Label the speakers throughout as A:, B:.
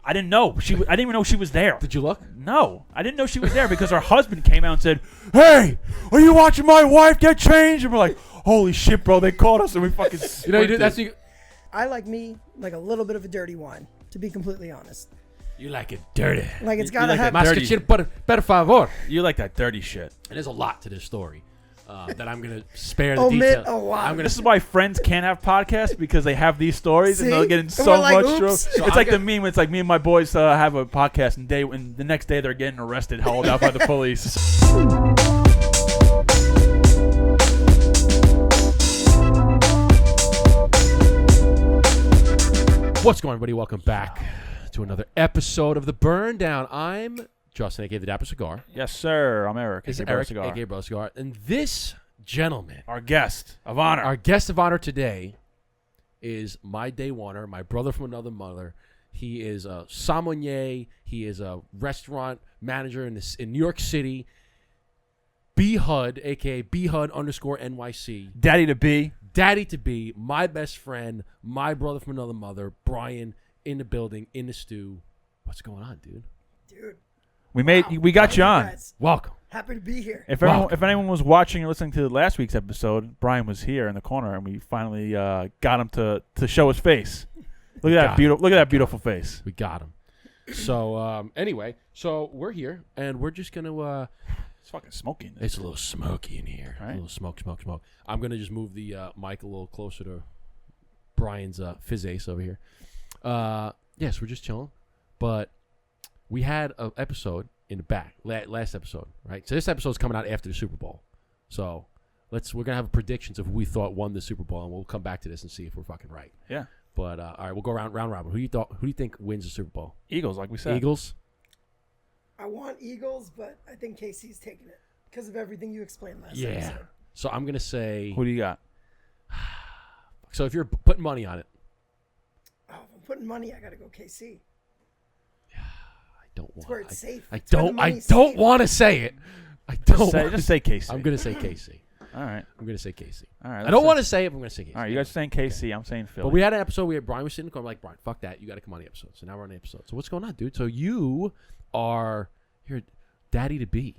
A: I didn't know. I didn't even know she was there.
B: Did you look?
A: No, I didn't know she was there because her husband came out and said, "Hey, are you watching my wife get changed?" And we're like, "Holy shit, bro! They caught us and we fucking."
B: You know, you did.
C: I like a little bit of a dirty wine, to be completely honest.
B: You like it dirty.
C: Like it's gotta have.
A: dirty.
B: Per favor.
A: You like that dirty shit.
B: And there's a lot to this story that I'm gonna spare the
C: Omit
B: details.
C: a lot.
A: This is why friends can't have podcasts because they have these stories and they're getting
C: And
A: so
C: we're like,
A: much.
C: oops.
A: It's like the meme. It's like me and my boys have a podcast and the next day they're getting arrested, hauled out by the police.
B: What's going on, everybody? Welcome back to another episode of The Burn Down. I'm Justin, aka the Dapper Cigar.
A: Yes, sir. I'm Eric.
B: This is
A: aka
B: Eric,
A: Cigar.
B: aka Brother Cigar. And this gentleman,
A: Our guest of honor.
B: our guest of honor today, is my day oneer, my brother from another mother. He is a sommelier. He is a restaurant manager in New York City. B Hud, aka B Hud _ NYC.
A: Daddy to be.
B: Daddy to be, my best friend, my brother from another mother, Brian, in the building, in the stew. What's going on, dude?
C: Dude.
A: We got you on.
C: Congrats.
B: Welcome.
C: Happy to be here.
A: If anyone was watching or listening to last week's episode, Brian was here in the corner, and we finally got him to show his face. Look at that beautiful face.
B: We got him. So anyway, so we're here, and we're just gonna.
A: It's fucking smoky in this.
B: It's a little smoky in here.
A: Right.
B: A little smoke. I'm gonna just move the mic a little closer to Brian's fizz ace over here. Yes, we're just chilling, but we had an episode in the back last episode, right? So this episode's coming out after the Super Bowl. So we're gonna have predictions of who we thought won the Super Bowl, and we'll come back to this and see if we're fucking right.
A: Yeah.
B: But all right, we'll go round robin. Who do you think wins the Super Bowl?
A: Eagles, like we said.
B: Eagles.
C: I want Eagles, but I think KC's taking it because of everything you explained last
B: Yeah.
C: episode.
B: So I'm gonna say.
A: Who do you got?
B: So if you're putting money on it,
C: Oh, if I'm putting money, I got to go KC.
B: I don't want.
C: It's where it's safe.
B: I
C: It's where the
B: don't
C: money's
B: want
C: safe.
B: to say it. I don't.
A: Just say KC.
B: I'm gonna say KC.
A: All right.
B: I'm gonna say KC.
A: All right.
B: I don't want to say it, but I'm gonna say KC.
A: All right. You guys are saying KC. I'm saying Philly.
B: But we had an episode where Brian was sitting in the corner, like, Brian, fuck that. You got to come on the episode. So now we're on the episode. So what's going on, dude? So you are here, daddy to be.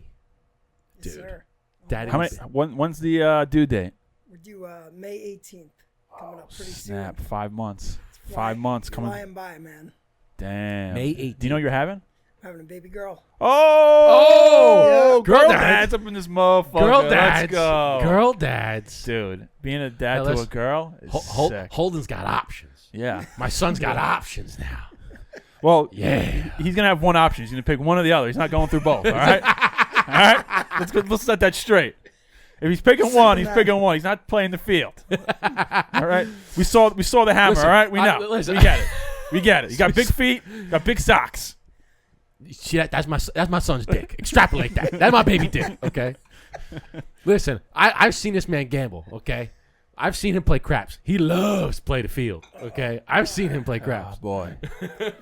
C: Yes,
B: Dude.
C: sir.
B: Daddy.
A: How many? When's the due date?
C: We're due May 18th. Coming up pretty
A: Snap.
C: soon.
A: 5 months.
C: It's
A: 5 months coming.
C: Flying by, man.
A: Damn.
B: May 18th.
A: Do you know what you're having?
C: I'm having a baby girl.
A: Oh,
B: Girl
A: girl
B: dads.
A: dads up in this motherfucker.
B: Girl dads.
A: Let's go.
B: Girl dads.
A: Dude, being a dad
B: Now
A: to a
B: listen,
A: girl is sick.
B: Holden's got options.
A: Yeah.
B: My son's got options now.
A: Well,
B: Yeah.
A: he's going to have one option. He's going to pick one or the other. He's not going through both, all right? All right? Let's set that straight. If he's picking one, he's picking one. He's not playing the field. All right? We saw the hammer,
B: Listen,
A: all right? We know.
B: listen.
A: We get it. We get it. You got big feet, got big socks.
B: See, that's my son's dick. Extrapolate that. That's my baby dick. Okay. Listen, I've seen this man gamble. Okay, I've seen him play craps. He loves to play the field. Okay, I've seen him play craps.
A: Oh, boy.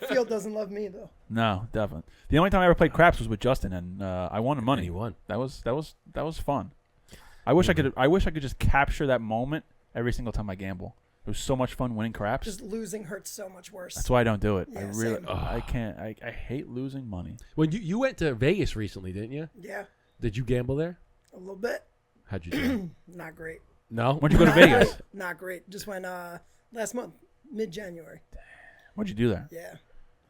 C: Field doesn't love me though.
A: No, definitely. The only time I ever played craps was with Justin, and I won the money.
B: And he won.
A: That was fun. I wish I could just capture that moment every single time I gamble. It was so much fun winning craps.
C: Just losing hurts so much worse.
A: That's why I don't do it.
C: Yeah,
A: I really,
C: same.
A: I can't. I hate losing money.
B: When you went to Vegas recently, didn't you?
C: Yeah,
B: Did you gamble there?
C: a little bit.
B: How'd you do?
C: Not great.
B: No.
A: When'd you go to Vegas?
C: Not great. Just went last month, mid-January.
A: What'd you do there?
C: Yeah.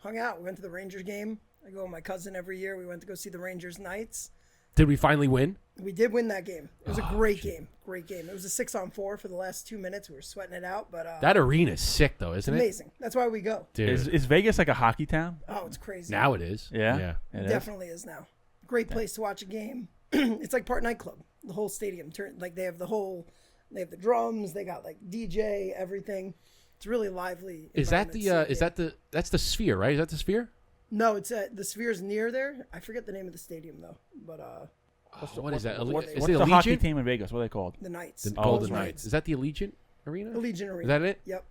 C: Hung out. We went to the Rangers game. I go with my cousin every year. We went to go see the Rangers Knights.
B: Did we finally win?
C: We did win that game. It was a great game. Great game. It was a 6-on-4 for the last 2 minutes. We were sweating it out, but
B: That arena's sick though, isn't it?
C: amazing. That's why we go.
B: Dude.
A: Is Vegas like a hockey town?
C: Oh, it's crazy.
B: Now it is.
A: Yeah.
B: Yeah.
A: It is?
C: Definitely is now. Great place to watch a game. It's like part nightclub. The whole stadium like they have the drums, they got like DJ, everything. It's really lively.
B: Is that
C: environment.
B: that's the Sphere, right? Is that the Sphere?
C: No, it's the Sphere's near there. I forget the name of the stadium though, but
B: What is that?
A: What's
B: Is
A: the
B: it
A: hockey
B: Allegiant?
A: team in Vegas? What are they called?
C: the Knights.
B: The
A: Oh,
B: Golden
A: the
B: Knights. Is that the Allegiant Arena?
C: Allegiant Arena.
B: Is that it?
C: Yep.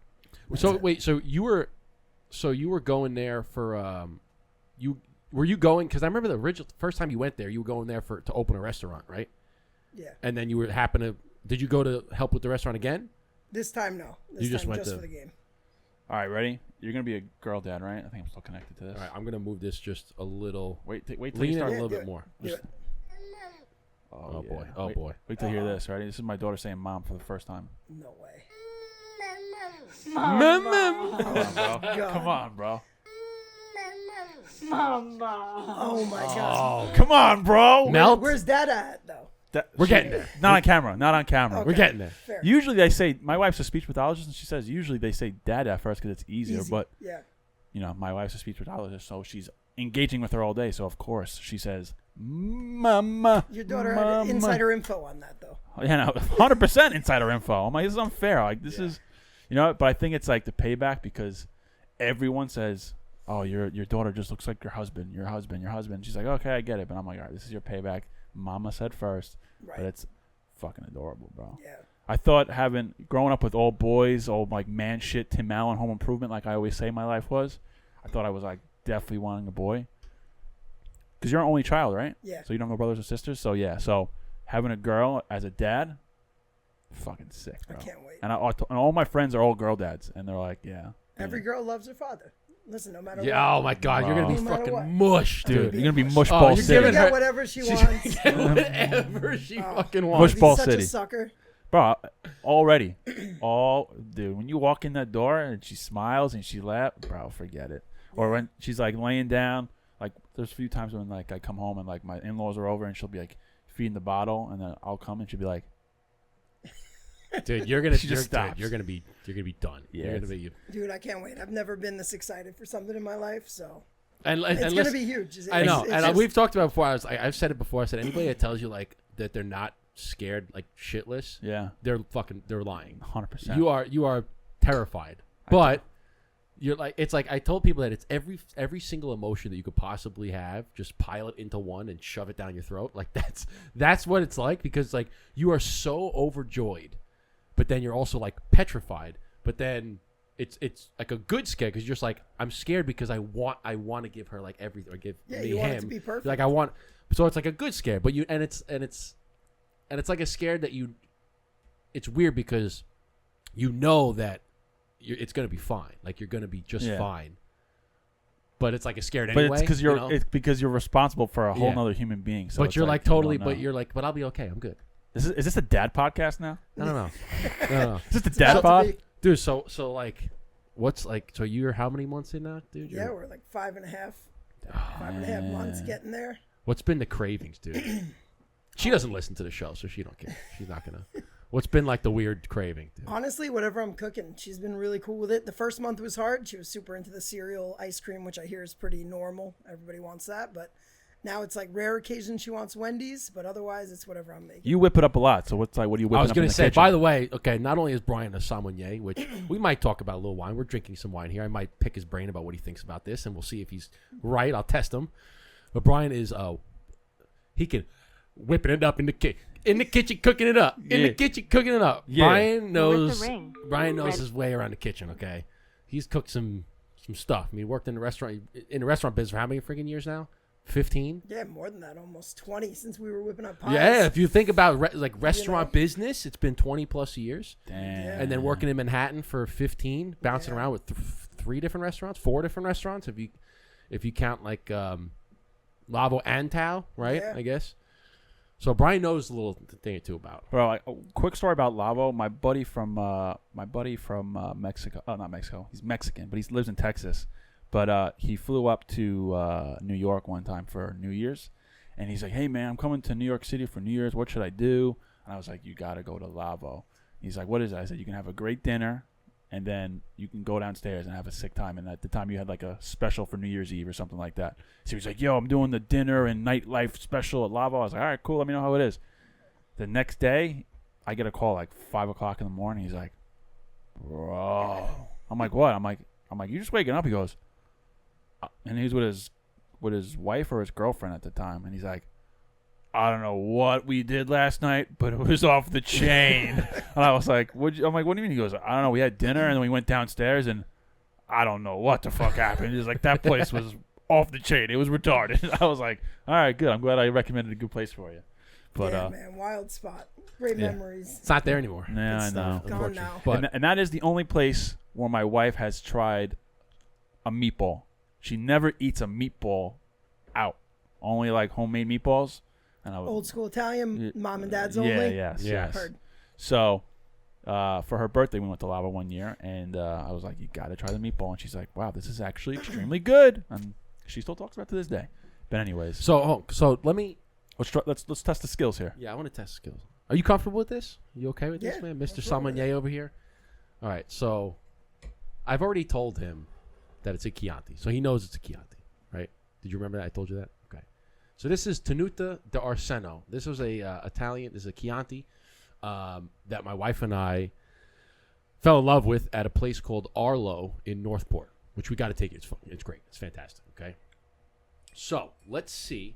B: So wait, so you were going there for were you going because I remember the first time you went there, you were going there to open a restaurant, right?
C: Yeah.
B: And then you did you go to help with the restaurant again?
C: This time, no. This
B: You just
C: time
B: went
C: just
B: to-
C: for the game.
A: All right, ready? You're gonna be a girl dad, right? I think I'm still connected to this.
B: All right, I'm gonna move this just a little.
A: Wait till you
B: Lean in a
A: start.
B: little
C: do
B: bit
C: it.
B: more.
C: Do
B: Just-
C: it.
B: Oh
A: yeah.
B: boy. Oh
A: Wait-
B: boy.
A: Wait till you hear this. Ready? This is my daughter saying "mom" for the first time.
C: No way.
B: Mom.
C: God.
A: Come on, bro.
C: Oh my God.
B: Oh,
A: Come on, bro.
B: Melt.
C: Where's Dad at though?
B: We're getting there.
A: Not on camera. Not on camera.
C: Okay.
B: We're getting there.
C: Fair.
A: Usually they say, my wife's a speech pathologist, and she says usually they say dad at first because it's easier.
C: Easy.
A: But
C: Yeah.
A: you know, my wife's a speech pathologist, so she's engaging with her all day. So of course she says, "Mama."
C: Your daughter
A: mama.
C: had insider info on that though.
A: Yeah, no, 100% insider info. I'm like, this is unfair. Like, this is, you know, but I think it's like the payback because everyone says, oh, your daughter just looks like your husband. She's like, okay, I get it. But I'm like, all right, this is your payback. Mama said first.
C: Right.
A: But it's fucking adorable, bro.
C: Yeah.
A: I thought growing up with all boys, old like man shit, Tim Allen, Home Improvement, like I always say my life was, I thought I was like definitely wanting a boy. Because you're an only child, right?
C: Yeah.
A: So you don't have no brothers or sisters? So yeah, so having a girl as a dad, fucking sick,
C: I
A: bro.
C: can't wait.
A: And all my friends are all girl dads, and they're like, yeah.
C: Every girl loves her father. Listen, no matter
B: Yeah.
C: what.
B: Oh my God, you're gonna be
C: No matter
B: fucking
C: what.
B: mush,
A: Dude,
B: dude.
A: you're gonna be
C: mush.
A: mushball
B: you're
C: She's
A: city.
C: gonna
B: giving her-
C: get whatever she
B: She's
C: wants.
B: gonna get whatever she
C: Oh.
B: fucking
A: Mush
B: wants.
A: ball
C: He's such
A: city.
C: a sucker.
A: Bro, already. Dude, when you walk in that door and she smiles and she laughs, bro, forget it. Or when she's like laying down, like there's a few times when like I come home and like my in-laws are over and she'll be like feeding the bottle and then I'll come and she'll be like,
B: Dude, you're gonna
A: She just
B: dude,
A: stops.
B: you're gonna be done.
A: Yeah,
B: You're gonna
A: it's-
B: be
C: Dude, I can't wait. I've never been this excited for something in my life, so
B: and
C: it's
B: listen,
C: gonna be huge.
B: I know,
C: It's
B: and
C: just-
B: we've talked about it before. I've said it before. I said anybody that tells you like that they're not scared, like shitless,
A: yeah,
B: they're lying.
A: 100%.
B: You are terrified, but you're like it's like I told people that it's every single emotion that you could possibly have, just pile it into one and shove it down your throat. Like that's what it's like because like you are so overjoyed, but then you're also like petrified. But then it's like a good scare because you're just like I'm scared because I want to give her like everything or give me
C: you
B: him
C: want it to be perfect.
B: like I want. So it's like a good scare, but it's like a scare that you. It's weird because you know that it's gonna be fine. Like you're gonna be just
A: Yeah.
B: fine. But it's like a scared
A: but
B: anyway.
A: it's because
B: you know?
A: it's because you're responsible for a whole
B: Yeah.
A: nother human being. So
B: But
A: it's
B: you're like
A: you don't
B: totally.
A: know.
B: But you're like. But I'll be okay. I'm good.
A: Is this a dad podcast now?
B: I don't know. I don't know.
A: Is this the
C: It's
A: dad
C: about to
A: pod?
C: be-
B: Dude. So like, what's like? So you're how many months in now, dude?
C: Yeah, we're like 5.5 months getting there.
B: What's been the cravings, dude? She doesn't listen to the show, so she don't care. She's not gonna. What's been like the weird craving, dude?
C: Honestly, whatever I'm cooking, she's been really cool with it. The first month was hard. She was super into the cereal ice cream, which I hear is pretty normal. Everybody wants that, but now it's like rare occasion she wants Wendy's, but otherwise it's whatever I'm making.
A: You whip it up a lot. So what are you whipping
B: I was
A: up in
B: gonna
A: the
B: say,
A: kitchen?
B: by the way, okay, not only is Brian a sommelier, which we might talk about a little wine. We're drinking some wine here. I might pick his brain about what he thinks about this, and we'll see if he's right. I'll test him. But Brian is he can whipping it up in the kitchen, cooking it up. In the
A: Yeah.
B: kitchen, cooking it up.
A: Yeah.
B: Brian knows.
D: ring.
B: Brian knows his way around the kitchen. Okay, he's cooked some stuff. I mean, he worked in the restaurant business for how many freaking years now? 15.
C: Yeah, more than that, almost 20 since we were whipping up pies.
B: Yeah, if you think about restaurant business, it's been 20 plus years.
A: Damn.
B: And then working in Manhattan for 15, bouncing around with 4 different restaurants. If you count like LAVO and Tao, right?
C: Yeah.
B: I guess. So Brian knows a little thing or two about.
A: Bro, a quick story about LAVO. My buddy from Mexico. Oh, not Mexico. He's Mexican, but he lives in Texas. But he flew up to New York one time for New Year's, and he's like, "Hey man, I'm coming to New York City for New Year's. What should I do?" And I was like, "You gotta go to LAVO." He's like, "What is that?" I said, "You can have a great dinner, and then you can go downstairs and have a sick time." And at the time, you had like a special for New Year's Eve or something like that. So he's like, "Yo, I'm doing the dinner and nightlife special at LAVO." I was like, "All right, cool. Let me know how it is." The next day, I get a call like 5 o'clock in the morning. He's like, "Bro," I'm like, "What?" I'm like, "You just waking up?" He goes, and he's with his wife or his girlfriend at the time, and he's like, "I don't know what we did last night, but it was off the chain." And I was like, I'm like, "What do you mean?" He goes, "I don't know. We had dinner and then we went downstairs and I don't know what the fuck happened." He's like, "That place was off the chain. It was retarded." I was like, "All right, good. I'm glad I recommended a good place for you." But
C: yeah, man, wild spot. Great memories.
B: It's not there anymore.
A: yeah, I know.
C: Gone now.
B: But
A: And that is the only place where my wife has tried a meatball. She never eats a meatball out. Only like homemade meatballs. And I
C: Old school Italian, mom and dad's
A: yeah,
C: only.
A: yes,
B: Yeah.
A: yes.
C: Heard.
A: So, for her birthday, we went to LAVO one year, and I was like, "You got to try the meatball." And she's like, "Wow, this is actually extremely good." And she still talks about it to this day. But anyways,
B: so let me.
A: let's test the skills here.
B: Yeah, I want to test skills. Are you comfortable with this? You okay with this,
C: Yeah,
B: man? Mr.
C: no problem with
B: Sommelier over here. All right, so I've already told him that it's a Chianti, so he knows it's a Chianti, right? Did you remember that? I told you that. Okay. So this is Tenuta d'Arseno. This was a Italian. This is a Chianti that my wife and I fell in love with at a place called Arlo in Northport, which we got to take. It's great. It's fantastic. Okay. So let's see.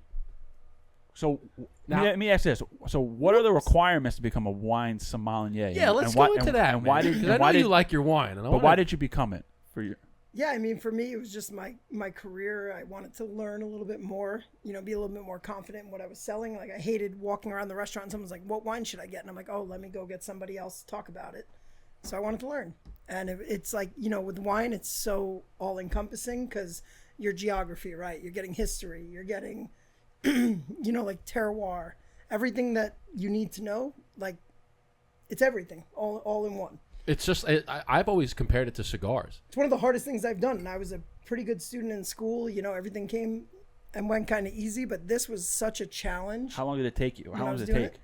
A: So
B: Now-
A: let me ask this: so what are the requirements to become a wine sommelier?
B: Yeah, let's
A: and
B: go
A: why,
B: into
A: and,
B: that.
A: And why
B: man,
A: did?
B: 'cause
A: And
B: I know
A: why
B: you
A: did?
B: like your wine? And
A: But why did you become it? For your
C: Yeah, I mean, for me, it was just my career. I wanted to learn a little bit more, be a little bit more confident in what I was selling. Like, I hated walking around the restaurant and someone's like, what wine should I get? And I'm like, oh, let me go get somebody else to talk about it. So I wanted to learn. And it's like, with wine, it's so all-encompassing because your geography, right? You're getting history. You're getting, like terroir. Everything that you need to know, like, it's everything, all in one.
B: It's just I've always compared it to cigars.
C: It's one of the hardest things I've done. And I was a pretty good student in school. Everything came and went kind of easy, but this was such a challenge.
A: how long did it take you? How
C: when I
A: long
C: was
A: did it
C: doing
A: take?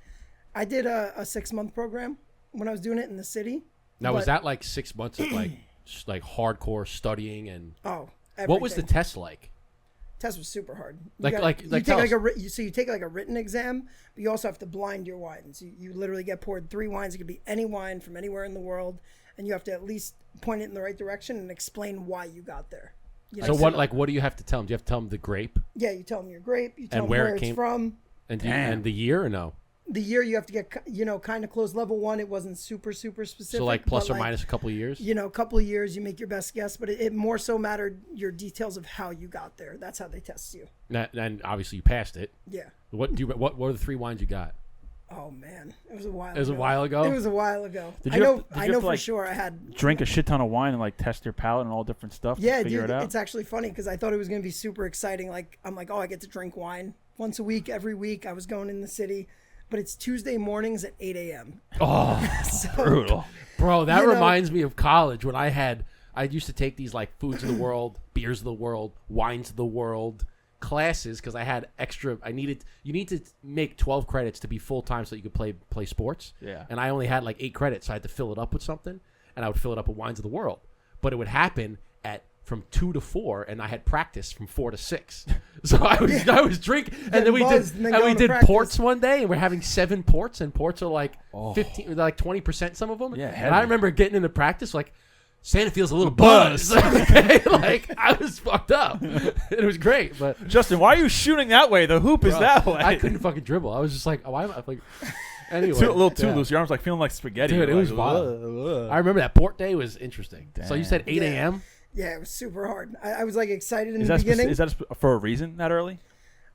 C: I did a 6-month program when I was doing it in the city.
B: Now, was
C: But-
B: that like 6 months of just like hardcore studying and
C: Oh,
B: what was the
C: everything.
B: test like?
C: Test was super hard.
B: Like-
C: you
B: like
C: take
B: tell
C: like
B: us.
C: so you take like a written exam, but you also have to blind your wines. You literally get poured 3 wines. It could be any wine from anywhere in the world, and you have to at least point it in the right direction and explain why you got there.
B: So what do you have to tell them? Do you have to tell them the grape
C: Yeah, you tell them your grape. You tell
B: And
C: them
B: where
C: where
B: it
C: it's
B: came-
C: from.
B: and
A: Damn.
B: the year or no?
C: The year you have to get kind of close. Level 1, it wasn't super specific.
B: So like plus
C: but,
B: or minus a couple of years.
C: a couple of years, you make your best guess, but it more so mattered your details of how you got there. That's how they test you.
B: And obviously you passed it.
C: Yeah.
B: What were the 3 wines you got?
C: Oh man, it was a while.
B: It was a while ago?
C: It was a while ago.
A: Did
C: I
A: you
C: know.
A: have to- did
C: I
A: you
C: know
A: have to,
C: for
A: like,
C: sure. I had.
A: Drink a shit ton of wine and like test your palate and all different stuff.
C: Yeah,
A: to figure
C: dude.
A: it out.
C: It's actually funny because I thought it was gonna be super exciting. Like I'm like, oh, I get to drink wine once a week, every week. I was going in the city, but it's Tuesday mornings at 8 a.m.
B: Oh,
C: So
A: brutal.
B: bro, that
C: You know-
B: reminds me of college when I used to take these like foods of the world, beers of the world, wines of the world classes because I had extra. You need to make 12 credits to be full time so that you could play sports.
A: Yeah.
B: And I only had like 8 credits, so I had to fill it up with something, and I would fill it up with wines of the world. But it would happen from 2 to 4, and I had practice from 4 to 6. So I was drinking, and then we
C: buzzed and then
B: did
C: going to
B: did
C: practice.
B: ports one day, and we're having 7 ports, and ports are like 15, like 20% some of them.
A: Yeah,
B: and
A: heavy.
B: I remember getting into practice like. Santa feels a little buzz. Okay? Like I was fucked up. It was great, but
A: Justin, why are you shooting that way? The hoop is
B: bro,
A: that way.
B: I couldn't fucking dribble. I was just like, why am I like? Anyway,
A: a little too
B: yeah.
A: loose. Your arms like feeling like spaghetti.
B: Dude, it
A: You're
B: was
A: like,
B: wild.
A: "Ugh, ugh."
B: I remember that port day was interesting. So you
A: Damn.
B: said 8
C: Yeah.
B: a.m.
C: Yeah, it was super hard. I was like excited in
A: Is
C: the
A: that
C: beginning.
A: is that for a reason that early?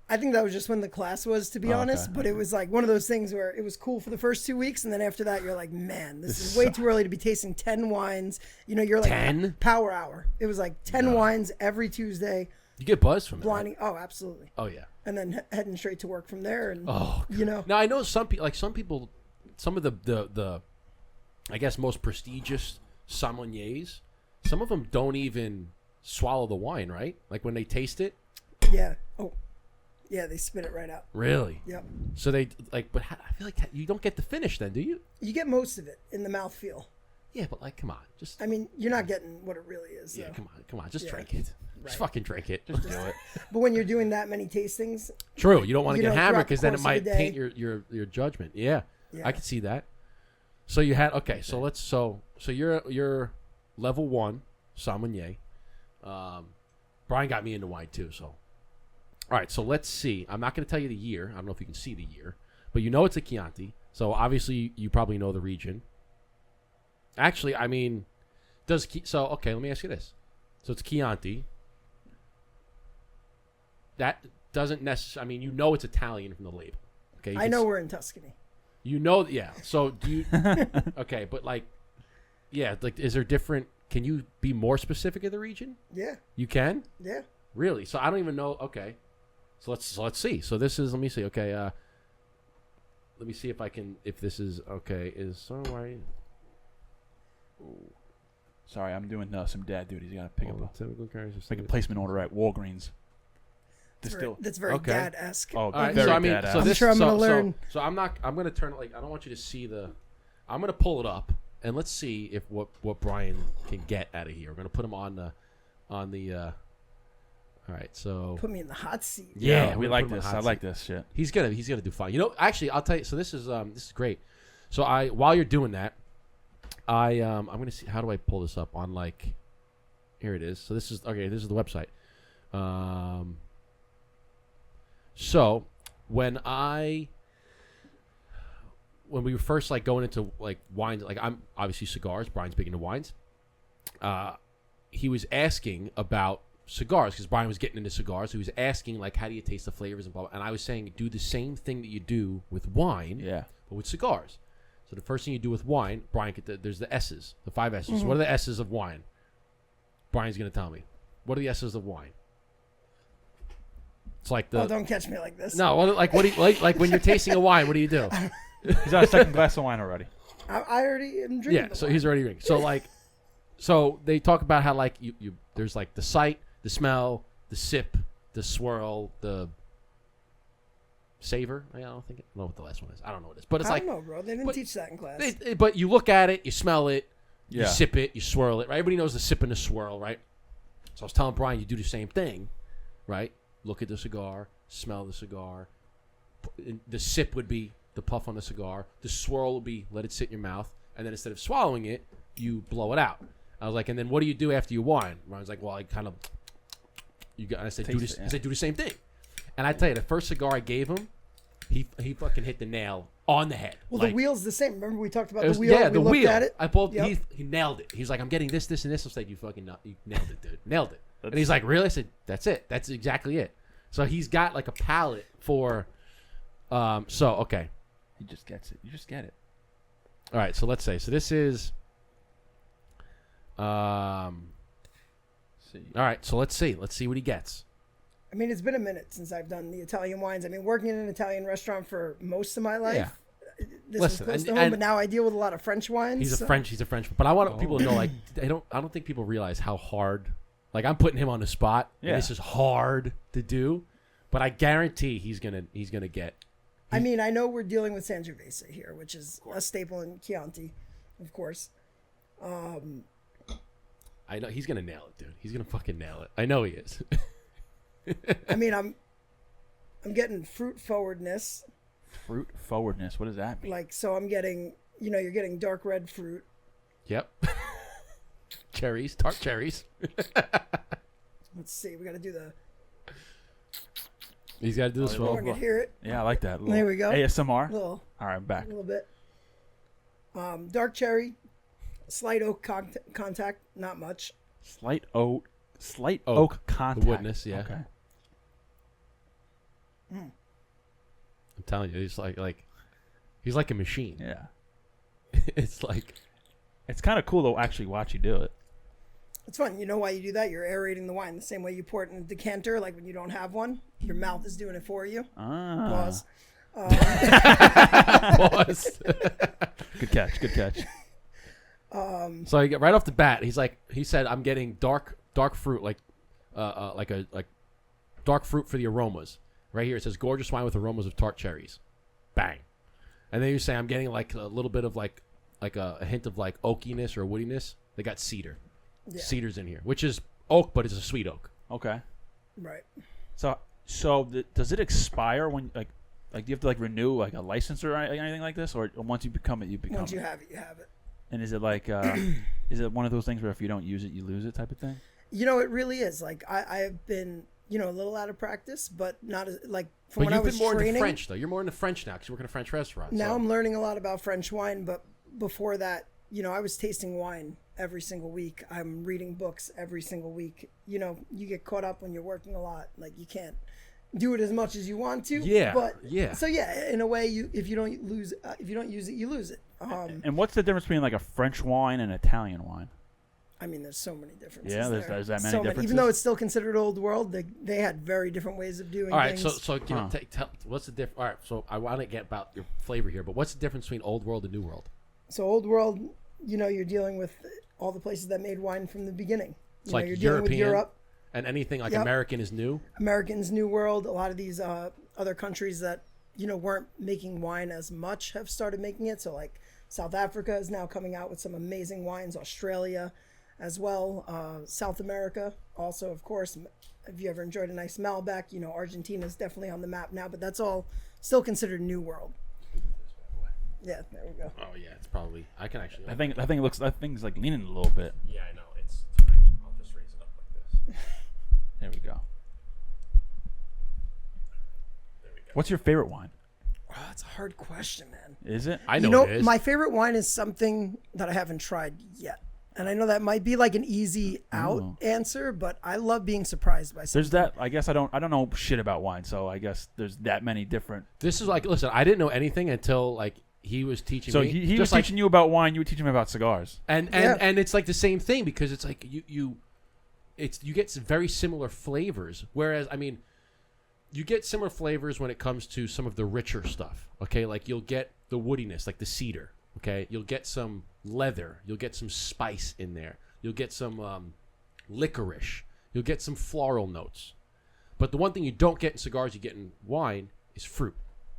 C: I think that was just when the class was, to be
A: Oh,
C: honest.
A: okay.
C: But it was like one of those things where it was cool for the first 2 weeks, and then after that, you're like, man, this is way too early to be tasting 10 wines. You're like
B: 10?
C: power hour. It was like 10 wines every Tuesday,
B: You get buzzed from that.
C: blinding. Oh, absolutely.
B: Oh yeah.
C: And then heading straight to work from there, and
B: Oh. Now I know some people, some of the I guess most prestigious sommeliers, some of them don't even swallow the wine, right? Like when they taste it.
C: yeah. Oh, yeah, they spit it right out.
B: Really?
C: Yep.
B: So they like, but I feel like you don't get the finish then, do you?
C: You get most of it in the mouthfeel.
B: Yeah, but like, come on, just
C: I mean, you're not getting what it really is.
B: yeah,
C: though.
B: come on, just
C: Yeah.
B: drink it. Just fucking drink it. Just do it.
C: But when you're doing that many tastings,
B: True, you don't want to
C: You
B: get
C: know,
B: hammered
C: throughout the
B: because then it
C: course of
B: might
C: the day.
B: taint your judgment. Yeah,
C: Yeah.
B: I can see that. So you had so let's so you're level 1 sommelier. Brian got me into wine too. So all right, so let's see. I'm not going to tell you the year. I don't know if you can see the year, but you know it's a Chianti. So obviously you probably know the region. Actually, I mean, okay? Let me ask you this. So it's Chianti. That doesn't necessarily. I mean, you know it's Italian from the label. Okay,
C: I know we're in Tuscany.
B: You know, yeah. So do you? Okay, but like, yeah, like, is there different? Can you be more specific in the region?
C: Yeah.
B: You can.
C: Yeah.
B: Really? So I don't even know. Okay, so let's see. So this is. Let me see. Okay. Let me see if I can. If this is okay. Is somewhere.
A: Sorry, I'm doing some dad duties. You gotta pick up
B: typical characters.
A: make a placement order at Walgreens.
C: That's very
B: Okay.
C: dad-esque.
A: Oh,
B: All right,
A: very
B: so I mean,
A: badass.
B: so
C: I'm
B: this,
C: sure I'm
B: so,
C: gonna learn.
B: So I'm not. I'm gonna turn it like I don't want you to see the. I'm gonna pull it up and let's see if what Brian can get out of here. We're gonna put him on the. All right, so.
C: Put me in the hot seat.
B: Yeah,
A: we
B: we're
A: like
B: putting him
A: this.
B: on
A: I
B: hot
A: like
B: seat.
A: this shit.
B: He's gonna do fine. You know, actually, I'll tell you. So this is great. So while you're doing that, I'm gonna see how do I pull this up on like. Here it is. So this is okay. This is the website. So when we were first like going into like wines, like I'm obviously cigars. Brian's big into wines. He was asking about cigars because Brian was getting into cigars. He was asking like, how do you taste the flavors and blah, blah. And I was saying, do the same thing that you do with wine,
A: Yeah.
B: but with cigars. So the first thing you do with wine, Brian, there's the S's, the 5 S's. So what are the S's of wine? Brian's gonna tell me. What are the S's of wine? It's like the.
C: Oh, don't catch me like this.
B: No, like what do you like when you're tasting a wine? What do you do?
A: He's on a second glass of wine already.
C: I already am drinking.
B: Yeah, so he's already drinking. So like, so they talk about how like you there's like the sight, the smell, the sip, the swirl, the savor. I don't know what the last one is. I don't know what it is, but it's
C: I
B: like
C: don't know, bro. They didn't teach that in class.
B: but you look at it, you smell it,
A: Yeah.
B: you sip it, you swirl it. Right? Everybody knows the sip and the swirl, right? So I was telling Brian, you do the same thing, right? Look at the cigar, smell the cigar. The sip would be the puff on the cigar. The swirl would be let it sit in your mouth, and then instead of swallowing it, you blow it out. I was like, and then what do you do after you wine? Ryan's like, well, I kind of I said, do this. I said, do the same thing. And I tell you, the first cigar I gave him, he fucking hit the nail on the head.
C: Well,
B: like,
C: the wheel's the same. Remember we talked about
B: it was-
C: the wheel?
B: Yeah,
C: we
B: the
C: looked
B: wheel.
C: at it.
B: He nailed it. He's like, I'm getting this, and this. I said, you nailed it, dude. Nailed it. And he's like, really? I said, that's it. That's exactly it. So he's got like a palate for. So okay.
A: He just gets it. You just get it.
B: All right. So let's say. So this is.
A: See.
B: All right. So let's see. Let's see what he gets.
C: I mean, it's been a minute since I've done the Italian wines. I mean, working in an Italian restaurant for most of my life.
B: Yeah.
C: This
B: Listen,
C: was close
B: and-
C: to home,
B: and-
C: but now I deal with a lot of French wines.
B: He's
C: so-
B: a French, but I want people to know, like, I don't think people realize how hard, like, I'm putting him on the spot.
A: Yeah.
B: And this is hard to do, but I guarantee he's gonna get.
C: I mean, I know we're dealing with Sangiovese here, which is a staple in Chianti, of course.
B: I know he's gonna nail it, dude. He's gonna fucking nail it. I know he is.
C: I mean, I'm getting fruit forwardness.
A: Fruit forwardness. What does that mean?
C: Like, so I'm getting, you're getting dark red fruit.
B: Yep. Cherries, tart cherries.
C: Let's see. We got to do the.
B: He's got to do this.
C: Oh, I can hear it.
A: Yeah, I like that.
C: There we go.
A: ASMR.
C: Little,
A: All right, I'm back.
C: a little bit. Dark cherry, slight oak contact, not much.
A: Slight oak contact.
B: The woodness, yeah.
A: Okay.
B: I'm telling you, he's he's like a machine.
A: Yeah.
B: It's like.
A: It's kind of cool to actually watch you do it.
C: It's fun. You know why you do that? You're aerating the wine the same way you pour it in a decanter. Like when you don't have one, your mouth is doing it for you. Pause.
B: Pause.
A: Good catch. Good catch.
B: So I get right off the bat, he said, I'm getting dark fruit, like dark fruit for the aromas. Right here it says gorgeous wine with aromas of tart cherries. Bang. And then you say I'm getting like a little bit of like a hint of like oakiness or woodiness. They got cedar.
C: Yeah.
B: Cedar's in here, which is oak, but it's a sweet oak.
A: Okay.
C: Right.
A: So does it expire when do you have to like renew like a license or anything like this, or once you become it, you become
C: Once you
A: it?
C: have it, you have it.
A: And is it like is it one of those things where if you don't use it, you lose it type of thing?
C: It really is. Like I have been, a little out of practice, but not as like from
B: But
C: when I
B: you've
C: was
B: been more
C: training.
B: into French though. You're more into French now because you work in a French restaurant.
C: Now
B: so.
C: I'm learning a lot about French wine, but before that, I was tasting wine every single week. I'm reading books every single week. You get caught up when you're working a lot. Like you can't do it as much as you want to.
B: Yeah,
C: But
B: yeah.
C: So yeah, in a way, if you don't use it, you lose it.
A: And what's the difference between like a French wine and Italian wine?
C: I mean, there's so many differences.
A: Yeah, there's that many differences.
C: Even though it's still considered old world, they had very different ways of doing
B: All right,
C: things.
B: so you know, tell what's the difference? All right, so I want to get about your flavor here, but what's the difference between old world and new world?
C: So old world, you're dealing with all the places that made wine from the beginning.
B: It's like
C: you're dealing with
B: European,
C: Europe.
B: and anything like
C: Yep.
B: American is new.
C: Americans, New World, a lot of these other countries that weren't making wine as much have started making it. So like South Africa is now coming out with some amazing wines. Australia, as well. South America, also, of course. Have you ever enjoyed a nice Malbec? Argentina is definitely on the map now, but that's all still considered New World. Yeah, there we go.
B: Oh yeah, it's probably. I can actually.
A: I think it looks. That thing's like leaning a little bit.
B: Yeah, I know. It's. I'll just raise it up like this.
A: There we go.
B: There we go.
A: What's your favorite wine?
C: Oh, that's a hard question, man.
A: Is it?
B: I know it is.
C: My favorite wine is something that I haven't tried yet. And I know that might be like an easy out answer, but I love being surprised by something.
A: There's that. I guess I don't know shit about wine, so I guess there's that many different.
B: This is like, listen, I didn't know anything until like he was teaching
A: So
B: me.
A: he was teaching you about wine. You were teaching him about cigars.
B: and
C: Yeah.
B: and it's like the same thing because it's like you get some very similar flavors. Whereas I mean, you get similar flavors when it comes to some of the richer stuff. Okay, like you'll get the woodiness, like the cedar. Okay, you'll get some leather. You'll get some spice in there. You'll get some licorice. You'll get some floral notes. But the one thing you don't get in cigars, you get in wine, is fruit.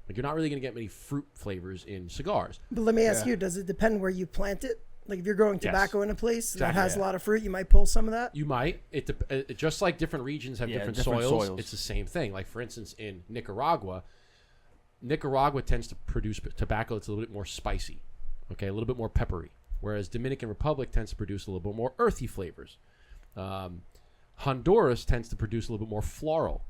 B: Like you're not really going to get many fruit flavors in cigars.
C: But let me ask you, does it depend where you plant it? Like if you're growing tobacco in a place that
A: Exactly,
C: has a lot of fruit, you might pull some of that?
B: You might. It just like different regions have different soils. It's the same thing. Like for instance, in Nicaragua tends to produce tobacco that's a little bit more spicy. Okay, a little bit more peppery. Whereas Dominican Republic tends to produce a little bit more earthy flavors. Honduras tends to produce a little bit more floral.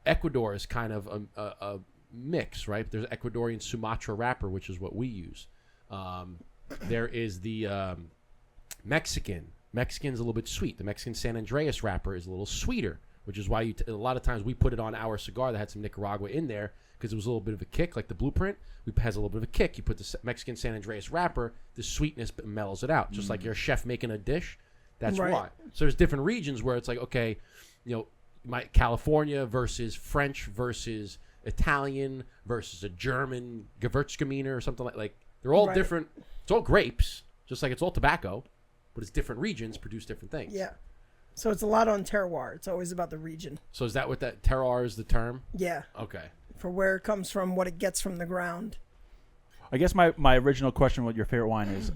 B: Ecuador is kind of a mix, right? There's Ecuadorian Sumatra wrapper, which is what we use. There is the Mexican. Mexican's a little bit sweet. The Mexican San Andreas wrapper is a little sweeter, which is why a lot of times we put it on our cigar that had some Nicaragua in there because it was a little bit of a kick, like the Blueprint. It has a little bit of a kick. You put the Mexican San Andreas wrapper, the sweetness mellows it out, just like your chef making a dish. That's why. So there's different regions where it's like, okay, California versus French versus Italian versus a German Gewürztraminer or something like they're all different. It's all grapes, just like it's all tobacco, but it's different regions produce different things.
C: Yeah. So it's a lot on terroir. It's always about the region.
B: So is that what that terroir is the term?
C: Yeah.
B: Okay.
C: For where it comes from, what it gets from the ground.
A: I guess my original question, what your favorite wine is,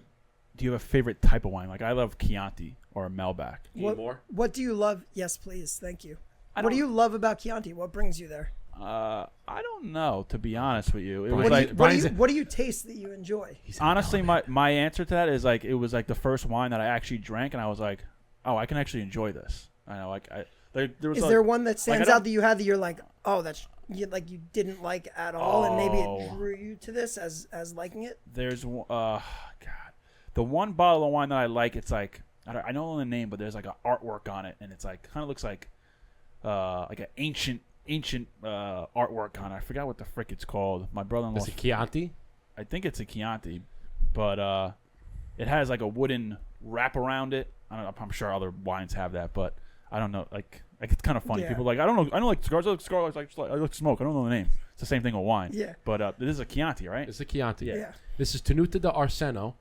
A: do you have a favorite type of wine? Like I love Chianti or a Malbec.
C: What do you love? Yes, please. Thank you. What do you love about Chianti? What brings you there?
A: I don't know, to be honest with you. It was
C: What,
A: like
C: what do you taste that you enjoy?
A: honestly, my answer to that is like it was like the first wine that I actually drank, and I was like, oh, I can actually enjoy this. I know, like there was.
C: Is there one that stands out that you had that you're like, oh, that's you didn't like at all, and maybe it drew you to this as liking it?
A: There's God, the one bottle of wine that I like. It's like I know the name, but there's like an artwork on it, and it's like kind of looks like an ancient artwork on it. I forgot what the frick it's called. My brother-in-law.
B: Is it Chianti?
A: I think it's a Chianti, but it has like a wooden wrap around it. I'm sure other wines have that, but I don't know. Like it's kind of funny.
C: Yeah.
A: People are like, I don't know like cigars. I like cigars. I like smoke. I don't know the name. It's the same thing with wine.
C: Yeah.
A: But this is a Chianti, right?
B: It's a Chianti.
C: Yeah.
B: This is Tenuta de Arseno,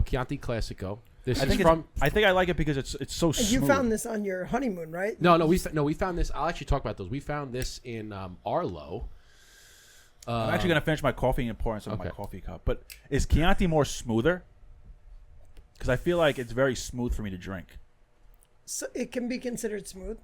B: Chianti Classico. This
A: I
B: is
A: think
B: from.
A: I think I like it because it's so
C: And
A: smooth.
C: you found this on your honeymoon, right?
B: No, we found this. I'll actually talk about those. We found this in Arlo.
A: I'm actually gonna finish my coffee and pour in some of my coffee cup. But is Chianti more smoother? Because I feel like it's very smooth for me to drink,
C: So it can be considered smooth,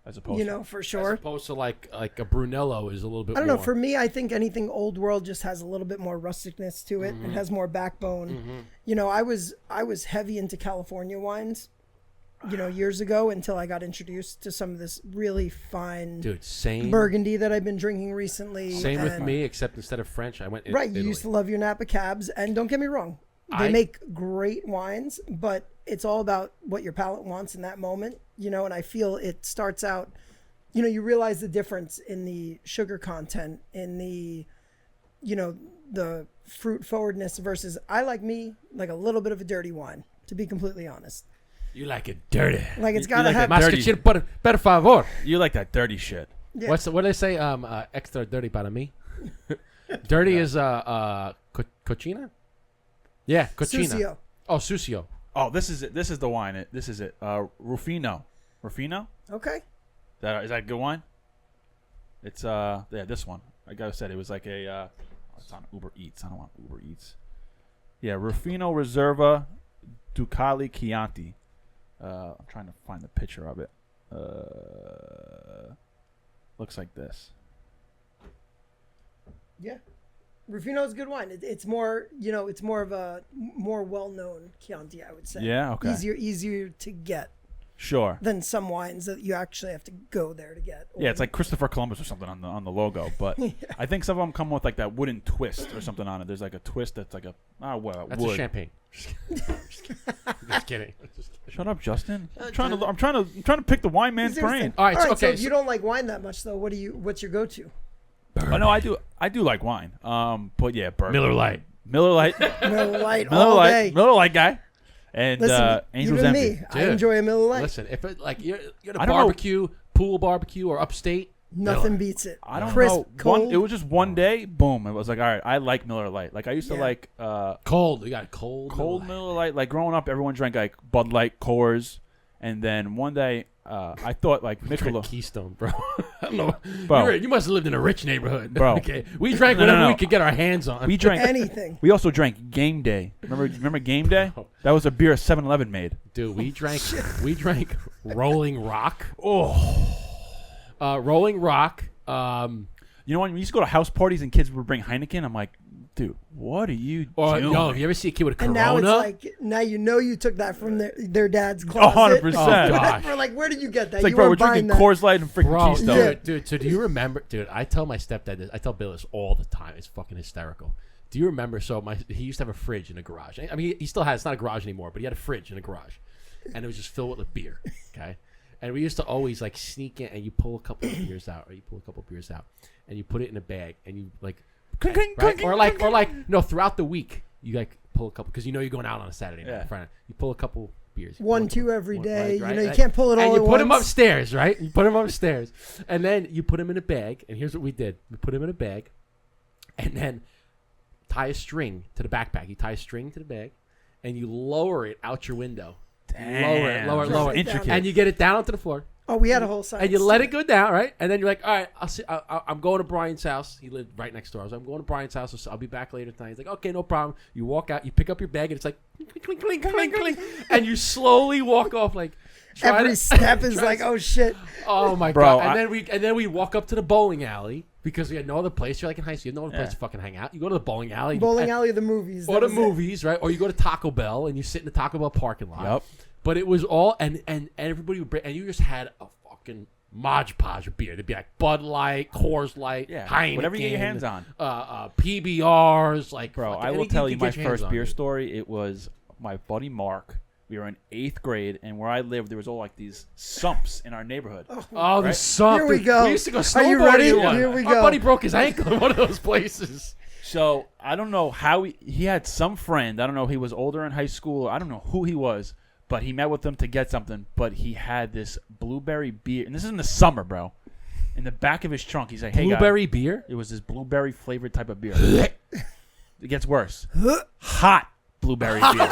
A: as opposed to
C: for
B: As
C: sure.
B: opposed to like a Brunello is a little bit.
C: I don't know.
B: more.
C: For me, I think anything old world just has a little bit more rusticness to it. It has more backbone. I was heavy into California wines, years ago until I got introduced to some of this really fine
B: same
C: Burgundy that I've been drinking recently.
B: Same with
C: and-
B: me, except instead of French, I went
C: Right, you
B: Italy.
C: used to love your Napa Cabs, and don't get me wrong, they make great wines, but it's all about what your palate wants in that moment, and I feel it starts out you know, you realize the difference in the sugar content, in the, you know, the fruit forwardness versus I like a little bit of a dirty wine, to be completely honest.
B: You like it dirty.
C: Like it's
A: You
C: got to
A: like
C: have.
A: that dirty.
B: Mas que per favor.
A: You like that dirty shit.
C: Yeah.
B: What do they say? Extra dirty para mí. Dirty is cochina. Yeah, cochina.
C: Sucio.
B: Oh, sucio.
A: Oh, this is it. This is the wine. This is it. Rufino. Rufino?
C: Okay.
A: Is that a good wine? It's this one. Like I said, it was like a it's on Uber Eats. I don't want Uber Eats. Yeah, Rufino Reserva Ducali Chianti. I'm trying to find the picture of it. Looks like this.
C: Yeah. Rufino's good wine. It's more, you know, it's more of a more well-known Chianti, I would say.
A: Yeah, okay.
C: Easier to get
A: Sure.
C: than some wines that you actually have to go there to get.
A: Yeah, it's like Christopher Columbus or something on the logo, but I think some of them come with like that wooden twist or something on it. There's like a twist that's like a
B: That's
A: wood.
B: a champagne. Just kidding.
A: Shut up, Justin. I'm trying to pick the wine man's brain.
B: All right,
C: so
B: okay.
C: if you don't like wine that much, though, what's your go-to?
A: Oh no, I do like wine. But yeah, bourbon.
B: Miller Lite.
A: Miller Lite.
C: Miller Lite
A: Miller
C: all
A: Lite.
C: day.
A: Miller Lite guy. And
C: Listen,
A: Angel's
C: even
A: Envy.
C: me, I
B: Dude.
C: enjoy a Miller Lite.
B: Listen, if it like you're at a
A: I don't know.
B: barbecue, pool barbecue, or upstate,
C: Nothing
B: Miller.
C: beats it.
A: I don't
C: Crisp,
A: know.
C: cold.
A: It was just one day. Boom. It was like, all right, I like Miller Lite. Like I used to
C: Yeah.
A: like
B: cold. You got cold.
A: cold Miller Lite. Like growing up, everyone drank like Bud Light, Coors, and then one day I thought like
B: Drink
A: Michelob.
B: Keystone, bro. I don't know.
A: Bro.
B: You must have lived in a rich neighborhood,
A: Bro.
B: Okay, we drank
A: No,
B: whatever
A: no.
B: we could get our hands on.
A: We drank.
C: Anything.
A: We also drank Game Day. Remember Game Day? That was a beer 7-Eleven made.
B: Dude, we drank Rolling Rock.
A: Oh.
B: Rolling Rock.
A: You know when we used to go to house parties and kids would bring Heineken? I'm like, dude, what are you
B: Or
A: doing?
B: yo, you ever see a kid with a
C: And
B: Corona?
C: now it's like, now you know you took that from their dad's closet.
A: 100%.
B: Oh, gosh.
C: We're like, where did you get that?
A: It's like,
C: you
A: bro, we're
C: weren't buying
A: drinking
C: that.
A: Coors Light and freaking
B: Bro,
A: Keystone.
C: Yeah.
B: dude, so do you remember? Dude, I tell my stepdad this. I tell Bill this all the time. It's fucking hysterical. Do you remember? So he used to have a fridge in the garage. I mean, he still has. It's not a garage anymore, but he had a fridge in the garage, and it was just filled with beer. Okay, and we used to always like sneak in, and you pull a couple of beers out, and you put it in a bag, and you like, right? Or like, no, throughout the week you like pull a couple because you know you're going out on a Saturday night.
A: Yeah.
B: Friday. You pull a couple beers. You
C: One,
B: pull a
C: two
B: couple-
C: every
B: one-
C: day.
B: right,
C: You know, you
B: right.
C: can't pull it all
B: And you
C: at
B: put them
C: once.
B: upstairs, right? You put them upstairs, and then you put them in a bag. And here's what we did: we put them in a bag, and then tie a string to the backpack. You tie a string to the bag, and you lower it out your window.
A: Damn.
B: Lower it,
A: Intricate.
B: and you get it down onto the floor,
C: Oh, we had a whole side.
B: and you let it go down, right? And then you're like, all right, I'll see. I'm going to Brian's house. He lived right next door. I was like, I'm going to Brian's house. So I'll be back later tonight. He's like, okay, no problem. You walk out. You pick up your bag, and it's like, clink, clink, clink, clink, and you slowly walk off like. try
C: Every
B: to-
C: step is
B: try
C: like,
B: to-
C: oh shit.
B: Oh my
A: Bro,
B: god! And then we walk up to the bowling alley because we had no other place. You're like in high school, you have no other place
A: Yeah.
B: to fucking hang out. You go to the bowling alley,
C: Bowling alley of the movies.
B: or
C: that
B: the
C: was it.
B: movies, right? Or you go to Taco Bell and you sit in the Taco Bell parking lot.
A: Yep.
B: But it was all and everybody would bring, and you just had a fucking Mod Podge of beer. There'd be like Bud Light, Coors Light,
A: Yeah,
B: Heineken,
A: whatever you get your hands on.
B: PBRs, like
A: Bro,
B: fucking
A: I will
B: anything
A: tell
B: you
A: you
B: can
A: my
B: get your hands
A: first
B: on,
A: beer
B: dude.
A: story. It was my buddy Mark. We were in 8th grade, and where I lived, there was all like these sumps in our neighborhood.
B: Oh, the
A: Right?
B: sump.
C: Here we
B: dude.
C: go.
B: We used to go
C: Are you
B: snowboarding
C: ready?
B: in one.
C: Here we
B: Our
C: go.
B: buddy broke his ankle in one of those places.
A: So I don't know how he had some friend. I don't know. He was older in high school. I don't know who he was, but he met with them to get something. But he had this blueberry beer, and this is in the summer, bro. In the back of his trunk, he's like, "Hey, guy."
B: Blueberry beer.
A: It was this blueberry flavored type of beer. It gets worse. Hot blueberry beer.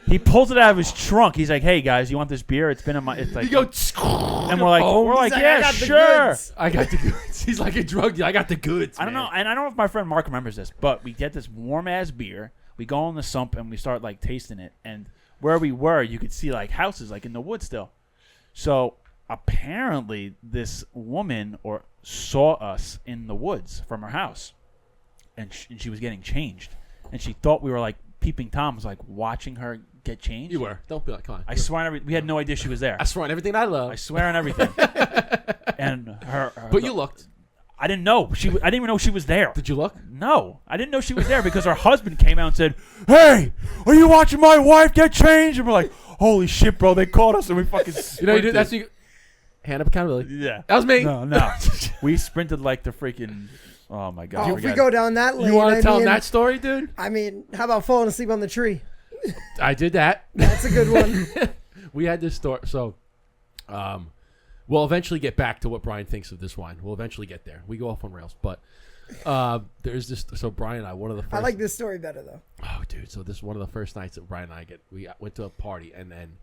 A: He pulls it out of his trunk. He's like, "Hey guys, you want this beer? It's been in my." It's like,
B: You go.
A: and we're like,
C: He's like, I
A: "Yeah,
C: got the
A: sure."
C: goods.
B: I got the goods. He's like a drug dealer. I got the goods.
A: I don't
B: man.
A: know, and I don't know if my friend Mark remembers this, but we get this warm ass beer. We go in the sump and we start like tasting it, and where we were, you could see like houses like in the woods still. So apparently, this woman saw us in the woods from her house, and she was getting changed, and she thought we were like peeping Tom was like watching her get changed.
B: You were. Don't be like, come on.
A: I swear on we had no idea she was there.
B: I swear on everything I love.
A: I swear on everything. And her
B: But you looked.
A: I didn't know I didn't even know she was there.
B: Did you look?
A: No, I didn't know she was there because her husband came out and said, "Hey, are you watching my wife get changed?" And we're like, "Holy shit, bro! They caught us!" And we fucking
B: You know, you do, that's
A: sprinted.
B: Hand up accountability.
A: Yeah.
B: That was me.
A: No. We sprinted like the freaking. Oh my god.
C: Oh, if we go down that lane,
B: You want to tell him that story, dude?
C: I mean, how about falling asleep on the tree?
B: I did that.
C: That's a good one.
B: We had this story. So, we'll eventually get back to what Brian thinks of this wine. We'll eventually get there. We go off on rails, but there's this. So Brian and I, one of the first.
C: I like this story better though.
B: Oh, dude. So this is one of the first nights that Brian and I we went to a party and then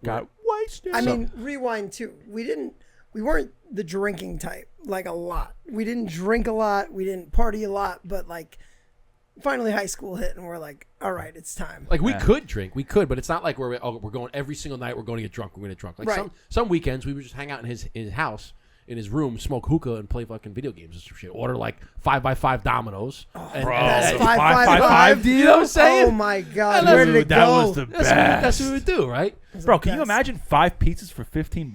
A: got wasted.
C: I mean, rewind too. We weren't the drinking type, like a lot. We didn't drink a lot. We didn't party a lot, but like finally high school hit and we're like, all right, it's time.
B: Like we could drink, but it's not like we're going every single night. We're going to get drunk. We're going to get drunk. Like
C: Right.
B: some weekends we would just hang out in his house, in his room, smoke hookah and play fucking video games and some shit. Order like 5x5 dominoes.
C: That's
B: and-
C: 555.
B: Do you know what I'm saying?
C: Oh my god,
B: I
C: where
B: love
C: did it
A: that
C: go?
A: was the
B: That's
A: best.
B: what we would do, right?
A: Bro, can you
C: best.
A: imagine 5 pizzas for $15?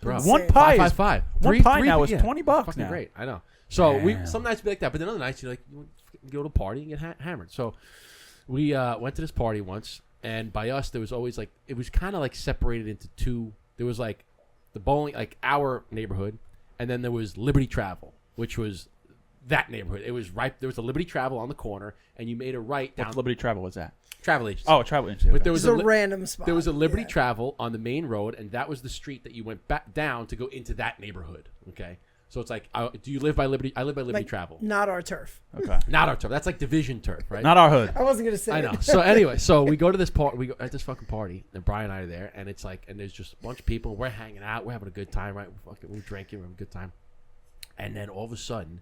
B: Bro.
A: One
C: Insane.
A: pie is
B: 5.
A: one pie now is
B: yeah.
A: $20
B: Fucking
A: now.
B: great. I know. So
A: Damn.
B: some nights be like that, but then other nights you go to a party and get hammered. So we went to this party once, and by us there was always like it was kind of like separated into two. There was like the bowling, like our neighborhood, and then there was Liberty Travel, which was that neighborhood. It was right. There was a Liberty Travel on the corner, and you made a right down.
A: What Liberty Travel was that?
B: Travel agency.
A: Oh, travel agency.
B: But
A: okay.
B: there
C: It's
B: was
C: a random spot.
B: There was a Liberty
C: Yeah.
B: Travel on the main road, and that was the street that you went back down to go into that neighborhood. Okay, so it's like, do you live by Liberty? I live by Liberty
C: Like,
B: Travel.
C: Not our turf.
A: Okay.
B: Not our turf. That's like division turf, right?
A: Not our hood.
C: I wasn't gonna say.
B: I
C: it.
B: know. So anyway, so we go to this party. We go at this fucking party, and Brian and I are there, and it's like, and there's just a bunch of people. We're hanging out. We're having a good time, right? We're drinking. We're having a good time. And then all of a sudden,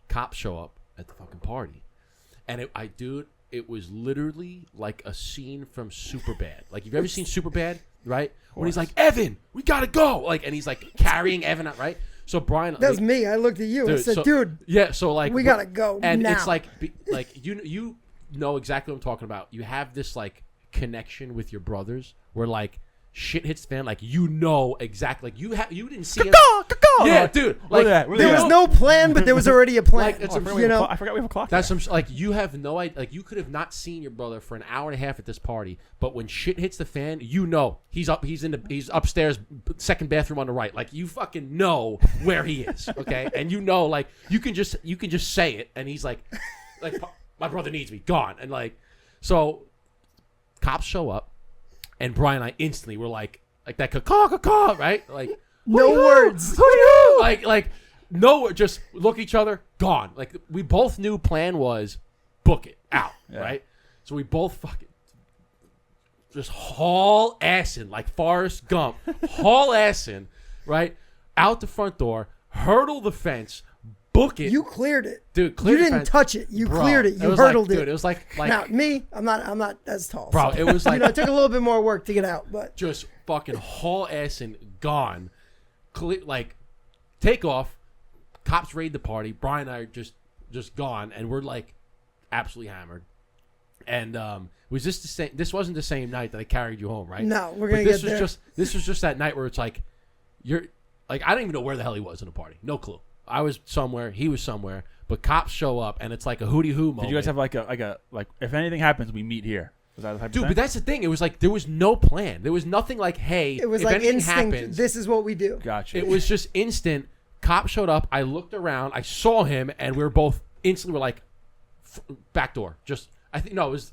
B: cops show up at the fucking party, and it was literally like a scene from Superbad. Like, you've ever seen Superbad, right? When he's like, Evan, we gotta go. Like, and he's like carrying Evan out, right? So Brian,
C: That's me. I looked at you and said, dude,
B: yeah. So like,
C: we gotta go
B: and
C: now.
B: it's like you know exactly what I'm talking about. You have this like connection with your brothers where like shit hits the fan. Like, you know exactly. Like you didn't see him. Yeah, dude. Like
C: there was no plan, but there was already a plan.
B: Like, it's
A: I forgot we have a clock.
B: that's
A: there.
B: some like you have no idea. Like, you could have not seen your brother for an hour and a half at this party, but when shit hits the fan, you know he's upstairs, second bathroom on the right. Like, you fucking know where he is, okay? And you know, like, you can just say it, and he's like my brother needs me, gone, and like, so cops show up, and Brian and I instantly were like that caw, right? Like,
C: No words.
B: Who you? Like no, just look at each other, gone. Like, we both knew plan was book it out, right? So we both fucking just haul ass in like Forrest Gump, haul ass in, right? Out the front door, hurdle the fence, book it.
C: You cleared it,
B: dude.
C: You didn't touch it. You cleared it. You
B: was
C: hurdled
B: like,
C: it.
B: Dude, it was like
C: Now me, I'm not as tall,
B: bro.
C: so,
B: It was like
C: it took a little bit more work to get out, but
B: just fucking haul ass in, gone. Like, take off. Cops raid the party. Brian and I are just gone, and we're like absolutely hammered. And was this the same? This wasn't the same night that I carried you home, right?
C: No, we're
B: But
C: gonna
B: this
C: get
B: was
C: there.
B: this was just that night where it's like, you're like, I don't even know where the hell he was in the party. No clue. I was somewhere. He was somewhere. But cops show up, and it's like a hootie hoo moment.
A: Did you guys have like if anything happens, we meet here? Was that the type
B: Dude,
A: of
B: but
A: thing?
B: that's the thing. It was like there was no plan. There was nothing like, hey,
C: it was
B: if
C: like
B: anything
C: instinct.
B: happens,
C: This is what we do.
A: Gotcha.
B: it was just instant. Cop showed up. I looked around. I saw him, and we were both instantly like, back door. Just, I think, no, it was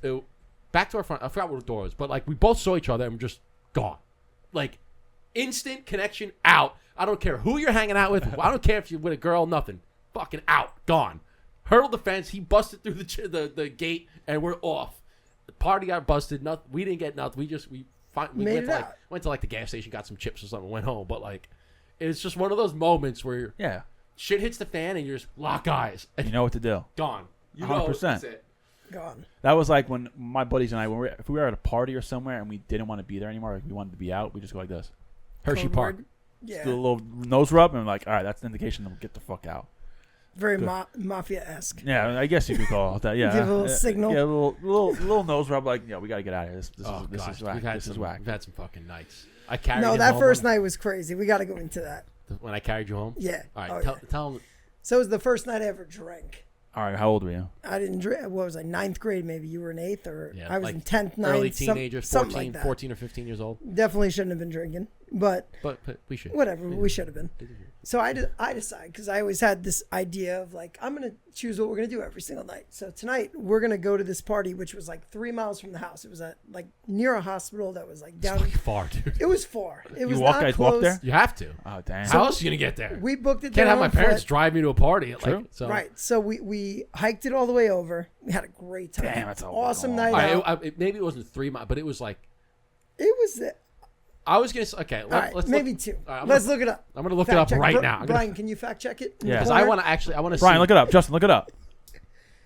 B: back door, front. I forgot what the door was, but like we both saw each other and we're just gone. Like, instant connection, out. I don't care who you're hanging out with. I don't care if you're with a girl. Nothing. Fucking out. Gone. Hurdled the fence. He busted through the gate, and we're off. The party got busted. Nothing. We didn't get nothing. We
C: Made
B: went to like the gas station, got some chips or something, went home. But like, it's just one of those moments where
A: Yeah.
B: shit hits the fan and you just lock eyes and
A: You know what to do.
B: gone. You
A: 100%.
B: know that's it.
C: Gone.
A: That was like when my buddies and I, if we were at a party or somewhere and we didn't want to be there anymore, like we wanted to be out, we just go like this.
B: Hershey
C: Code
B: Park.
C: word. Yeah.
A: Do a little nose rub and like, all right, that's an indication that we'll get the fuck out.
C: Very mafia-esque.
A: Yeah, I guess you could call it that. Yeah,
C: Give a little signal.
A: Yeah, a little nose rub. Like, yeah, we gotta get out of here. This
B: Gosh,
A: is whack.
B: we've had
A: This is
B: some,
A: whack.
B: we've had some fucking nights. I carried
C: No,
B: him
C: that
B: home
C: first
B: when-
C: night was crazy. We got to go into that.
B: when I carried you home.
C: Yeah.
B: All right,
C: Oh, yeah.
B: tell him.
C: So it was the first night I ever drank.
A: All right, how old were you?
C: I didn't drink. What was I? 9th grade, maybe. You were in 8th, or
B: Yeah,
C: I was
B: like
C: in 10th, 9th.
B: Early teenagers,
C: something
B: 14,
C: like that.
B: 14 or 15 years old.
C: Definitely shouldn't have been drinking. But
B: we should.
C: whatever, we should have been. So I decided, because I always had this idea of like, I'm going to choose what we're going to do every single night. So tonight we're going to go to this party, which was like 3 miles from the house. It was at like near a hospital that was like down.
B: It's far, dude.
C: It was far. It was
A: walk,
C: not
A: guys
C: close.
A: walk there?
B: You have to.
A: Oh, damn.
B: How else are you gonna get there?
C: We booked it.
B: Can't have my
C: on
B: parents
C: foot.
B: drive me to a party.
A: True.
B: So.
C: Right. So we hiked it all the way over. We had a great time.
A: Damn, that's
C: awesome
A: long.
C: night
B: All
C: out.
B: right, maybe it wasn't 3 miles, but it was like
C: It was.
B: I was gonna. Okay,
C: All right,
B: let's
C: maybe
B: look,
C: 2.
B: all right,
C: Let's look it up.
B: I'm gonna look
C: Fact
B: it up
C: check.
B: right now.
C: Brian, can you fact check it?
A: Yeah.
B: Because I want to see.
A: Brian, look it up. Justin, look it up.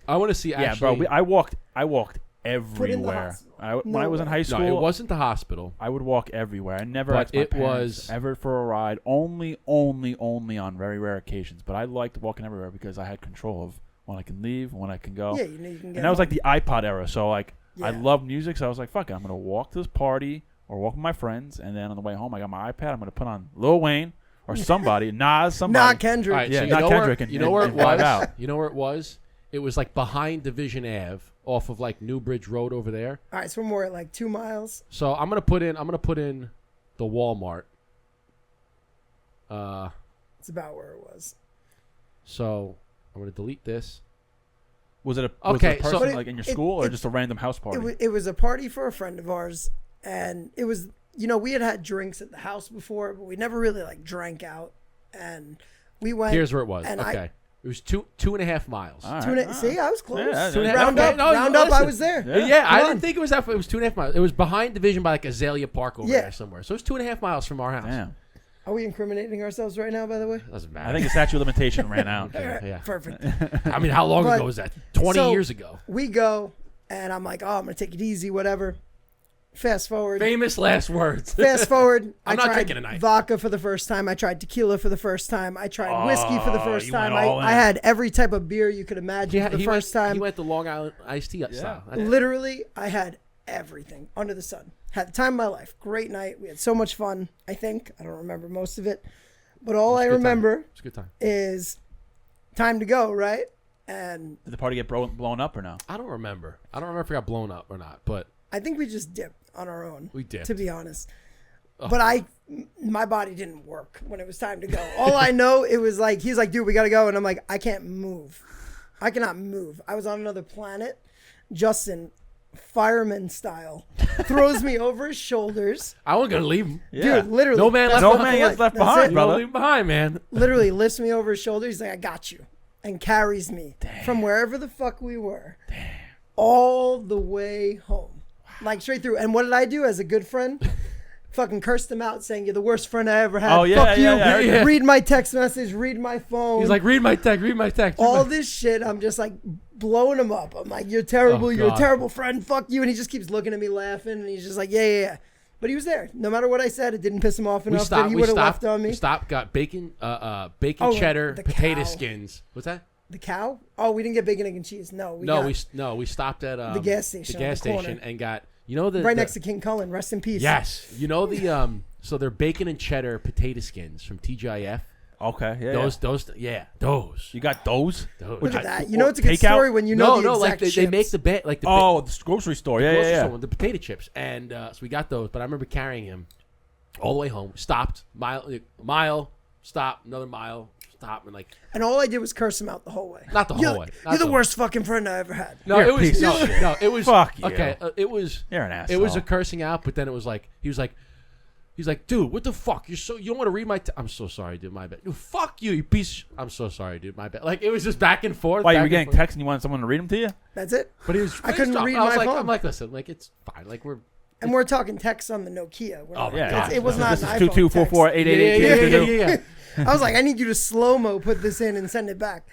B: I want to see.
A: Yeah,
B: Actually,
A: bro. I walked
C: Put in the
A: everywhere.
C: hospital.
A: When I was in high school,
B: No, it wasn't the hospital.
A: I would walk everywhere. I never
B: But
A: asked my
B: it
A: parents
B: was-
A: ever for a ride. Only on very rare occasions. But I liked walking everywhere because I had control of when I can leave, when I can go.
C: Yeah, you know you can get.
A: And that was like the iPod era. So like I
C: Yeah.
A: loved music. So I was like, fuck it, I'm gonna walk to this party or walk with my friends, and then on the way home I got my iPad. I'm gonna put on Lil Wayne or somebody, Nas, somebody.
C: not Kendrick.
B: All right,
A: Yeah,
B: so
A: not Kendrick and-
B: you know where
A: and
B: it was.
A: vibe out.
B: You know where it was. It was like behind Division Ave, off of like New Bridge Road over there.
C: All right, so we're more at like 2 miles.
B: So I'm gonna put in the Walmart.
C: It's about where it was.
B: So I'm gonna delete this.
A: Was it a
B: Okay,
A: was it a
B: so-
A: person
C: But
A: like in your school or just a random house party?
C: It was a party for a friend of ours, and it was, we had drinks at the house before, but we never really like drank out, and we went.
B: Here's where it was.
C: and
B: Okay, it was 2.5 miles.
A: All
C: Two and
A: right.
C: a, see, I was close.
A: Yeah,
B: Two and a half-
C: round
B: okay,
C: up,
B: no,
C: round up. I
B: listen.
C: was there.
A: Yeah.
B: I
C: Come on.
B: didn't think it was that. It was 2.5 miles. It was behind Division by like Azalea Park over
C: Yeah.
B: there somewhere. So it's 2.5 miles from our house.
A: Damn.
C: Are we incriminating ourselves right now? By the way.
B: Doesn't matter.
A: I think the statute of limitation ran out.
C: All right,
B: yeah.
C: Perfect.
B: I mean, how long
C: But-
B: ago was that? 20
C: so-
B: years ago.
C: We go, and I'm like, oh, I'm gonna take it easy, whatever. Fast forward.
B: Famous last words.
C: Fast forward.
B: I'm
C: I
B: not
C: tried
B: drinking tonight.
C: vodka for the first time. I tried tequila for the first time. I tried whiskey for the first
A: you
C: time.
A: went all
C: I
A: in.
C: had every type of beer you could imagine for the first time.
B: He went the Long Island iced tea style.
C: Literally, I had everything under the sun. Had the time of my life. Great night. We had so much fun. I think I don't remember most of it, but all I
B: a good time.
C: remember
B: It's a good time.
C: is time to go. Right, and
A: Did the party get blown up or no?
B: I don't remember. I don't remember if it got blown up or not, but
C: I think we just dipped on our own.
B: we did.
C: To be honest. But my body didn't work when it was time to go. All I know, it was like, he's like, dude, we got to go. And I'm like, I can't move. I cannot move. I was on another planet. Justin, fireman style, throws me over his shoulders.
B: I wasn't gonna leave him.
A: Yeah.
C: Dude, literally.
B: No man
C: that's
B: left
A: No
C: the
A: man
C: life.
A: gets left
C: That's
A: behind,
C: it.
B: You
A: brother.
B: don't leave him behind, man.
C: Literally lifts me over his shoulder. He's like, I got you. And carries me from wherever the fuck we were all the way home. Like straight through. And what did I do as a good friend? Fucking cursed him out saying, you're the worst friend I ever had.
A: Oh, yeah,
C: Fuck you.
A: yeah,
B: yeah.
C: Read my text message. Read my phone.
B: He's like, read my text. Read my text. read
C: all
B: my-"
C: this shit. I'm just like blowing him up. I'm like, you're terrible.
B: Oh,
C: You're a
B: God.
C: terrible friend. Fuck you. And he just keeps looking at me laughing. And he's just like, yeah. But he was there. No matter what I said, it didn't piss him off
B: We
C: enough that
B: stopped.
C: he
B: We
C: would have
B: stopped.
C: left on me.
B: We stopped. Got bacon, bacon
C: Oh,
B: cheddar,
C: the
B: potato
C: cow.
B: skins. What's that?
C: The cow? Oh, we didn't get bacon, egg, and cheese. No, we
B: No,
C: got
B: we stopped at
C: the gas station.
B: The gas
C: on the corner.
B: station and got the
C: right next to King Cullen. Rest in peace.
B: Yes, the so they're bacon and cheddar potato skins from TGIF.
A: Okay. Yeah.
B: Those.
A: You got those?
C: Look at that. You know it's a good
A: Takeout?
C: story when you know the
B: like
C: exact
B: they make
C: chips.
B: the like the
A: Oh, the grocery store. Yeah,
B: grocery
A: yeah,
B: store
A: yeah.
B: with the potato chips, and so we got those. But I remember carrying him all the way home. Stopped mile, stop, another mile, stop, and like
C: And all I did was curse him out the whole way.
B: not the whole way. Not
C: You're the worst fucking friend I ever had.
B: No,
A: You're
B: it
A: a
B: was
A: piece of shit.
B: no, it was
A: Fuck you.
B: okay. It was
A: You're an asshole.
B: it was a cursing out, but then it was like he's like, dude, what the fuck? You don't want to read my? I'm so sorry, dude. My bad. Dude, fuck you, you piece. I'm so sorry, dude. My bad. Like it was just back and forth.
A: Why, you
B: back
A: were
B: and
A: getting
B: forth.
A: texts and you wanted someone to read them to you?
C: That's it.
B: But he was.
C: I couldn't read
B: I was
C: my
B: like,
C: phone.
B: I'm like, listen, like it's fine. Like we're.
C: And we're talking text on the Nokia. We're
B: Oh,
C: not-
B: my
A: Yeah.
B: God.
C: It was not
A: This
C: an
A: is
C: iPhone
A: 2244
C: text.
A: 888.
B: Yeah.
C: I was like, I need you to slow-mo put this in and send it back.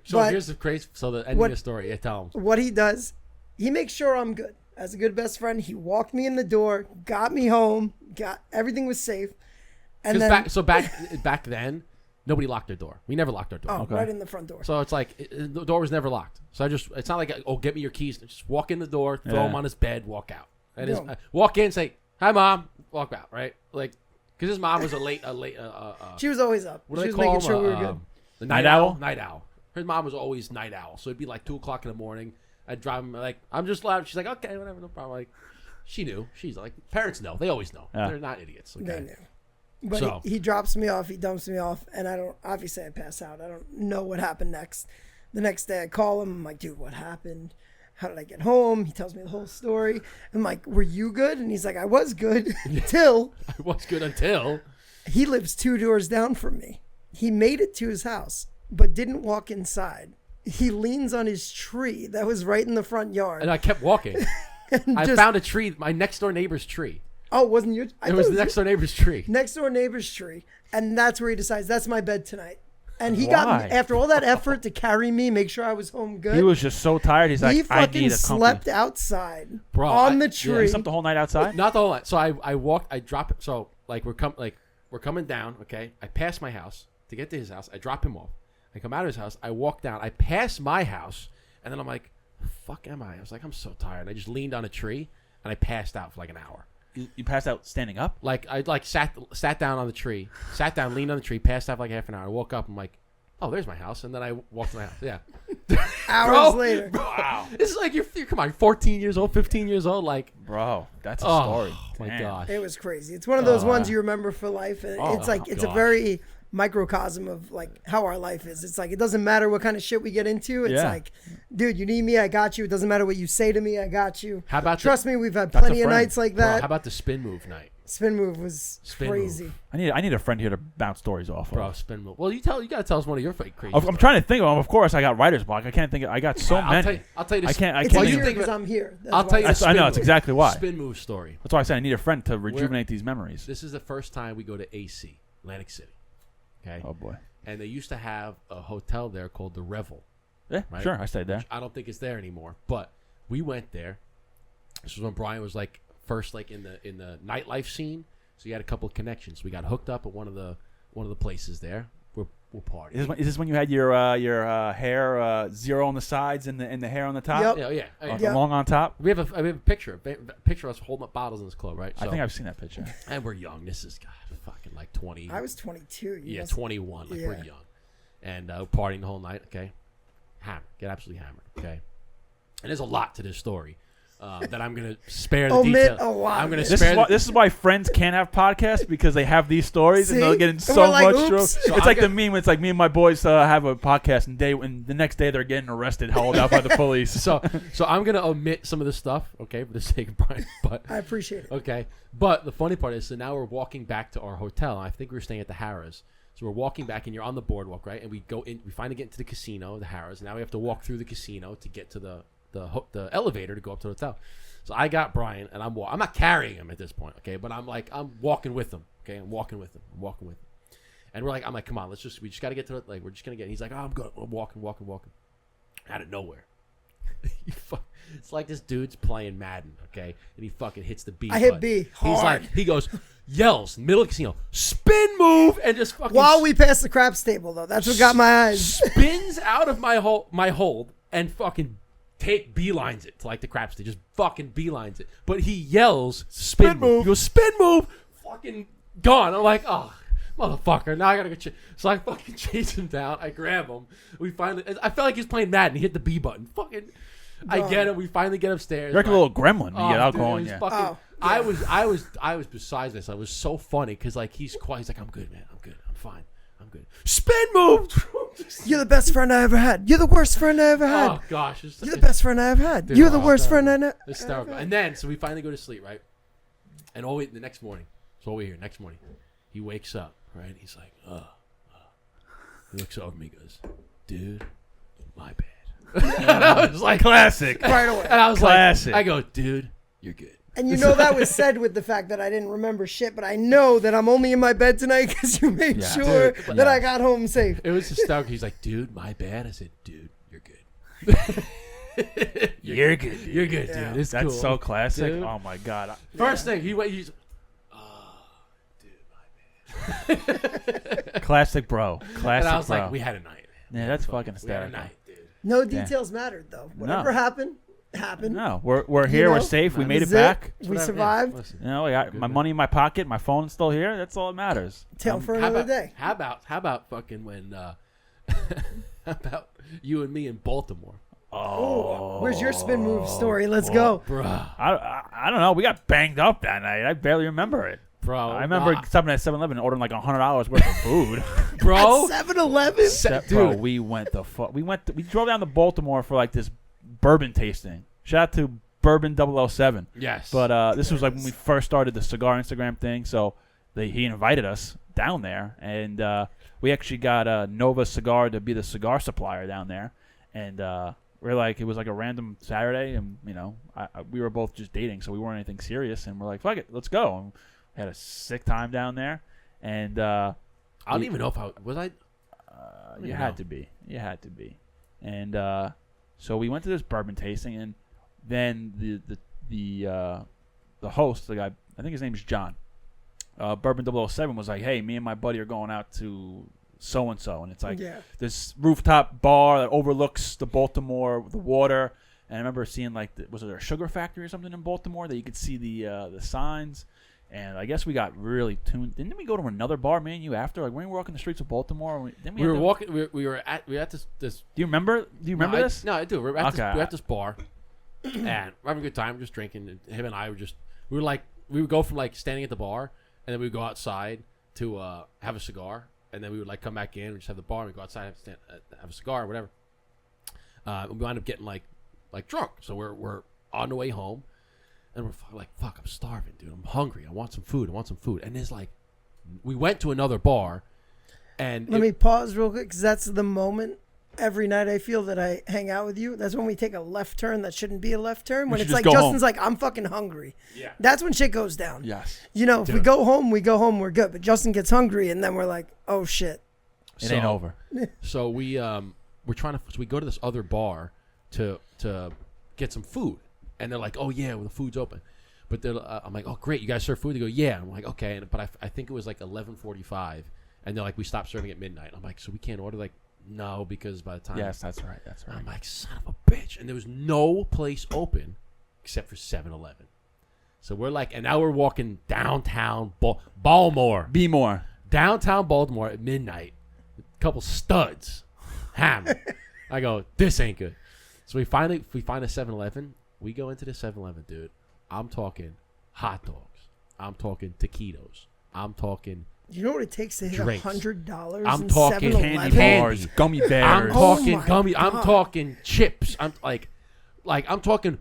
B: So
C: But-
B: here's the crazy. So the ending
C: What-
B: of the story. Yeah, tell him.
C: What he does, he makes sure I'm good. As a good best friend, he walked me in the door, got me home, everything was safe. And then
B: Back then, nobody locked their door. We never locked our door.
C: right in the front door.
B: So it's like the door was never locked. So it's not like get me your keys. Just walk in the door, throw him on his bed, walk out. And
C: No.
B: walk in, say hi, mom, walk out. Right, like because his mom was a late.
C: She was always up.
B: What do
C: She
B: they
C: was
B: call
C: making
B: him?
C: sure we were good.
B: The
A: Night owl?
B: Night owl. Her mom was always night owl. So it'd be like 2:00 in the morning. I'd drive him like I'm just loud. She's like okay, whatever, no problem. Like she knew. She's like, parents know. They always know.
A: Yeah.
B: They're not idiots. Okay.
C: They knew. But
B: So-
C: he drops me off, he dumps me off, and obviously I pass out. I don't know what happened next. The next day I call him, I'm like, dude, what happened? How did I get home? He tells me the whole story. I'm like, were you good? And he's like, I was good until
B: I was good until.
C: he lives 2 doors down from me. He made it to his house, but didn't walk inside. He leans on his tree that was right in the front yard.
B: And I kept walking.
C: and
B: I
C: just-
B: found a tree, my next door neighbor's tree.
C: Oh, it wasn't your?
B: It was the next door neighbor's tree.
C: next door neighbor's tree, and that's where he decides that's my bed tonight. And he
A: Why?
C: got after all that effort to carry me, make sure I was home good.
A: He was just so tired. He's like,
C: he
A: I
C: fucking
A: need a
C: slept
A: company.
C: outside
B: Bro,
C: on the
B: yeah,
C: tree.
A: He slept the whole night outside.
B: Not the whole lot. So I walked. I drop it. So like we're coming down. Okay. I pass my house to get to his house. I drop him off. I come out of his house. I walk down. I pass my house, and then I'm like, "The fuck am I?" I was like, "I'm so tired." I just leaned on a tree and I passed out for like an hour.
A: You passed out standing up.
B: Like I sat down on the tree, sat down, leaned on the tree, passed out for like half an hour. I woke up. I'm like, "Oh, there's my house," and then I walked to my house. Yeah.
C: Hours later.
A: Wow,
B: It's like you're come on, 14 years old, 15 years old, like.
A: bro, that's a
B: Oh
A: story.
B: my
A: Damn.
B: gosh.
C: It was crazy. It's one of those ones you remember for life. And it's like it's a
B: gosh.
C: very microcosm of like how our life is. It's like it doesn't matter what kind of shit we get into. It's
A: Yeah.
C: like, dude, you need me, I got you. It doesn't matter what you say to me, I got you.
B: How about
C: Trust me, we've had
A: That's a
C: plenty of
A: friend.
C: nights like
B: Bro,
C: that.
B: how about the spin move night?
C: Spin move was
B: Spin
C: crazy.
B: move.
A: I need a friend here to bounce stories off
B: Bro,
A: of.
B: spin move. Well, you gotta tell us one of your fake crazy.
A: I'm trying to think of them. Of course, I got writer's block. I can't think. I got so
B: I'll
A: many.
B: I'll tell you this.
A: I can't.
C: It's
B: Well, you
C: easier
B: think
C: because
B: about-
C: I'm here. That's
B: I'll
C: why.
B: tell you.
A: I know,
B: spin
A: it's
B: move.
A: exactly why.
B: Spin move story.
A: That's why I said I need a friend to rejuvenate these memories.
B: This is the first time we go to AC, Atlantic City. Okay.
A: Oh boy.
B: And they used to have a hotel there called the Revel.
A: Yeah,
B: Right.
A: sure. I stayed there.
B: I don't think it's there anymore. But we went there. This was when Brian was like first like in the nightlife scene. So he had a couple of connections. We got hooked up at one of the places there. We're partying.
A: Is this when you had your hair zero on the sides and the hair on the top?
C: Yep.
B: Yeah.
C: Yep.
A: Long on top?
B: We have a picture of us holding up bottles in this club, right?
A: I think I've seen that picture.
B: And we're young. This is fucking like 20.
C: I was 22.
B: Yeah,
C: must-
B: 21. Like we're
C: Yeah.
B: young, and partying the whole night. Okay, get absolutely hammered. Okay, and there's a lot to this story that I'm gonna spare the
C: Omit
B: details.
C: a lot.
B: I'm gonna
A: This
B: spare.
A: is, this is why friends can't have podcasts, because they have these stories and
C: See?
A: they'll get in
C: And
A: so
C: we're like,
A: much trouble.
C: oops.
A: It's
B: So
A: like
B: I'm
A: the meme. It's like me and my boys have a podcast and the next day they're getting arrested, hauled out by the police.
B: so I'm gonna omit some of the stuff. Okay, for the sake of Brian. But
C: I appreciate it.
B: okay, but the funny part is, so now we're walking back to our hotel. I think we were staying at the Harrah's. So we're walking back, and you're on the boardwalk, right? And we go in. We finally get into the casino, the Harrah's. Now we have to walk through the casino to get to the elevator to go up to the hotel. So I got Brian, and I'm not carrying him at this point, okay? But I'm walking with him, okay? I'm walking with him, and I'm like, come on, we just got to get to it. Like, we're just gonna get. And he's like, oh, I'm good. I'm walking. Out of nowhere, it's like this dude's playing Madden, okay? And he fucking hits the B.
C: I hit
B: button.
C: B
B: He's
C: hard.
B: like, he goes, yells, middle of the casino, spin move, and just fucking
C: While we passed the craps table, though, that's what got my eyes.
B: spins out of my hold and fucking beelines it to like the craps. They just fucking beelines it. But he yells, spin move. He goes, spin move, fucking gone. I'm like, oh, motherfucker. Now I gotta go. So I fucking chase him down. I grab him. I felt like he was playing Madden. He hit the B button. Fucking. I get him. We finally get upstairs.
A: You're like a little gremlin when you get alcohol in
B: dude,
A: you.
B: it was fucking-
C: Oh,
B: I was beside this. I was so funny because like he's quiet. He's like, I'm good, man. I'm good. I'm fine. I'm good. Spin move.
C: you're the best friend I ever had. You're the worst friend I ever had.
B: Oh gosh,
C: You're the best friend I ever had.
B: Dude,
C: You're the
B: oh,
C: worst
B: terrible.
C: friend I ever
B: It's terrible. And then so we finally go to sleep, right? And the next morning, so we here. Next morning, he wakes up, right? He's like, He looks over at me, and goes, dude, my bad. I was like,
A: Classic.
C: Right away.
B: and I was
A: Classic.
B: like, I go, dude, you're good.
C: And you know that was said with the fact that I didn't remember shit, but I know that I'm only in my bed tonight because you made
A: Yeah.
C: sure
B: Dude,
C: that I got home safe.
B: It was hysterical. He's like, dude, my bad. I said, dude, you're good.
A: You're good.
B: You're good,
C: Yeah.
B: dude. It's
A: That's
B: cool.
A: so classic.
B: Dude.
A: Oh my god.
B: First thing, he's, dude, my bad.
A: Classic bro. Classic
B: And I was
A: bro.
B: like, we had a night. Man.
A: Yeah, that's fucking
B: We had a
A: hysterical.
B: night, dude.
C: No details mattered though. Whatever happened, happened.
A: No, we're here.
C: You
A: We're
C: know,
A: safe. We made it
C: Zip.
A: back.
C: We
B: Whatever,
C: survived.
B: Yeah, listen.
A: You know, I got
B: Good,
A: my
B: man.
A: money in my pocket. My phone's still here. That's all that matters.
C: Tale for
B: How
C: another
B: about,
C: day.
B: How about fucking when how about you and me in Baltimore?
C: Oh, where's your spin move story? Let's go.
B: Bruh.
A: I don't know. We got banged up that night. I barely remember it.
B: Bro.
A: I remember stopping at 7-Eleven and ordering like $100 worth of food.
B: Bro.
C: 7-Eleven?
A: Bro, we went the fuck. We drove down to Baltimore for like this bourbon tasting. Shout out to Bourbon 007.
B: Yes.
A: But this was like when we first started the cigar Instagram thing. So he invited us down there, and we actually got Nova Cigar to be the cigar supplier down there, and we're like, it was like a random Saturday, and we were both just dating, so we weren't anything serious, and we're like, fuck it, let's go. And we had a sick time down there, and
B: I don't even know if I was.
A: You had to be, and so we went to this bourbon tasting, and then the host, the guy, I think his name is John, Bourbon 007 was like, hey, me and my buddy are going out to so-and-so, and it's like this rooftop bar that overlooks the water, and I remember seeing like, was it a sugar factory or something in Baltimore that you could see the signs, and I guess we got really tuned. Didn't we go to another bar, me and you, after? Like, when we were walking the streets of Baltimore,
B: we were at this.
A: Do you remember this?
B: No, I do. We're at this bar, and we're having a good time, just drinking, and him and I we would go from like standing at the bar, and then we would go outside to have a cigar. And then we would like come back in, we just have the bar, and we go outside, have a cigar or whatever. And we wind up getting like drunk. So we're on the way home, and we're like, fuck, I'm starving, dude. I'm hungry. I want some food. And there's like, we went to another bar, and
C: let me pause real quick, because that's the moment every night I feel that I hang out with you. That's when we take a left turn that shouldn't be a left turn. When it's like Justin's like, I'm fucking hungry.
B: Yeah.
C: That's when shit goes down.
A: Yes.
C: If we go home, we're good. But Justin gets hungry, and then we're like, oh shit.
A: It ain't over.
B: So we we go to this other bar to get some food, and they're like, oh yeah, well, the food's open. But I'm like, oh great, you guys serve food? They go, yeah. I'm like, okay, but I think it was like 11:45, and they're like, we stopped serving at midnight. I'm like, so we can't order? Like, no, because by the time.
A: Yes, that's right.
B: I'm like, son of a bitch. And there was no place open except for 7-Eleven. So we're like, and now we're walking downtown Baltimore. Downtown Baltimore at midnight. A couple studs. Hammered. I go, this ain't good. So we find a 7-Eleven. We go into the 7-Eleven, dude. I'm talking hot dogs. I'm talking taquitos. I'm talking.
C: You know what it takes to hit $100?
B: I'm talking
A: candy bars, gummy bears.
B: I'm talking gummy. I'm talking chips. I'm I'm talking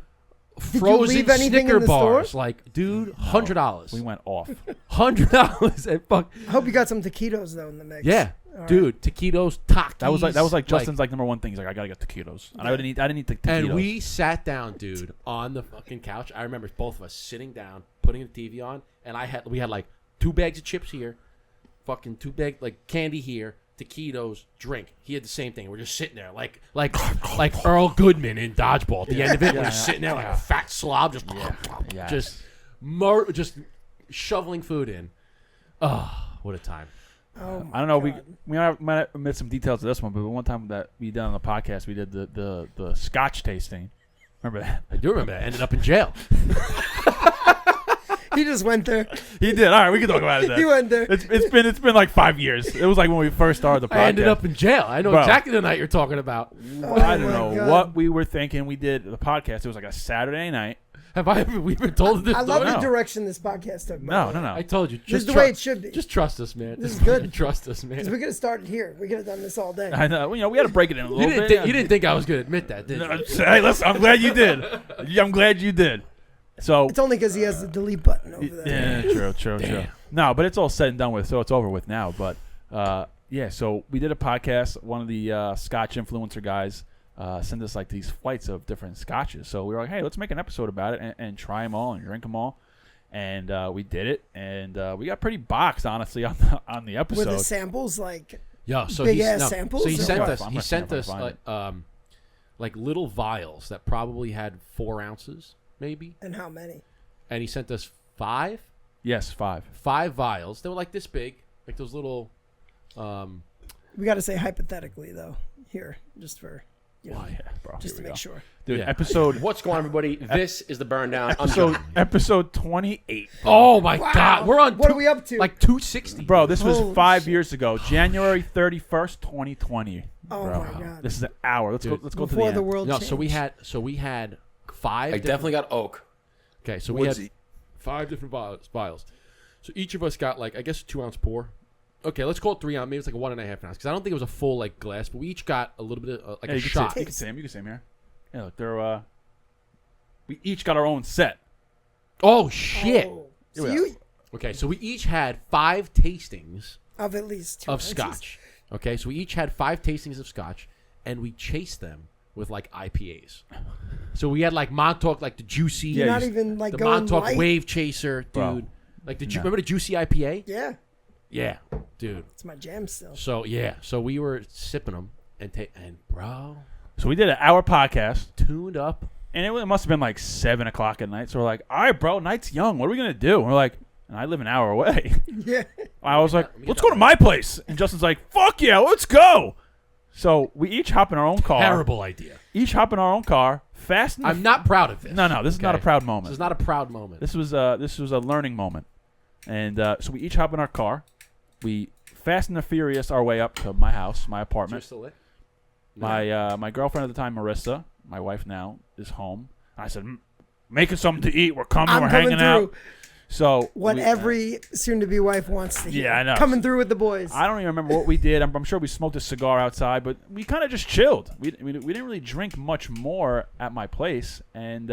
B: frozen Snicker bars.
C: Store?
B: Like, dude, $100.
A: We went off.
B: $100 and fuck.
C: I hope you got some taquitos though in the mix.
B: Yeah,
C: all
B: dude,
C: right.
B: taquitos, Takis.
A: That was like Justin's like number one thing. He's like, I gotta get taquitos. And I didn't eat the taquitos.
B: And we sat down, dude, on the fucking couch. I remember both of us sitting down, putting the TV on, and we had like 2 bags of chips here. Fucking 2 bag like candy here, taquitos, drink. He had the same thing. We're just sitting there like Earl Goodman in Dodgeball. At the end of it, we're just sitting there like a fat slob, just shoveling food in. Oh, what a time!
C: Oh
A: I don't know.
C: God.
A: We might admit some details to this one, but one time that we did on the podcast, we did the Scotch tasting. Remember that?
B: I do remember that. Ended up in jail.
C: He just went there.
A: He did. All right, we can talk about it then.
C: He went there.
A: It's been like 5 years. It was like when we first started the podcast.
B: I ended up in jail. I know exactly the night you're talking about.
A: I don't know what we were thinking. We did the podcast. It was like a Saturday night.
B: We've been told this
C: I
B: story?
C: love the direction this podcast took.
A: No.
B: I told you.
C: This is the way it should be.
B: Just trust us, man.
C: This is good.
B: Trust us, man.
C: Because we could have started here. We could have done this all day.
A: I know. We had to break it in a little bit.
B: You didn't think I was going to admit that, did you?
A: Hey, listen, I'm glad you did. I'm glad you did. So
C: it's only because he has the delete button over there.
A: Yeah, true. No, but it's all said and done with, so it's over with now. But so we did a podcast. One of the Scotch influencer guys sent us like these flights of different scotches. So we were like, hey, let's make an episode about it and try them all and drink them all. And we did it, and we got pretty boxed, honestly, on the episode.
C: Were the samples like
B: big
C: ass samples?
B: So he
C: or
B: sent us like little vials that probably had 4 ounces. Maybe.
C: And how many?
B: And he sent us 5?
A: Yes, 5.
B: 5 vials. They were like this big. Like those little...
C: We got to say hypothetically, though, here, just for... You know,
A: Yeah, bro.
C: just to make sure.
A: Dude,
B: Yeah.
A: episode
D: What's going on, everybody? This is the burn down.
A: episode 28.
B: Oh my
C: Wow.
B: God, we're on.
C: What are we up to?
B: Like 260,
A: Bro, this was
C: Holy
A: 5
C: shit.
A: years ago, January 31st, 2020.
C: Oh
A: bro.
C: my God.
A: This is an hour. Let's
B: Dude.
A: go to the
C: Before
A: end.
C: the world
B: No,
C: changed.
B: so we had 5.
D: I definitely got oak.
B: Okay, so we
A: What's
B: had
A: it?
B: 5 different vials. So each of us got like, I guess, a 2-ounce pour. Okay, let's call it 3 ounce. Maybe it's like a 1.5 ounce because I don't think it was a full like glass, but we each got a little bit of like
A: Hey,
B: a
A: you can
B: shot.
A: see, you can see him. You can see him here. Yeah, look, they're we each got our own set.
B: Oh shit!
C: Oh.
A: Here
C: So
A: we
C: you
B: Okay, so we each had 5 tastings
C: of at least 2
B: of
C: ounces.
B: scotch. Okay, so we each had 5 tastings of scotch, and we chased them with like IPAs. So we had like Montauk, like the juicy,
C: You're
A: Yeah,
C: not
A: you-
C: even like
B: the
C: going
B: Montauk
C: light.
B: Wave Chaser, dude.
A: Bro.
B: Like the
A: No.
B: remember the juicy IPA?
C: Yeah,
B: Yeah, dude.
C: it's my jam still.
B: So yeah, so we were sipping them and bro,
A: So we did an hour podcast,
B: tuned up.
A: and it must have been like 7 o'clock at night. So we're like, all right, bro, night's young. What are we going to do? And we're like, and I live an hour away.
C: Yeah.
A: I was like,
B: Let me get
A: let's
B: that
A: go to my place. And Justin's like, fuck yeah, let's go. So we each hop in our own car.
B: Terrible idea.
A: Each hop in our own car, fast.
B: I'm not proud of this.
A: No, this is not a
B: okay?
A: proud
B: This
A: moment.
B: is not a proud moment.
A: This was a learning moment, and so we each hop in our car. We fast and the furious our way up to my house, my
B: You're
A: apartment.
B: still lit?
A: My girlfriend at the time, Marissa, my wife now, is home. I said, make us something to eat. We're coming.
C: I'm
A: we're
C: coming
A: hanging
C: through.
A: out. So
C: What
A: we-
C: every soon-to-be wife wants to hear.
A: Yeah, I know.
C: Coming through with the boys.
A: I don't even remember what we did. I'm sure we smoked a cigar outside, but we kind of just chilled. We didn't really drink much more at my place, and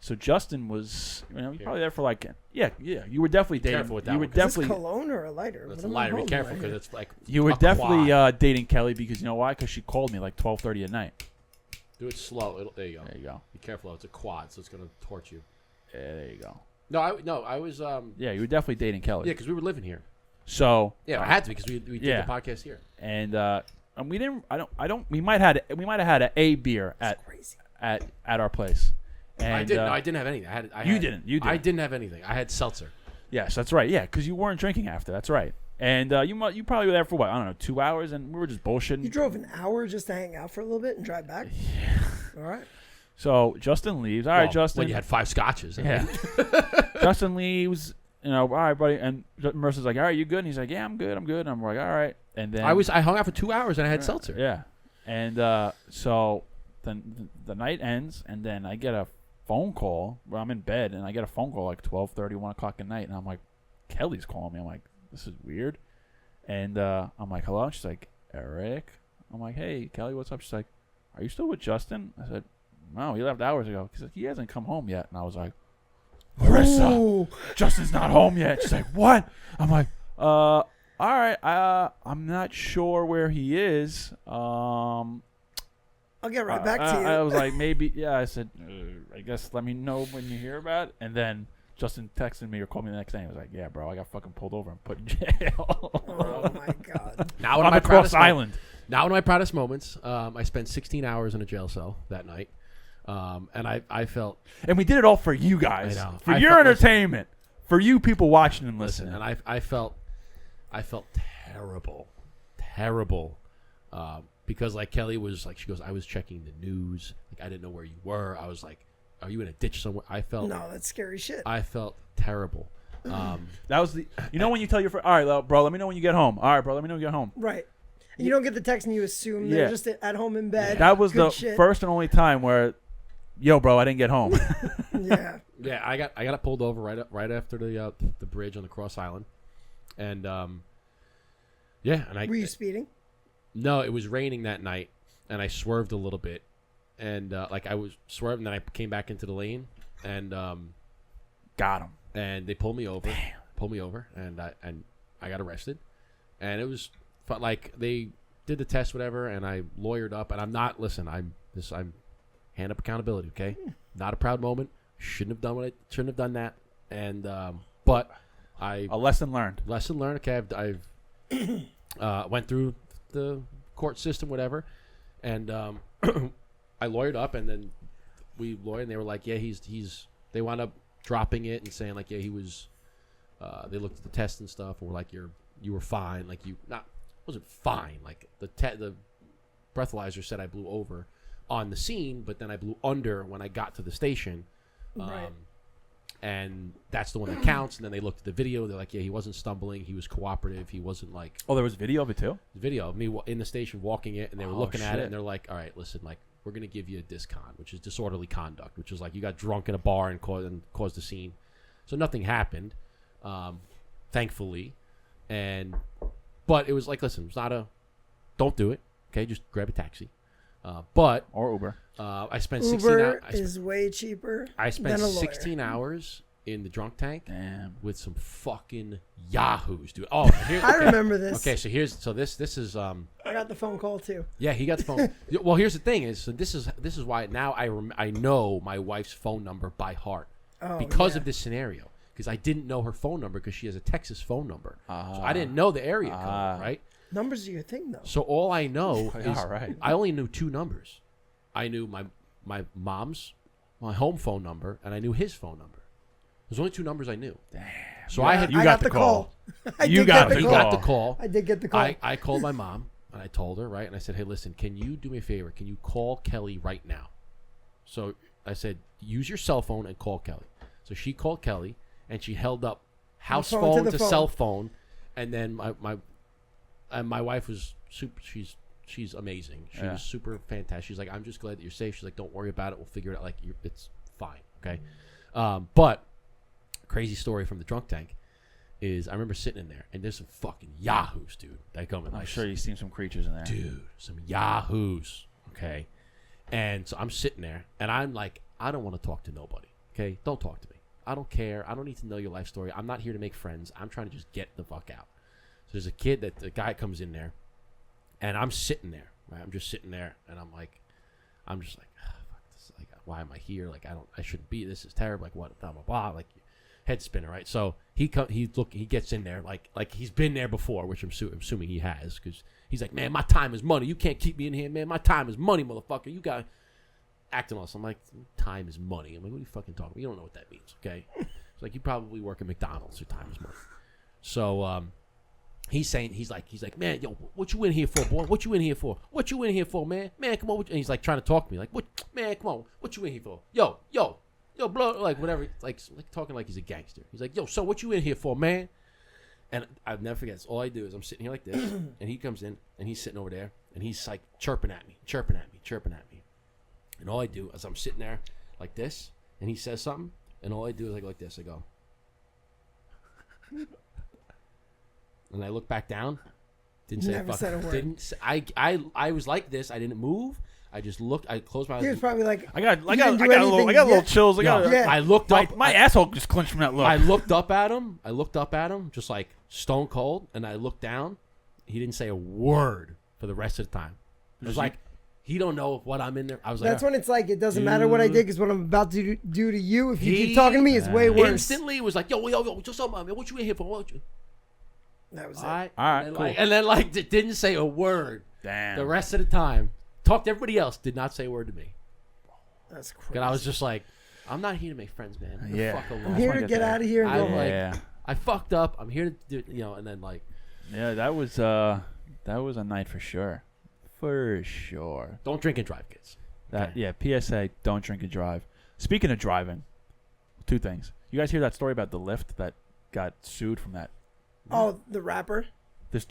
A: so Justin was, you're probably there for like, yeah. You were definitely dating.
B: Careful with that
A: you were
B: one.
C: Is this
A: definitely
C: cologne or a lighter?
B: That's
C: What
B: a
C: am I
B: lighter. Be
C: holding
B: careful
C: right
B: because
C: here?
B: it's like
A: you were
B: a
A: definitely
B: quad.
A: dating Kelly because you know why? Because she called me like 12:30 at night.
B: Do it slow. There you go.
A: There you go.
B: Be careful. It's a quad, so it's gonna torch you.
A: Yeah, there you go.
B: No, I was
A: Yeah, you were definitely dating Kelly.
B: yeah, because we were living here.
A: So
B: Yeah, I had to because we did
A: Yeah.
B: the podcast here.
A: and we didn't. I don't. We might have had a beer at
C: Crazy.
A: our place. And
B: I didn't. No, I didn't have anything.
A: You
B: had-
A: didn't. You
B: I
A: didn't.
B: didn't have anything. I had seltzer.
A: Yes, that's right. Yeah, because you weren't drinking after. That's right. And you probably were there for what? I don't know, 2 hours, and we were just bullshitting.
C: You drove an hour just to hang out for a little bit and drive back? All right.
A: So Justin leaves. All right,
B: Well,
A: Justin.
B: When you had 5 scotches.
A: Yeah. Justin leaves. All right, buddy. And Marissa's like, all right, you good? And he's like, yeah, I'm good. And I'm like, all right. And then
B: I hung out for 2 hours and I had seltzer.
A: Yeah. And so then the night ends, and then I get a phone call where I'm in bed, and I get a phone call like 12:30, 1 o'clock at night, and I'm like, Kelly's calling me. I'm like, this is weird. And I'm like, hello? And she's like, Eric? I'm like, hey, Kelly, what's up? She's like, are you still with Justin? I said, no, he left hours ago. She's like, he hasn't come home yet. And I was like, Marissa,
C: Ooh.
A: Justin's not home yet. She's like, what? I'm like, all right, I'm not sure where he is.
C: I'll get right back to you.
A: I was like, maybe, yeah. I said, I guess let me know when you hear about it. And then Justin texted me or called me the next day. He was like, yeah, bro, I got fucking pulled over and put in jail.
C: Oh, my God.
B: Now one of
A: I'm
B: my
A: across
B: proudest
A: island.
B: Now one of my proudest moments. I spent 16 hours in a jail cell that night, and I felt
A: And we did it all for you guys.
B: I know.
A: For
B: I
A: your
B: felt-
A: entertainment. For you people watching and
B: listen,
A: listening.
B: and I felt terrible, because like Kelly was like, she goes, I was checking the news, like I didn't know where you were. I was like, are you in a ditch somewhere? I felt
C: No, that's scary shit.
B: I felt terrible.
A: That was the, when you tell your friend, all right, bro, let me know when you get home. All right, bro, let me know when you get home.
C: Right. You don't get the text and you assume they're
A: Yeah.
C: just at home in bed.
A: That was
C: Good
A: the
C: shit.
A: first and only time where, yo, bro, I didn't get home.
C: Yeah.
B: Yeah, I got it pulled over right after the bridge on the Cross Island, and yeah, and I
C: Were you speeding?
B: no, it was raining that night, and I swerved a little bit, and like I was swerving, then I came back into the lane, and
A: Got him.
B: and they pulled me over, and I got arrested, and it was like they did the test, whatever, and I lawyered up, and I'm hand up accountability, okay? Not a proud moment. Shouldn't have done that, and but
A: A lesson learned.
B: lesson learned. Okay, I've went through the court system, whatever, and I lawyered up, and then we lawyered, and they were like, yeah, he's. They wound up dropping it and saying like, yeah, he was. They looked at the test and stuff, and were like, you were fine, like you wasn't fine, like the breathalyzer said I blew over on the scene, but then I blew under when I got to the station.
C: Right.
B: And that's the one that counts. And then they looked at the video. They're like, yeah, he wasn't stumbling. He was cooperative. He wasn't like...
A: Oh, there was video of it too?
B: Video of me in the station walking it, and they were looking at
A: shit.
B: it, and they're like, all right, listen, like, we're going to give you a discon, which is disorderly conduct, which is like you got drunk in a bar and caused a scene. So nothing happened, thankfully. But it was like, listen, it's not a... Don't do it. Okay, just grab a taxi.
A: Or Uber.
B: I spent 16
C: Uber
B: hours.
C: is way cheaper.
B: I spent
C: than a lawyer.
B: 16 hours in the drunk tank.
A: Damn.
B: With some fucking yahoos, dude. Oh, here,
C: I remember this.
B: Okay, so this is
C: I got the phone call too.
B: yeah, he got the phone. Well, here's the thing is, so this is why now I know my wife's phone number by heart because of this scenario. Because I didn't know her phone number because she has a Texas phone number, so I didn't know the area code, right?
C: Numbers are your thing, though.
B: So all I know is
A: right.
B: I only knew 2 numbers. I knew my mom's, my home phone number, and I knew his phone number. There's only 2 numbers I knew. Damn. So I
A: got the call.
B: You got the call.
C: I did get the call.
B: I called my mom and I told her, right, and I said, hey, listen, can you do me a favor? Can you call Kelly right now? So I said, use your cell phone and call Kelly. So she called Kelly and she held up house phone to cell phone, and then my wife was super. She's amazing. She was super fantastic. She's like, I'm just glad that you're safe. She's like, don't worry about it. We'll figure it out. Like, it's fine. Okay. But crazy story from the drunk tank is I remember sitting in there and there's some fucking yahoos, dude. That come in.
A: I'm sure you've seen some creatures in there.
B: Dude, some yahoos. Okay. And so I'm sitting there and I'm like, I don't want to talk to nobody. Okay. Don't talk to me. I don't care. I don't need to know your life story. I'm not here to make friends. I'm trying to just get the fuck out. So there's a kid that the guy comes in there, and I'm sitting there. Right? I'm just sitting there, and I'm just like, fuck this. Like, why am I here? Like, I shouldn't be. This is terrible. Like, what? Blah blah blah. Like, head spinner, right? So he gets in there like he's been there before, which I'm assuming he has, because he's like, man, my time is money. You can't keep me in here, man. My time is money, motherfucker. You got acting on us. I'm like, time is money. I'm like, what are you fucking talking about? You don't know what that means, okay? It's like, you probably work at McDonald's. Your time is money. So he's like, man, yo, what you in here for, boy? What you in here for? What you in here for, man? Man, come on. And he's like trying to talk to me, like, what? Man, come on. What you in here for? Yo, blow, like whatever. Like talking like he's a gangster. He's like, yo, so what you in here for, man? And I'll never forget. All I do is I'm sitting here like this, and he comes in, and he's sitting over there, and he's like chirping at me. And all I do is I'm sitting there like this, and he says something, and all I do is I go like this. I go, and I look back down. Didn't say
C: Never
B: a fuck.
C: said a word.
B: Didn't say, I was like this. I didn't move. I just looked. I closed my eyes.
C: He was probably like,
A: I got
C: "You didn't do
A: a little
C: anything
A: chills.
C: Yeah.
B: I looked up.
A: My asshole just clenched from that look.
B: I looked up at him, just like stone cold, and I looked down. He didn't say a word for the rest of the time. It was like, he don't know what I'm in there. I was like,
C: That's when it's like, it doesn't matter what I did, because what I'm about to do to you, if you keep talking to me, is way worse.
B: Instantly, it was like, yo, just something, man. What you in here for? What you?
C: That was it.
A: All right,
B: and
A: cool.
B: and then didn't say a word.
A: Damn.
B: The rest of the time, talked to everybody else, did not say a word to me.
C: That's crazy.
B: And I was just like, I'm not here to make friends, man. Leave the fuck alone.
C: I'm here to get out of here and go home.
B: Like, I fucked up. I'm here to do, and then like,
A: yeah, that was a night for sure. For sure.
B: don't drink and drive, kids.
A: PSA, don't drink and drive. Speaking of driving, 2 things. You guys hear that story about the Lyft that got sued from that?
C: Oh, the rapper?
A: This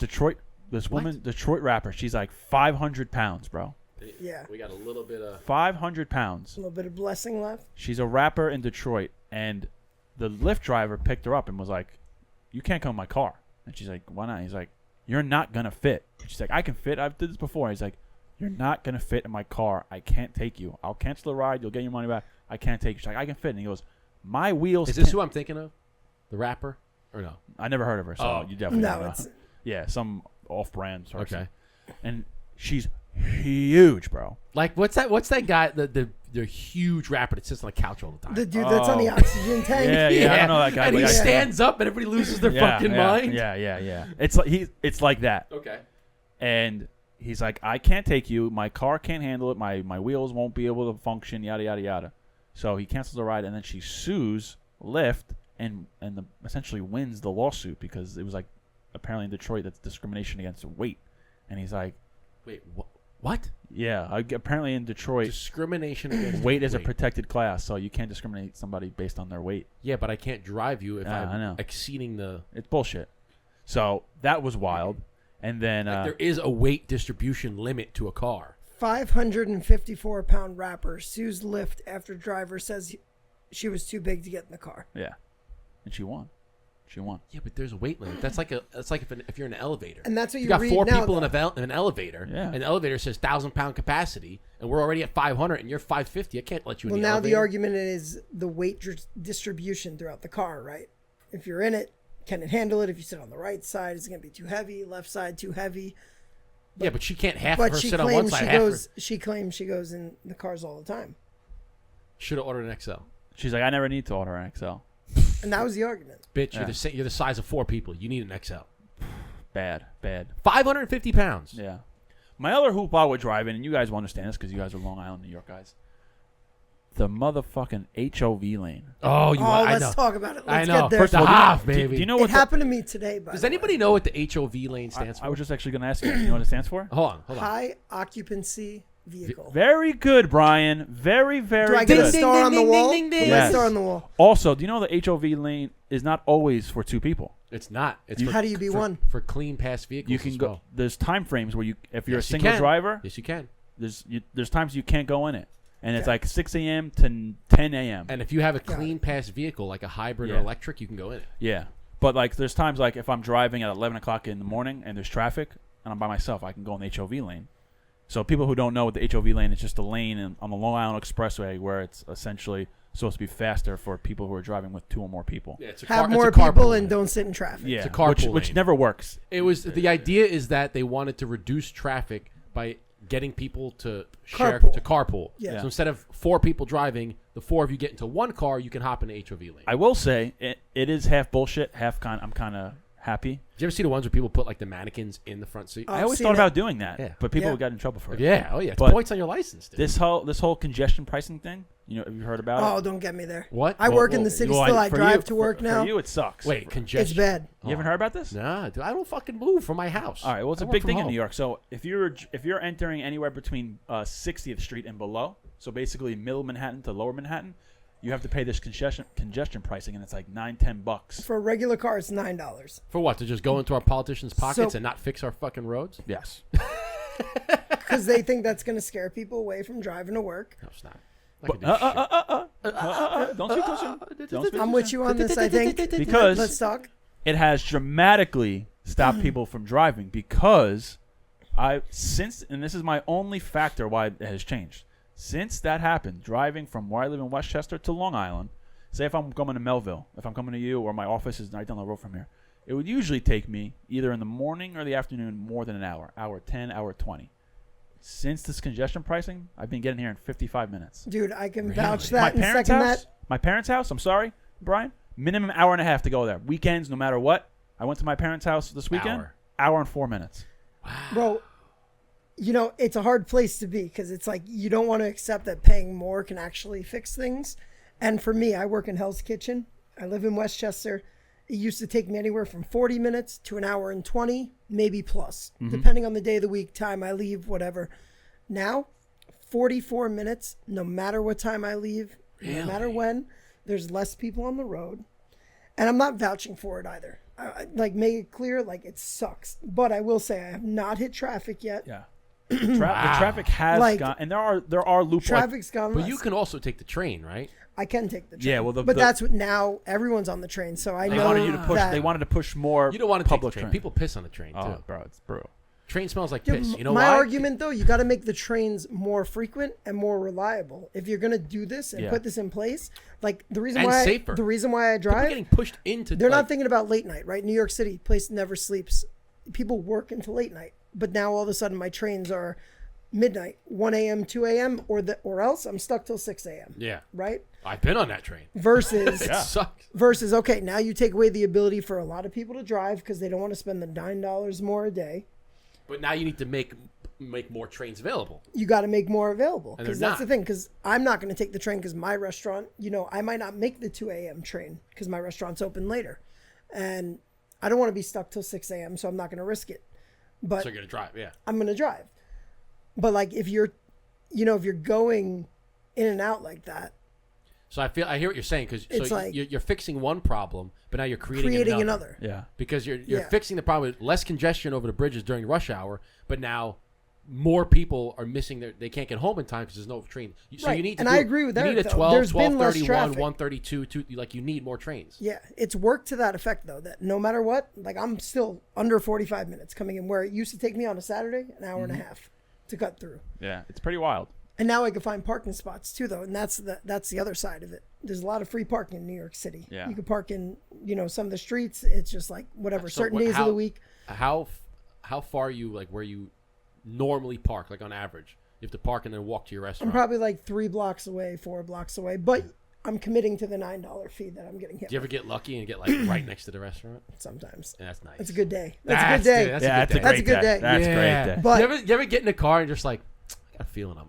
A: woman, Detroit rapper, she's like 500 pounds, bro.
C: Yeah.
B: We got a little bit of
A: 500 pounds.
C: A little bit of blessing left.
A: She's a rapper in Detroit, and the Lyft driver picked her up and was like, you can't come in my car. And she's like, why not? He's like, you're not going to fit. She's like, I can fit. I've did this before. He's like, you're not going to fit in my car. I can't take you. I'll cancel the ride. You'll get your money back. I can't take you. She's like, I can fit. And he goes, my wheels
B: Is this who I'm thinking of? The rapper? Or no?
A: I never heard of her, so you definitely don't know.
C: It's
A: Yeah, some off-brand person.
B: Okay.
A: And she's huge, bro.
B: Like, what's that guy, the huge rapper that sits on the couch all the time?
C: the dude that's on the oxygen tank.
A: Yeah, I don't know that guy.
B: And
A: but
B: he
A: I-
B: stands up and everybody loses their fucking mind.
A: Yeah. It's like that.
B: Okay.
A: And he's like, I can't take you. My car can't handle it. My wheels won't be able to function. Yada yada yada. So he cancels the ride, and then she sues Lyft and essentially wins the lawsuit because it was like apparently in Detroit that's discrimination against weight. And he's like,
B: Wait, what? What?
A: Yeah, apparently in Detroit,
B: Discrimination against
A: weight is a
B: weight.
A: protected class, so you can't discriminate somebody based on their weight.
B: Yeah, but I can't drive you if
A: I
B: I'm
A: know.
B: exceeding the.
A: It's bullshit. So that was wild. And then
B: There is a weight distribution limit to a car.
C: 554-pound rapper sues Lyft after driver says she was too big to get in the car.
A: yeah, and she won. She won.
B: Yeah, but there's a weight limit. That's like if you're in an elevator.
C: And that's what
B: you
C: you
B: got
C: read
B: 4
C: now,
B: people
C: though.
B: in an elevator.
A: Yeah.
B: And the elevator says 1,000-pound capacity, and we're already at 500, and you're 550. I can't let you in
C: Well,
B: the
C: now
B: elevator.
C: the argument is the weight distribution throughout the car, right? If you're in it, can it handle it? If you sit on the right side, is it going to be too heavy? Left side, too heavy?
B: Yeah, but she can't half
C: But
B: her
C: she
B: sit on one
C: claims
B: side.
C: she
B: half her.
C: goes. She claims she goes in the cars all the time,
B: Should have ordered an XL.
A: She's like, I never need to order an XL.
C: and that was the argument.
B: Bitch,
A: Yeah.
B: you're the size of 4 people. You need an XL.
A: Bad.
B: 550 pounds.
A: Yeah. My other hoop while we're driving, and you guys will understand this because you guys are Long Island, New York guys. The motherfucking HOV lane.
B: Oh, I
C: Let's
B: know.
C: talk about it.
B: I
C: Let's
B: know.
C: get there.
B: First of all, half,
A: Do
B: baby.
A: you know
C: It
A: what?
C: happened to me today. By
B: Does
C: the
B: anybody
C: way.
B: know what the HOV lane stands for?
A: I was just actually going to ask you. You know what it stands for?
B: Hold on.
C: High occupancy vehicle?
A: Very good, Brian. Very, very
C: Do I get
A: good.
C: a star on the wall?
B: ding, ding,
C: Do I
B: ding.
C: get a
A: Yes.
C: star on the wall?
A: Also, do you know the HOV lane is not always for 2 people?
B: It's not. It's
C: How do you be one?
B: For clean pass vehicles.
A: You can
B: as
A: go.
B: well.
A: There's time frames where if you're
B: Yes,
A: a
B: you
A: single
B: can.
A: driver,
B: Yes, you can.
A: there's times you can't go in it, and it's
C: Okay.
A: like 6 a.m. to 10 a.m.
B: And if you have a
C: Got
B: clean pass vehicle, like a hybrid or
A: Yeah.
B: electric, you can go in it.
A: Yeah, but like there's times like if I'm driving at 11 o'clock in the morning and there's traffic and I'm by myself, I can go in the HOV lane. So people who don't know what the HOV lane is, just a lane on the Long Island Expressway where it's essentially supposed to be faster for people who are driving with 2 or more people.
B: Yeah, it's a
C: Have
B: it's
C: more
B: a carpool
C: people
B: lane.
C: and don't sit in traffic.
A: Yeah,
B: It's a carpool
A: which
B: lane.
A: never works.
B: It was the idea is that they wanted to reduce traffic by getting people to share
C: Carpool.
B: to carpool.
C: Yeah.
B: So instead of 4 people driving, the 4 of you get into one car, you can hop in the HOV lane.
A: I will say it is half bullshit, half I'm kind of happy.
B: Did you ever see the ones where people put like the mannequins in the front seat?
C: Oh,
A: I always
C: seen
A: thought
C: it.
A: about doing that,
B: Yeah.
A: but people
C: Yeah.
A: got in trouble for it.
B: Yeah, oh yeah, it's
A: But
B: points on your license, dude.
A: This whole congestion pricing thing, have you heard about
C: Oh,
A: it?
C: don't get me there.
B: What?
C: I work in the city
A: Well,
C: still. I
A: for
C: drive
A: you-
C: to work
A: for,
C: now.
A: For you, it sucks.
B: Wait, congestion.
C: It's bad.
A: You haven't heard about this?
B: Nah, dude, I don't fucking move from my house.
A: All right. Well, it's
B: I
A: a
B: work
A: big
B: from
A: thing in
B: home.
A: New York. So if you're entering anywhere between 60th Street and below, so basically middle Manhattan to lower Manhattan, you have to pay this congestion pricing, and it's like $9-10.
C: For a regular car, it's $9.
B: For what? To just go into our politicians' pockets
C: So-
B: and not fix our fucking roads?
A: Yes.
C: Because they think that's going to scare people away from driving to work.
B: No, it's not. I
A: But,
B: can do shit.
A: don't speak too soon. Don't speak
C: I'm
A: too
C: with
A: soon.
C: you on this, I think.
A: Because-
C: Let's talk.
A: It has dramatically stopped people from driving because and this is my only factor why it has changed. Since that happened, driving from where I live in Westchester to Long Island, say if I'm coming to Melville, if I'm coming to you or my office is right down the road from here, it would usually take me either in the morning or the afternoon more than an hour, hour 10, hour 20. Since this congestion pricing, I've been getting here in 55 minutes.
C: Dude, I can
B: Really?
C: vouch
A: My
C: that and
A: parents'
C: second
A: house,
C: that.
A: my parents' house, I'm sorry, Brian, minimum hour and a half to go there. Weekends, no matter what. I went to my parents' house this weekend, hour and 4 minutes.
C: Bro, it's a hard place to be because it's like you don't want to accept that paying more can actually fix things. And for me, I work in Hell's Kitchen. I live in Westchester. It used to take me anywhere from 40 minutes to an hour and 20, maybe plus, depending on the day of the week, time I leave, whatever. Now, 44 minutes, no matter what time I leave, no matter when, there's less people on the road. And I'm not vouching for it either. Like, make it clear, like, it sucks. But I will say I have not hit traffic yet.
A: Yeah. The traffic has
C: Like,
A: gone, and there are loopholes.
C: Traffic's gone
B: But
C: less.
B: you can also take the train, right?
C: I can take the train.
A: Yeah, well,
C: but that's what now everyone's on the train, so I
A: They
C: know
A: wanted you to push.
C: that.
A: They wanted to push more.
B: You don't want to take the
A: public
B: train.
A: train.
B: People piss on the train, too.
A: Oh, bro, it's brutal.
B: Train smells like
C: Yeah,
B: piss. You know
C: my
B: why?
C: argument though, you got to make the trains more frequent and more reliable. If you're gonna do this and
A: Yeah.
C: put this in place, like the reason
B: And
C: why
B: safer.
C: the reason why I
B: People
C: drive,
B: getting pushed into.
C: they're
B: like,
C: not thinking about late night, right? New York City, place never sleeps. People work until late night, but now all of a sudden my trains are midnight, 1 a.m., 2 a.m., or else I'm stuck till 6 a.m.
B: Yeah,
C: Right?
B: I've been on that train.
C: Versus
B: It sucks.
C: versus okay, now you take away the ability for a lot of people to drive because they don't want to spend the $9 more a day.
B: But now you need to make more trains available.
C: You got to make more available
B: And
C: because
B: they're
C: that's the
B: not.
C: thing. Because I'm not going to take the train because my restaurant, I might not make the 2 a.m. train because my restaurant's open later, and I don't want to be stuck till 6 a.m. So I'm not going to risk it. But
B: So you're gonna drive, yeah.
C: I'm going to drive. But like if you're going in and out like that,
B: So I hear what you're saying because
C: It's like-
B: you're fixing one problem, but now you're creating
C: another.
A: Yeah.
B: because you're
C: Yeah.
B: fixing the problem with less congestion over the bridges during rush hour, but now more people are missing they can't get home in time because there's no train. So
C: Right.
B: you need to
C: And
B: do,
C: I agree with
B: you
C: Eric,
B: need a
C: though.
B: 12,
C: There's been less
B: 12:31,
C: traffic.
B: 1:32, like you need more trains.
C: Yeah, it's worked to that effect though. That no matter what, like I'm still under 45 minutes coming in, where it used to take me on a Saturday an hour and a half to cut through.
A: Yeah. It's pretty wild.
C: And now I can find parking spots too, though, and that's the other side of it. There's a lot of free parking in New York City.
A: Yeah.
C: You can park in some of the streets. It's just like whatever
B: So
C: certain days of the week.
B: How far are you like where you normally park, like on average? You have to park and then walk to your
C: I'm
B: restaurant.
C: probably like 3 blocks away, 4 blocks away, but I'm committing to the $9 fee that I'm getting hit.
B: Do you ever get lucky and get like right next to the restaurant?
C: with sometimes.
B: Yeah, that's nice.
C: That's a good day. That's a good day.
B: That's
A: Yeah,
B: a
A: that's
B: good
A: a
B: day.
C: That's a
A: great
C: good
A: day.
C: day.
A: That's a
B: Yeah.
A: great day.
C: But
B: you ever get in the car and just like, I got a feeling I'm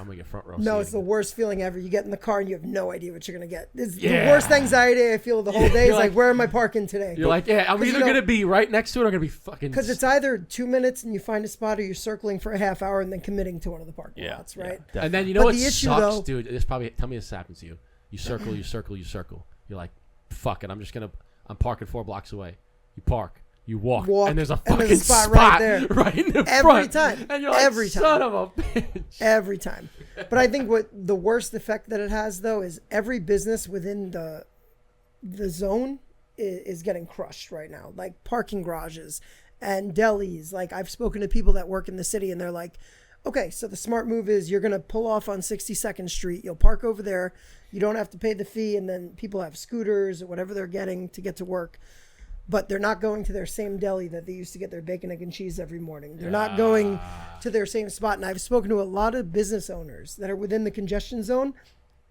B: gonna get front row.
C: no,
B: seat
C: it's the
B: again.
C: worst feeling ever. You get in the car and you have no idea what you're gonna get. It's
B: Yeah.
C: the worst anxiety I feel the whole day.
B: You're
C: Is like,
B: like-
C: where am I parking today?
B: You're like, yeah, I'm
C: 'Cause,
B: either gonna be right next to it or I'm gonna be fucking.
C: Because it's either 2 minutes and you find a spot, or you're circling for a half hour and then committing to one of the parking
A: Yeah.
C: lots, right?
A: Yeah,
B: and then you know
C: But
B: what
C: the issue,
B: sucks,
C: though-
B: dude. This probably tell me this happens to you. You circle, you circle, you circle. You're like, fuck it. I'm parking 4 blocks away. You park. You walk, and there's a
C: and
B: fucking
C: there's a spot right there.
B: right in the
C: Every
B: front.
C: time.
B: And you're like,
C: Every time.
B: son of a bitch.
C: Every time. But I think what the worst effect that it has, though, is every business within the zone is getting crushed right now. Like parking garages and delis. Like I've spoken to people that work in the city, and they're like, okay, so the smart move is you're going to pull off on 62nd Street. You'll park over there. You don't have to pay the fee, and then people have scooters or whatever they're getting to get to work. But they're not going to their same deli that they used to get their bacon, egg, and cheese every morning. They're not going to their same spot. And I've spoken to a lot of business owners that are within the congestion zone.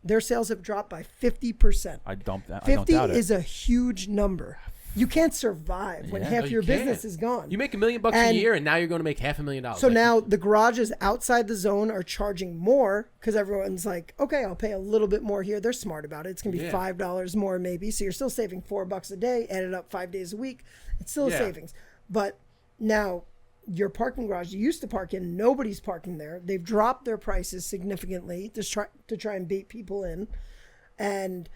C: Their sales have dropped by 50%.
A: I don't
C: 50
A: doubt it.
C: is a huge number. You can't survive when half
B: No, you
C: your
B: can't.
C: business is gone.
B: You make $1 million a
C: And-
B: year, and now you're going to make $500,000.
C: So
B: Like,
C: now the garages outside the zone are charging more because everyone's like, okay, I'll pay a little bit more here. They're smart about it. It's going to be
B: Yeah.
C: $5 more maybe. So you're still saving $4 a day, added up 5 days a week. It's still a
B: Yeah.
C: savings. But now your parking garage you used to park in, nobody's parking there. They've dropped their prices significantly to try and bait people in. And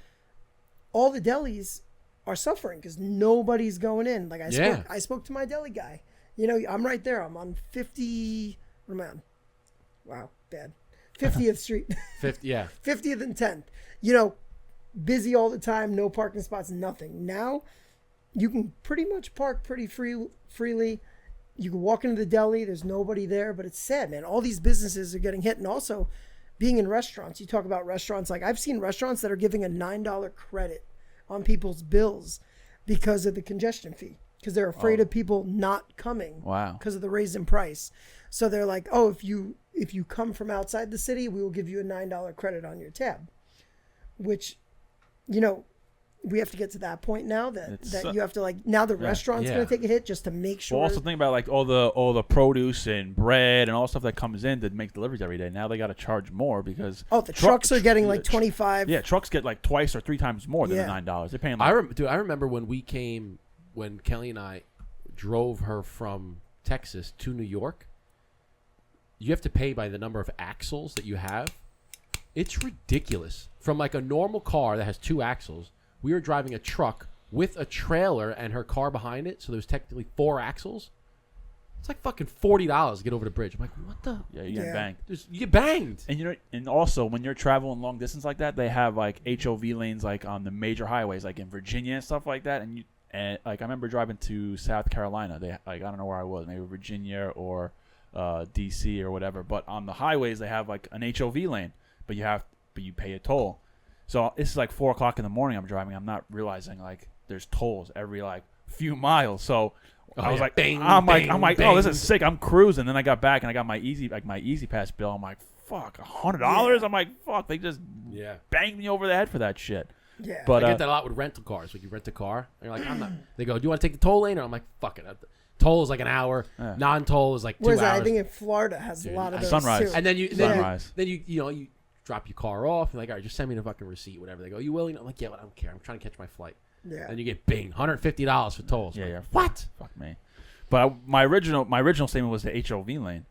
C: all the delis are suffering because nobody's going in. Like I spoke to my deli guy. I'm right there. I'm on 50. What am I on? Wow, bad. 50th Street, 50th and 10th. Busy all the time, no parking spots, nothing. Now, you can pretty much park pretty freely. You can walk into the deli. There's nobody there, but it's sad, man. All these businesses are getting hit, and also being in restaurants. You talk about restaurants. Like I've seen restaurants that are giving a $9 credit on people's bills because of the congestion fee, because they're afraid of people not coming.
A: Wow.
C: Because of the raise in price. So they're like, oh, if you come from outside the city, we will give you a $9 credit on your tab. Which, we have to get to that point now that you have to now the restaurant's going to take a hit just to make sure.
A: Well, also think about all the produce and bread and all the stuff that comes in to make deliveries every day. Now they got to charge more because
C: the trucks are getting like 25.
A: Yeah, trucks get like twice or 3 times more than the $9. They're paying. Like,
B: I remember when Kelly and I drove her from Texas to New York. You have to pay by the number of axles that you have. It's ridiculous. From like a normal car that has 2 axles, we were driving a truck with a trailer and her car behind it, so there's technically 4 axles. It's like fucking $40 to get over the bridge. I'm like, what the?
A: Yeah, you get banged.
B: You get banged.
A: And and also when you're traveling long distance like that, they have like HOV lanes like on the major highways, like in Virginia and stuff like that. And like I remember driving to South Carolina. They I don't know where I was, maybe Virginia or DC or whatever. But on the highways they have like an HOV lane, but you pay a toll. So this is like 4:00 in the morning. I'm driving. I'm not realizing like there's tolls every like few miles. So I was like,
B: bing,
A: I'm
B: bing,
A: like,
B: bing.
A: oh, this is sick. I'm cruising. Then I got back and I got my Easy Pass bill. I'm like, fuck, $100. I'm like, fuck, they just banged me over the head for that shit.
C: Yeah.
A: But
B: I get that a lot with rental cars. Like you rent a car, and you're like, I'm not. They go, do you want to take the toll lane? Or I'm like, fuck it. Toll is like an hour.
A: Yeah.
B: Non-toll is like 2
C: Where's
B: hours.
C: that? I think in Florida has a lot of those
A: Sunrise.
C: too.
B: And then you
A: Sunrise.
B: then you drop your car off. You're like, all right, just send me the fucking receipt, whatever. They go, you willing? I'm like, yeah, but I don't care. I'm trying to catch my flight.
C: Yeah.
B: And you get bing, $150 for tolls.
A: Yeah.
B: What?
A: Fuck me. But my original statement was the HOV lane.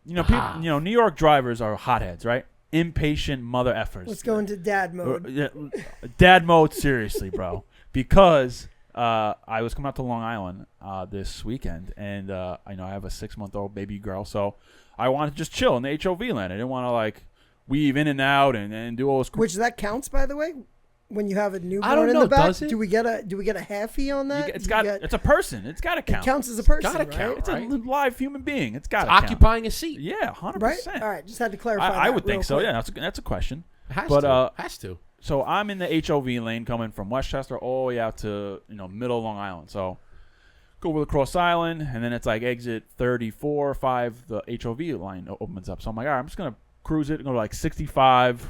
A: New York drivers are hotheads, right? Impatient mother effers.
C: Let's go into dad mode.
A: Dad mode, seriously, bro. Because I was coming out to Long Island this weekend, and I have a 6-month-old baby girl, so I wanted to just chill in the HOV land. I didn't want to like weave in and out and do all this.
C: Which that counts, by the way. When you have a newborn
B: I don't
C: in
B: know,
C: the back,
B: does it?
C: do we get a halfie on that?
A: It's a person. It's got to count.
C: It counts as a person,
B: Gotta
C: right?
B: count.
A: It's a live human being. It's got to
B: Occupying a seat.
A: Yeah, 100%.
C: Right? All right, just had to clarify.
A: I would
C: real
A: think so.
C: quick.
A: Yeah, that's a question.
B: Has
A: But,
B: to. Has to.
A: So I'm in the HOV lane coming from Westchester all the way out to middle Long Island. So go over the Cross Island, and then it's like exit 34, 5. The HOV line opens up. So I'm like, all right, I'm just gonna cruise it and go to like 65.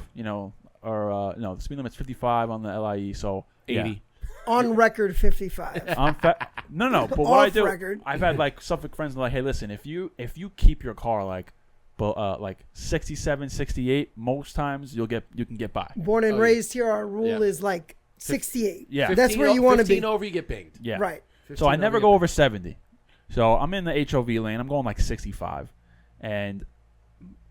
A: Or the speed limit's 55 on the LIE. So
B: 80.
A: Yeah.
C: On record, 55.
A: No. But what I do,
C: record.
A: I've had like Suffolk friends like, hey, listen, if you keep your car like 67, 68, most times you can get by.
C: Born and raised here, our rule
B: Yeah.
C: is like 68.
A: Yeah.
C: That's where you want to be.
B: 15 over, you get binged.
A: Yeah.
C: Right.
A: So I never go over 70. So I'm in the HOV lane. I'm going like 65, and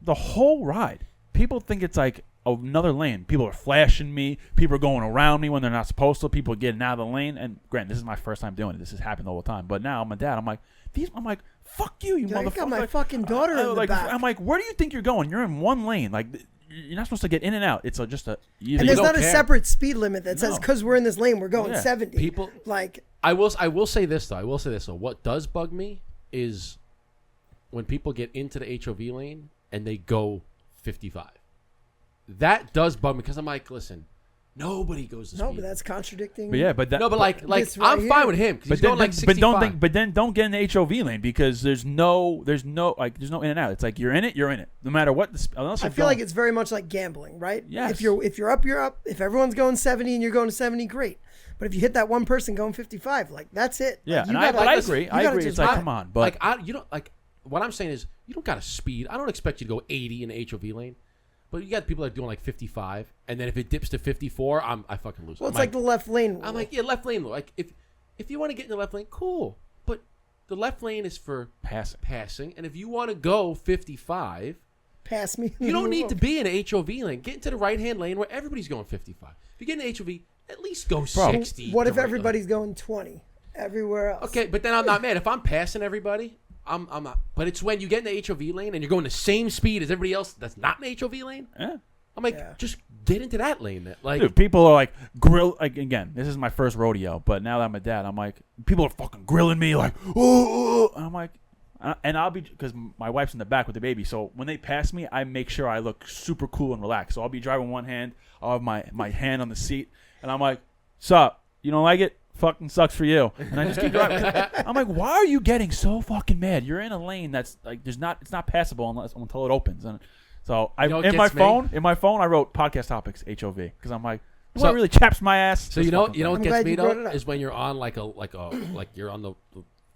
A: the whole ride, people think it's like another lane. People are flashing me. People are going around me when they're not supposed to. People are getting out of the lane. And granted, this is my first time doing it. This has happened all the time. But now I'm a dad. I'm like, fuck you,
C: Yeah,
A: motherfucker.
C: I got my fucking daughter in the back.
A: I'm like, where do you think you're going? You're in one lane. Like, you're not supposed to get in and out. It's just a.
C: And there's not a
B: care.
C: separate speed limit that says
A: No.
C: because we're in this lane, we're going
A: Yeah.
C: 70.
B: People-
C: like
B: I will say this though. What does bug me is when people get into the HOV lane and they go 55. That does bug me because I'm like, listen, nobody goes to speed.
C: no, but that's contradicting.
A: But yeah, but that.
B: No, but like
C: this right
B: I'm fine
C: here.
B: with him because
A: But
B: he's going like 65.
A: but then don't get in the HOV lane because there's no in and out. It's like you're in it. No matter what. Unless
C: I
A: you're
C: feel
A: going.
C: like it's very much like gambling, right?
A: Yes.
C: If you're up, you're up. If everyone's going 70 and you're going to 70, great. But if you hit that one person going 55, like that's it.
A: Yeah,
C: Like,
A: and
C: you
A: I
C: gotta-
A: agree.
C: you
A: I
C: gotta
A: agree.
C: just
A: It's like,
C: ride.
A: come on, but
B: what I'm saying is you don't got to speed. I don't expect you to go 80 in the HOV lane. But you got people that are doing like 55, and then if it dips to 54, I fucking lose.
C: Well,
B: I'm
C: it's like the left lane rule.
B: I'm like, yeah, left lane. Like if you want to get in the left lane, cool. But the left lane is for passing, and if you want to go 55,
C: pass me.
B: you don't need to be in an HOV lane. Get into the right hand lane where everybody's going 55. If you get in an HOV, at least go 60.
C: What if
B: to right
C: everybody's going 20 everywhere else?
B: Okay, but then I'm not mad. If I'm passing everybody, I'm not. But it's when you get in the HOV lane and you're going the same speed as everybody else that's not in the HOV lane.
A: Yeah.
B: I'm like,
C: Yeah.
B: just get into that lane. Like,
A: Dude, people are like again, this is my first rodeo, but now that I'm a dad, I'm like, people are fucking grilling me like, oh, and I'm like, and I'll be, because my wife's in the back with the baby, so when they pass me, I make sure I look super cool and relaxed. So I'll be driving one hand, I'll have my hand on the seat, and I'm like, sup, you don't like it? Fucking sucks for you. And I just keep driving. I'm like, why are you getting so fucking mad? You're in a lane that's like, it's not passable until it opens. And so
B: You know what
A: in my
B: gets me?
A: phone I wrote podcast topics HOV because I'm like,
B: So-
A: what really chaps my ass?
B: so
A: This
B: you know
A: fucking
B: what
C: I'm
B: gets
C: glad
B: me
C: you brought it
B: though
C: up.
B: is when you're on like you're on the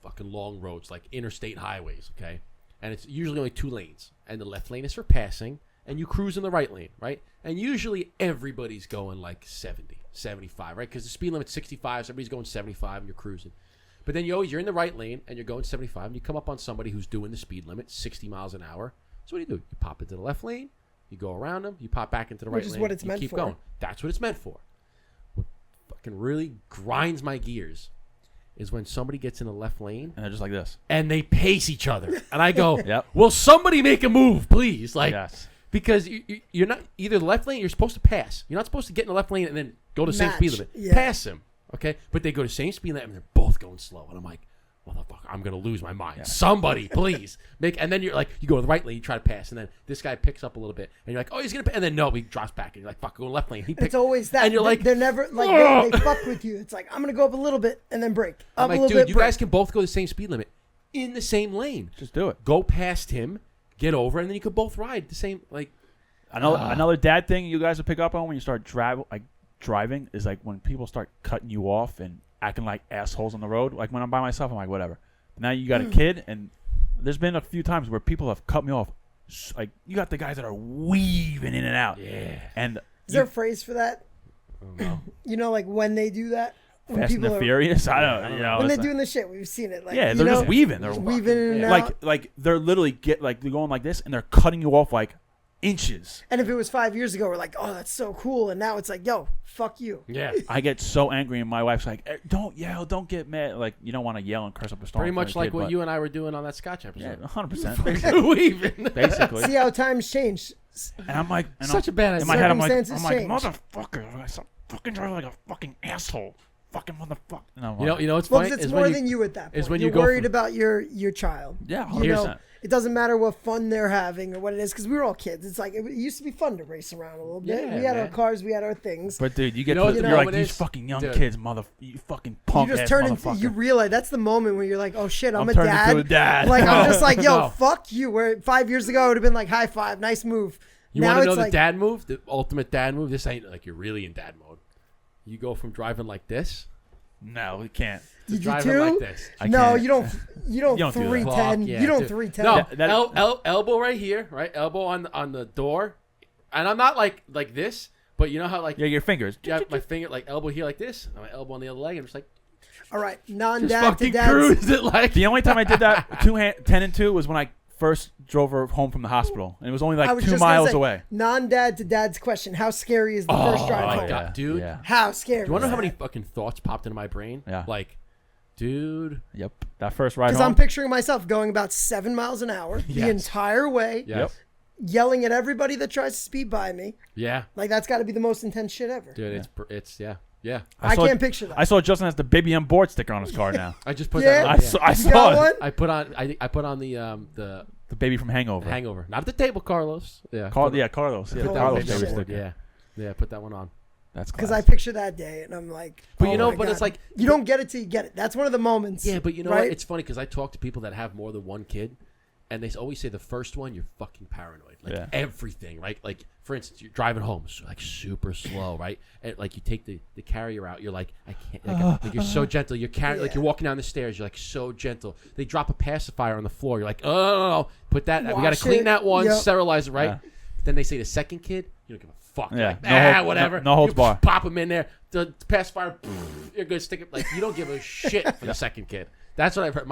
B: fucking long roads, like interstate highways, okay? And it's usually only 2 lanes, and the left lane is for passing, and you cruise in the right lane, right? And usually everybody's going like 70, 75, right? Because the speed limit's 65, so everybody's going 75, and you're cruising. But then you're in the right lane, and you're going 75, and you come up on somebody who's doing the speed limit, 60 miles an hour. So what do? You pop into the left lane, you go around them, you pop back into the right
C: Which
B: lane.
C: is what it's
B: you
C: meant
B: keep
C: for.
B: going. That's what it's meant for. What fucking really grinds my gears is when somebody gets in the left lane
A: and they're just like this.
B: and they pace each other. And I go,
A: Yep.
B: will somebody make a move, please? Like,
A: Yes.
B: because you're not either the left lane, you're supposed to pass. You're not supposed to get in the left lane and then go to the same speed
C: Match,
B: limit.
C: yeah.
B: Pass him, okay? But they go to the same speed limit and they're both going slow. And I'm like, motherfucker, I'm going to lose my mind. Somebody, please. And then you're like, you go to the right lane, you try to pass, and then this guy picks up a little bit. And you're like, oh, he's going to pass. And then no, he drops back. And you're like, fuck, go left lane. He picks
C: It's always that.
B: And you're like,
C: they're never like they fuck with you. It's like I'm gonna go up a little bit and then break.
B: I'm
C: Up a
B: like,
C: little
B: dude,
C: bit.
B: you
C: break.
B: guys can both go the same speed limit in the same lane.
A: Just do it.
B: Go past him, get over, and then you could both ride the same. Like,
A: Another dad thing you guys will pick up on when you start driving is like when people start cutting you off and acting like assholes on the road. Like when I'm by myself, I'm like, whatever. Now you got a kid, and there's been a few times where people have cut me off. Like you got the guys that are weaving in and out.
B: yeah.
A: And
C: Is there a phrase for that?
B: I don't know.
C: You know, like when they do that. when
A: Fast and
C: people
A: the
C: are,
A: Furious. I don't know. You know
C: when they're
A: it's
C: doing the shit, we've seen it. Like,
A: yeah,
C: you
A: they're
C: know,
A: just weaving. They're
C: weaving in and out.
A: like they're literally they're going like this, and they're cutting you off like inches.
C: And if it was 5 years ago, we're like, oh, that's so cool. And now it's like, yo, fuck you.
B: Yeah.
A: I get so angry, and my wife's like, "Don't yell, don't get mad." Like you don't want to yell and curse up a storm.
B: Pretty
A: for a
B: much like
A: kid,
B: what
A: but-
B: you and I were doing on that Scotch
A: Yeah,
B: episode.
A: 100%.
B: Weaving.
A: Basically.
C: See how times change.
A: And I'm like,
B: Such a bad
A: in
B: idea.
A: my head, I'm like,
C: Circumstances
A: motherfucker, I stop fucking driving like a fucking asshole, fucking motherfucker. No,
B: You know what's
C: Well,
B: funny?
C: 'cause it's
B: is
C: more
B: when
C: than you at that point.
B: is when
C: You're
B: you go
C: worried
B: from-
C: about your child.
A: Yeah,
C: You know,
A: 100%.
C: it doesn't matter what fun they're having or what it is, because we were all kids. It's like, it used to be fun to race around a little bit.
B: Yeah,
C: we had our
B: man.
C: cars, we had our things.
A: But dude, you get
B: know what
A: to,
B: the
A: you're like
B: moment
A: these
B: is?
A: fucking young
B: Dude.
A: kids, you fucking punk
C: You just
A: ass
C: turn into,
A: motherfucker.
C: you realize that's the moment when you're like, oh shit, I'm a
A: turning
C: dad.
A: into a dad.
C: Like, I'm just like, yo,
B: No.
C: fuck you. Where 5 years ago, it would have been like, high five, nice move.
B: You
C: now
B: want to
C: it's
B: know
C: like,
B: the dad move, the ultimate dad move? This ain't like you're really in dad mode. You go from driving like this
A: No, we can't.
B: to
C: Did you
B: driving
C: too?
B: like this.
A: I
C: no,
A: can't.
C: you don't
A: You don't do that.
C: 310.
B: Fuck yeah,
C: You don't
B: dude.
C: 310.
B: No,
A: That-
B: elbow right here, right? Elbow on the door, and I'm not like this, but you know how like
A: Yeah, your fingers.
B: you have my finger like elbow here like this, and my elbow on the other leg, and I'm just like
C: All right,
B: just
C: non-dad to
B: fucking
C: dad.
B: cruise it like.
A: The only time I did that 10 and 2 was when I first drove her home from the hospital, and it was only
C: I
A: like
C: was
A: 2
C: just gonna
A: miles
C: say,
A: away.
C: Non-dad to dad's question. How scary is the first drive
B: my
C: home?
B: God, dude.
A: Yeah.
C: How scary?
B: Do you want to know
C: is
B: how many
C: that?
B: fucking thoughts popped into my brain?
A: Yeah.
B: Like, dude.
A: Yep. That first ride
C: Because
A: home.
C: I'm picturing myself going about 7 miles an hour the
B: Yes.
C: entire way,
B: Yes.
C: yelling at everybody that tries to speed by me.
B: Yeah.
C: Like, that's got to be the most intense shit ever.
B: Dude, it's yeah. Yeah.
C: I
A: saw-
C: can't picture that.
A: I saw Justin has the Baby on Board sticker on his car now.
B: I just put
C: Yeah.
B: that on.
A: I
B: Yeah.
A: saw, I
C: You
A: saw
C: got
A: it.
C: one?
B: I put on the
A: The Baby from Hangover.
B: hangover. Not at the table, Carlos. Yeah.
A: Carlos. Yeah,
C: Put
A: Carlos.
C: that
A: Carlos
C: on
A: Baby
C: shit.
A: sticker.
B: Yeah. Yeah, put that one on.
A: That's
C: Because I
A: class.
C: picture that day, and I'm like,
B: But
C: oh
B: you know,
C: my
B: but it's
C: God.
B: like-
C: you don't get it till you get it. That's one of the moments.
B: Yeah, but you know
C: right?
B: what? It's funny because I talk to people that have more than one kid, and they always say the first one you're fucking paranoid, like
A: Yeah.
B: everything, right? Like for instance, you're driving home, so like super slow, right? And like you take the carrier out, you're like, I can't, like you're so gentle. You're carrying, like
C: Yeah.
B: you're walking down the stairs, you're like so gentle. They drop a pacifier on the floor, you're like, oh, put that. We got to
C: Wash
B: clean
C: it.
B: that one,
C: Yep.
B: sterilize it, right?
A: Yeah.
B: Then they say the second kid, you don't give a fuck. You're
A: Yeah.
B: like,
A: No hold-
B: whatever.
A: no holds
B: You
A: bar.
B: Pop them in there. The pacifier, you're good. Stick it. Like you don't give a shit for the second kid. That's what I've heard.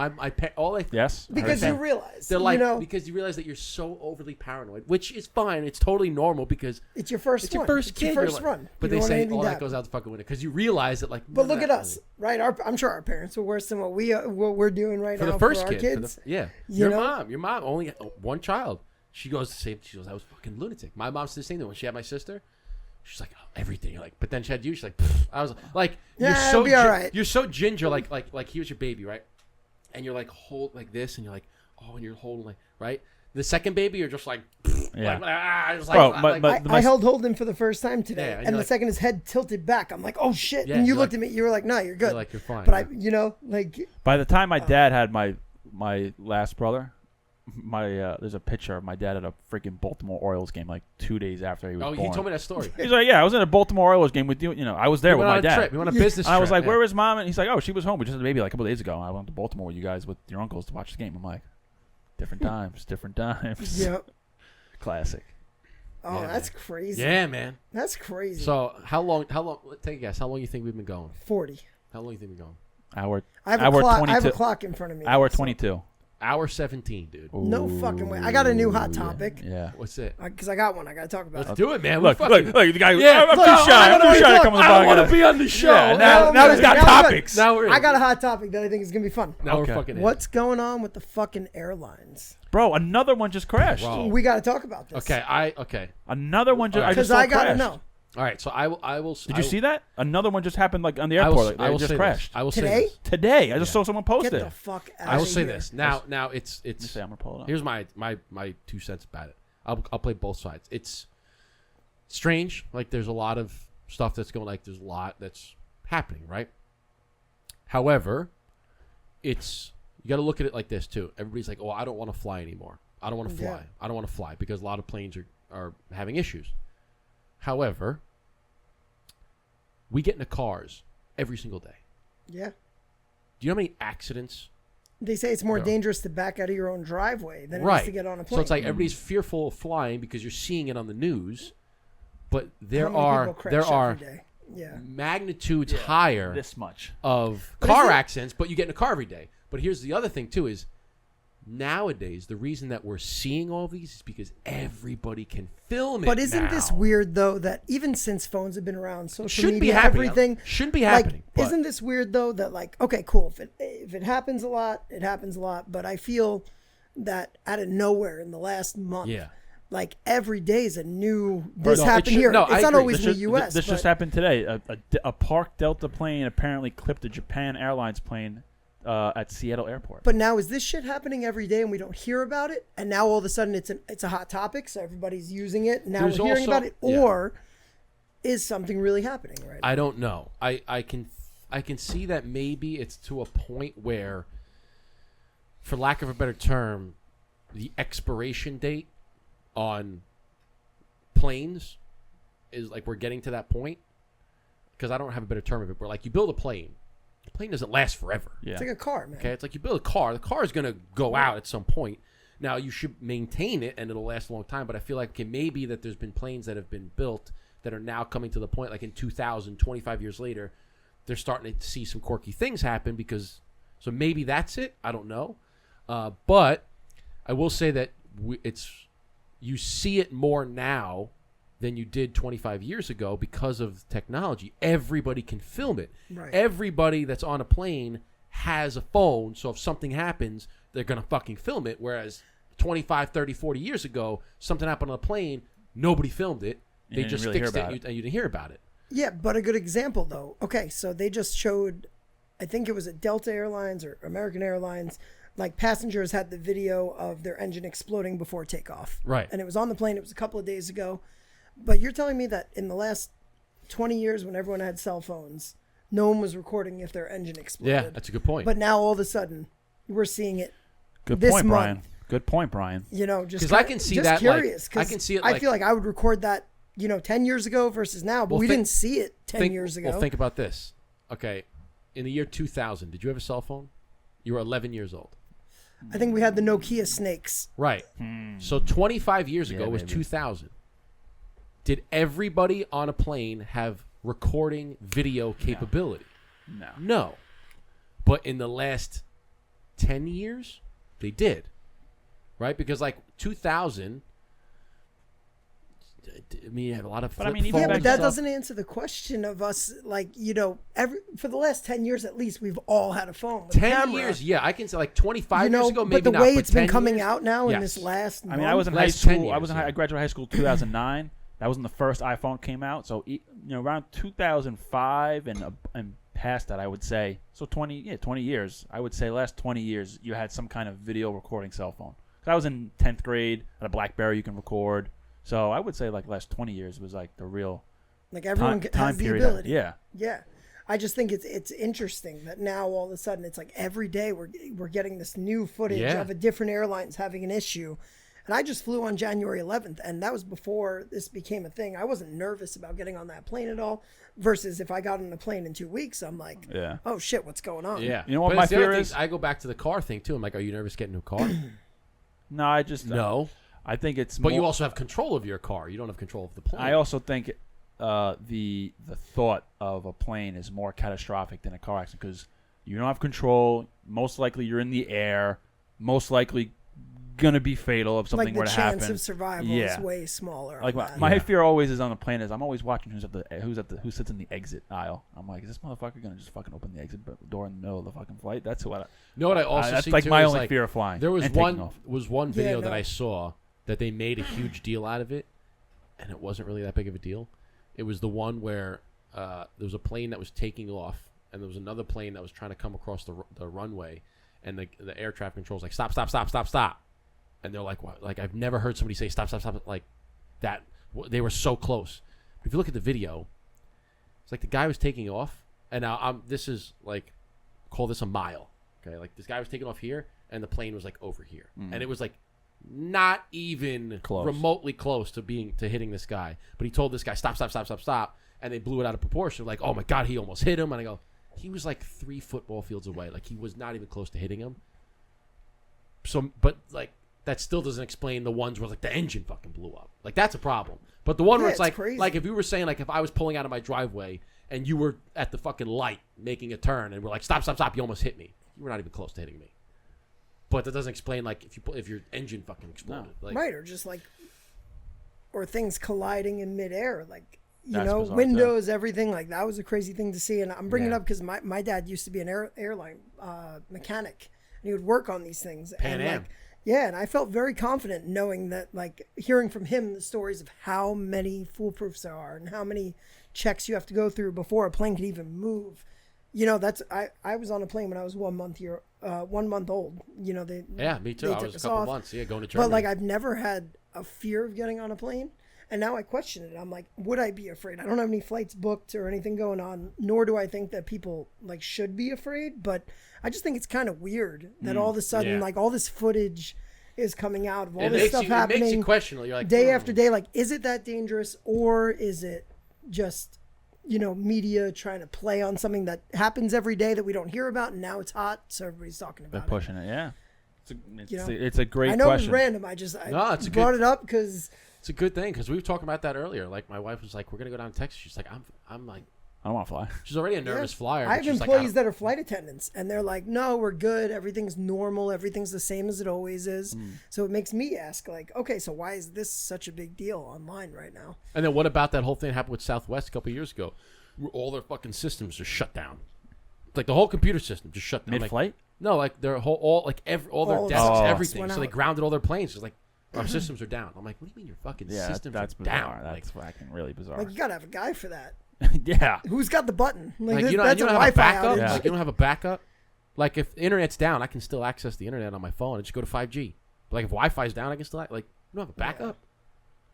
B: All I
A: Yes. I
C: because
A: heard
C: you
A: that.
C: realize,
B: they're like
C: you know,
B: because you realize that you're so overly paranoid, which is fine. It's totally normal because
C: it's your first
B: it's
C: one.
B: your first
C: It's
B: kid.
C: your
B: You're
C: first
B: like-
C: run.
B: But
C: You
B: they
C: don't want
B: say
C: anything
B: all
C: to
B: that
C: happen.
B: goes out the fucking window because you realize that like.
C: But
B: none
C: look
B: of
C: at
B: that
C: us, right? I'm sure our parents were worse than what we're doing right
B: for
C: now
B: the first
C: for our
B: kid.
C: kids.
B: Yeah,
C: You
B: your
C: know?
B: mom only had one child. She goes the same. She goes, I was fucking lunatic. My mom said the same thing when she had my sister. She's like, oh, everything. Like, but then she had you. She's like, pfft. I was like,
C: Yeah,
B: you're so
C: it'll be all right.
B: You're so ginger. Like here's your baby, right? And you're like hold like this, and you're like, oh, and you're holding like right. The second baby, you're just like,
A: Yeah.
B: just
A: Bro,
B: like,
A: but-
C: I held Holden for the first time today,
B: Yeah, and
C: and
B: you're
C: the
B: like-
C: second his head tilted back. I'm like, oh shit!
B: Yeah,
C: and you
B: you're
C: looked
B: like-
C: at me. You were like, no, you're good.
B: you're like you're fine.
C: but like,
A: By the time my dad had my last brother, there's a picture of my dad at a freaking Baltimore Orioles game like 2 days after he was
B: oh,
A: born.
B: he told me that story.
A: He's like, yeah, I was in a Baltimore Orioles game with you. You know, I was there
B: We
A: with
B: went
A: my
B: on a
A: dad.
B: trip. We went on a business
A: And I was
B: trip,
A: like,
B: yeah.
A: where was mom? And he's like, oh, she was home. We just had a baby like a couple days ago. I went to Baltimore with you guys with your uncles to watch the game. I'm like, different times, different times.
C: yeah.
A: Classic.
C: Oh,
B: Yeah,
C: that's crazy.
B: Yeah, man.
C: That's crazy.
B: So how long? Take a guess. How long you think we've been going?
C: 40.
B: How long you think we've been going?
A: Hour
C: I have a
A: hour
C: clock.
A: 22.
C: I have a clock in front of me.
A: Hour
C: so-
A: 22.
B: Hour 17, dude.
C: No fucking way. I got a new hot topic.
A: Yeah.
B: What's it?
C: Because I got one. I got to talk about
B: Let's
C: it.
B: do it, man.
A: Look,
B: We
A: look,
B: fucking-
A: the guy.
B: Yeah,
A: I'm
C: look,
A: too shy.
C: I
A: I'm
C: don't
A: too shy
C: wanna
A: to come on the
B: I don't want
A: podcast.
B: to be on the show.
A: Yeah, now he's got
C: Now we're good.
A: topics.
B: Now we're in.
C: I got a hot topic that I think is going to be fun.
B: Now
A: Okay.
B: we're fucking in.
C: What's going on with the fucking airlines?
A: Bro, another one just crashed.
B: Bro.
C: We got to talk about this.
B: Okay.
A: Another one just. I
C: Because
A: just saw
C: I got to
A: crashed.
C: know.
B: All right. So I will.
A: Did you see that? Another one just happened like on the
B: I
A: airport.
B: will,
A: Like,
B: I will
A: they just
B: say
A: crashed.
B: This. I will
C: Today?
B: say this.
A: Today, I just saw someone post
C: Get
A: it.
C: the fuck out
B: I will
C: of
B: say
C: here.
B: this. Now it's
A: Let me see, I'm gonna pull it up.
B: here's my 2 cents about it. I'll play both sides. It's strange. Like there's a lot of stuff that's going. Like there's a lot that's happening, right? However, you got to look at it like this too. Everybody's like, "Oh, I don't want to fly anymore. I don't want to fly.
C: Yeah.
B: I don't want to fly because a lot of planes are having issues." However, we get into cars every single day.
C: Yeah.
B: Do you know how many accidents?
C: They say it's more
B: No.
C: dangerous to back out of your own driveway than it is
B: Right.
C: to get on a plane.
B: So it's like everybody's fearful of flying because you're seeing it on the news. But
C: How many people crash every day?
B: magnitudes higher
A: This much.
B: of car accidents, but you get in a car every day. But here's the other thing too is nowadays the reason that we're seeing all these is because everybody can film it.
C: But isn't
B: now.
C: this weird though that even since phones have been around, social
B: Shouldn't
C: media,
B: be happening.
C: everything
B: Shouldn't be happening.
C: Like,
B: but
C: isn't this weird though that like, okay, cool. If it happens a lot, it happens a lot. But I feel that out of nowhere in the last month, like every day is a new. This happened here.
B: No,
C: it's not
B: agree.
C: always in the U.S.
A: This just happened today. A Park Delta plane apparently clipped a Japan Airlines plane at Seattle Airport.
C: But now is this shit happening every day and we don't hear about it? And now all of a sudden it's a hot topic, so everybody's using it. And now we're hearing about it, or is something really happening right now?
B: I don't know. I can see that maybe it's to a point where, for lack of a better term, the expiration date on planes is like we're getting to that point, because I don't have a better term of it, but like you build a plane, the plane doesn't last forever.
A: Yeah.
C: It's like a car, man.
B: Okay, it's like you build a car. The car is going to go out at some point. Now you should maintain it and it'll last a long time, but I feel like it may be that there's been planes that have been built that are now coming to the point, like in 2000, 25 years later, they're starting to see some quirky things happen because, so maybe that's it. I don't know. But I will say that you see it more now than you did 25 years ago because of technology. Everybody can film it.
C: Right.
B: Everybody that's on a plane has a phone, so if something happens, they're going to fucking film it. Whereas 25, 30, 40 years ago, something happened on a plane, nobody filmed it. They just
A: really
B: fixed it and you didn't hear about it.
C: Yeah, but a good example though. Okay, so they just showed, I think it was at Delta Airlines or American Airlines, like passengers had the video of their engine exploding before takeoff.
B: Right.
C: And it was on the plane. It was a couple of days ago. But you're telling me that in the last 20 years when everyone had cell phones, no one was recording if their engine exploded.
B: Yeah, that's a good point.
C: But now all of a sudden, we're seeing it.
A: Good
C: this
A: point,
C: month.
A: Brian. Good point, Brian.
C: You know, just
B: 'Cause I can see
C: just
B: that, like,
C: curious,
B: I can see it,
C: I
B: like-
C: feel like I would record that, 10 years ago versus now, but
B: Well,
C: we
B: think-
C: didn't see it 10 years ago.
B: Well, think about this. Okay, in the year 2000, did you have a cell phone? You were 11 years old.
C: I think we had the Nokia snakes.
B: Right. So 25 years ago was
A: maybe.
B: 2000. Did everybody on a plane have recording video capability?
A: No.
B: No. But in the last 10 years, they did. Right? Because like 2000, I mean, you have a lot of
A: But I
B: flip
A: mean, even
C: Yeah,
B: phones
C: but
A: back
C: that
B: and stuff.
C: doesn't answer the question of us, for the last 10 years at least, we've all had a phone with a
B: 10
C: camera.
B: years, yeah, I can say like 25 years ago, maybe
C: but the
B: not.
C: way
B: but
C: it's been
B: 10
C: coming
B: years?
C: out now in
B: Yes.
C: this last
A: I mean, I was in high
B: Last 10
A: school. I
B: years,
A: was in
B: yeah.
A: I graduated high school 2009. That was when the first iPhone came out. So around 2005 and past that, I would say. So 20 years. I would say last 20 years you had some kind of video recording cell phone. 'Cause I was in 10th grade. Had a BlackBerry you can record. So I would say like last 20 years was like the real
C: Like everyone
A: time
C: has the
A: period.
C: ability.
A: Yeah.
C: Yeah. I just think it's interesting that now all of a sudden it's like every day we're getting this new footage
B: Yeah.
C: of a different airlines having an issue. And I just flew on January 11th, and that was before this became a thing. I wasn't nervous about getting on that plane at all. Versus if I got on a plane in 2 weeks, I'm like,
A: Yeah.
C: oh shit, what's going on?
B: Yeah.
A: You know what
B: But
A: my
B: it's the other
A: fear
B: thing,
A: is?
B: I go back to the car thing too. I'm like, are you nervous getting a car?
A: No, I just
B: No.
A: I think it's
B: But
A: more,
B: you also have control of your car. You don't have control of the plane.
A: I also think the thought of a plane is more catastrophic than a car accident because you don't have control. Most likely you're in the air. Most likely gonna be fatal if something
C: Like the
A: were to
C: chance
A: happen.
C: of survival
A: Yeah.
C: is way smaller.
A: Like
C: on that.
A: my fear always is on the plane is I'm always watching who sits in the exit aisle. I'm like, is this motherfucker gonna just fucking open the exit door in the middle of the fucking flight? That's what.
B: You know what I also
A: That's
B: see
A: like
B: too
A: my
B: is,
A: only
B: like,
A: fear of flying.
B: There was
A: and taking off.
B: one video that
C: no.
B: I saw that they made a huge deal out of it, and it wasn't really that big of a deal. It was the one where there was a plane that was taking off, and there was another plane that was trying to come across the runway, and the air traffic control's like, stop, stop, stop, stop, stop. And they're like, what? Like, I've never heard somebody say stop, stop, stop, like that. They were so close. But if you look at the video, it's like the guy was taking off, and now this is like, call this a mile. Okay, like this guy was taking off here, and the plane was like over here, and it was like not even
A: Close.
B: remotely close to hitting this guy. But he told this guy stop, stop, stop, stop, stop, and they blew it out of proportion. Like, oh my god, he almost hit him, and I go, he was like 3 football fields away. Like he was not even close to hitting him. So, but like that still doesn't explain the ones where like the engine fucking blew up. Like that's a problem. But the one where
C: Yeah,
B: it's
C: it's
B: like
C: crazy.
B: like if you were saying like if I was pulling out of my driveway and you were at the fucking light making a turn, and we're like, stop, you almost hit me. You were not even close to hitting me. But that doesn't explain, like, if your engine fucking exploded.
A: No.
B: Like,
C: Right, or just like, or things colliding in midair, like,
A: That's bizarre,
C: windows, everything. Like, that was a crazy thing to see. And I'm bringing it
B: Yeah.
C: up because my dad used to be an airline mechanic, and he would work on these things.
B: Pan
C: and
B: Am.
C: Like, yeah, and I felt very confident knowing that, like, hearing from him the stories of how many foolproofs there are and how many checks you have to go through before a plane can even move. That's I was on a plane when I was 1 month old.
B: yeah, me too.
C: they
B: I
C: took
B: was a
C: us
B: couple
C: off.
B: months, going to Germany.
C: But like I've never had a fear of getting on a plane, and now I question it. I'm like, would I be afraid? I don't have any flights booked or anything going on, nor do I think that people like should be afraid. But I just think it's kind of weird that all of a sudden,
B: Yeah.
C: like, all this footage is coming out of all
B: it
C: this
B: makes
C: stuff
B: you,
C: happening
B: It makes you question. You're like,
C: day after day. Like, is it that dangerous, or is it just media trying to play on something that happens every day that we don't hear about, and now it's hot, so everybody's talking
A: They're
C: about
A: pushing it. Yeah.
C: You know?
A: It's a great
C: it. I know
A: question.
C: it was random. I
B: No, it's a
C: brought
B: good-
C: it up because
B: It's a good thing because we were talking about that earlier. Like my wife was like, "We're gonna go down to Texas." She's like, "I'm like,
A: I don't want to fly.
B: she's already a nervous flyer."
C: I
B: but
C: have
B: she's like,
C: employees that are flight attendants, and they're like, "No, we're good. Everything's normal. Everything's the same as it always is." So it makes me ask, like, okay, so why is this such a big deal online right now?
B: And then what about that whole thing that happened with Southwest a couple of years ago, where all their fucking systems are shut down, like the whole computer system just shut down.
A: Mid-flight?
B: No, like their whole all their
C: All of
B: desks,
C: them
B: everything.
C: went
B: So they
C: out.
B: grounded all their planes. It's like our systems are down. I'm like, what do you mean your fucking
A: Yeah,
B: systems
A: that's
B: are
A: bizarre.
B: down?
A: That's fucking really bizarre.
C: Like, you gotta have a guy for that.
A: Yeah.
C: Who's got the button?
B: Like,
C: This-
B: you don't
C: that's
B: have a
C: Wi-Fi
B: backup.
C: outage.
A: Yeah.
B: Like you don't have a backup. Like if the internet's down, I can still access the internet on my phone and just go to 5G. But like if Wi-Fi's down, I can still you don't have a backup.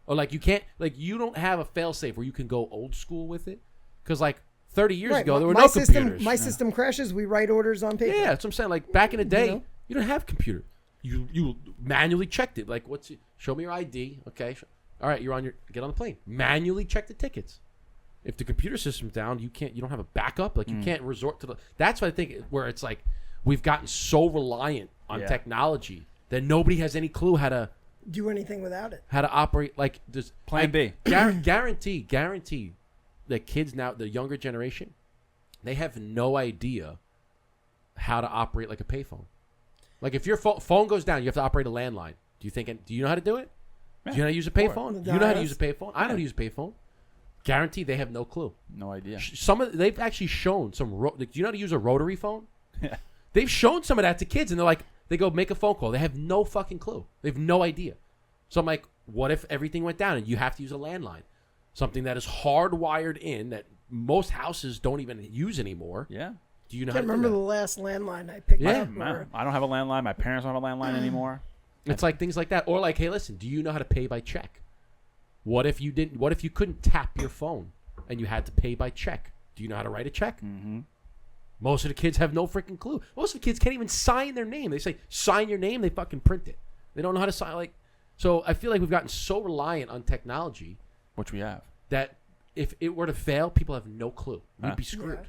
B: Or like you can't you don't have a failsafe where you can go old school with it. Because like 30 years
C: Right,
B: ago there were
C: my
B: no
C: system,
B: computers.
C: My system crashes. We write orders on paper.
B: Yeah, that's what I'm saying. Like back in the day,
C: know?
B: you don't have computer. You manually checked it. Like show me your ID. Okay. All right, get on the plane. Manually check the tickets. If the computer system's down, you don't have a backup. Like you can't resort to that's what I think where it's like we've gotten so reliant on technology that nobody has any clue how to
C: Do anything without it.
B: operate like this
A: Plan B.
B: guarantee that kids now, the younger generation, they have no idea how to operate like a payphone. Like if your phone goes down, you have to operate a landline. Do you know how to do it? Do you know how to use a payphone? Do you know how to use a payphone? I know how to use a payphone. Guarantee they have no clue.
A: No idea.
B: They've actually shown some. Do you know how to use a rotary phone?
A: Yeah.
B: They've shown some of that to kids, and they go make a phone call. They have no fucking clue. They have no idea. So I'm like, what if everything went down and you have to use a landline, something that is hardwired in that most houses don't even use anymore?
A: Yeah.
B: Do you know
C: I
B: how
C: can't
B: to
C: remember
B: do
C: the
B: that?
C: last landline I picked
B: Yeah.
C: up.
A: Man, I don't have a landline. My parents don't have a landline anymore.
B: It's like things like that, or like, hey, listen, do you know how to pay by check? What if you didn't? What if you couldn't tap your phone and you had to pay by check? Do you know how to write a check?
A: Mm-hmm.
B: Most of the kids have no freaking clue. Most of the kids can't even sign their name. They say, sign your name. They fucking print it. They don't know how to sign. So I feel like we've gotten so reliant on technology
A: Which we have.
B: that if it were to fail, people have no clue. We'd
A: Huh.
B: be screwed.
C: Yeah.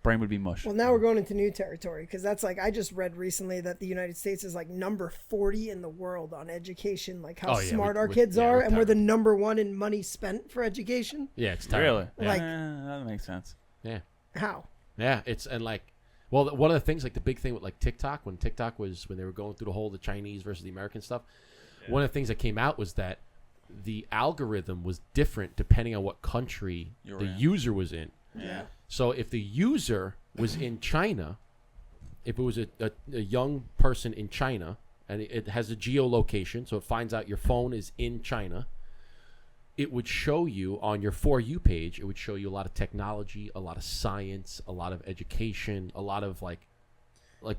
A: Brain would be mush.
C: Well, now we're going into new territory because that's like I just read recently that the United States is like number 40 in the world on education, like how
B: Oh, yeah,
C: smart
B: we-
C: our
B: we-
C: kids
B: yeah,
C: are,
B: we're
C: and we're the
B: terrible.
C: number one in money spent for education.
B: Yeah, it's terrible.
A: Really?
C: Like-
A: that makes sense.
B: Yeah.
C: How?
B: Yeah, one of the things, like the big thing with like TikTok, when they were going through the whole the Chinese versus the American stuff, one of the things that came out was that the algorithm was different depending on what country
A: You're
B: the
A: in.
B: user was in.
C: Yeah.
B: So if the user was in China, if it was a young person in China, and it has a geolocation, so it finds out your phone is in China, it would show you on your For You page, it would show you a lot of technology, a lot of science, a lot of education, a lot of like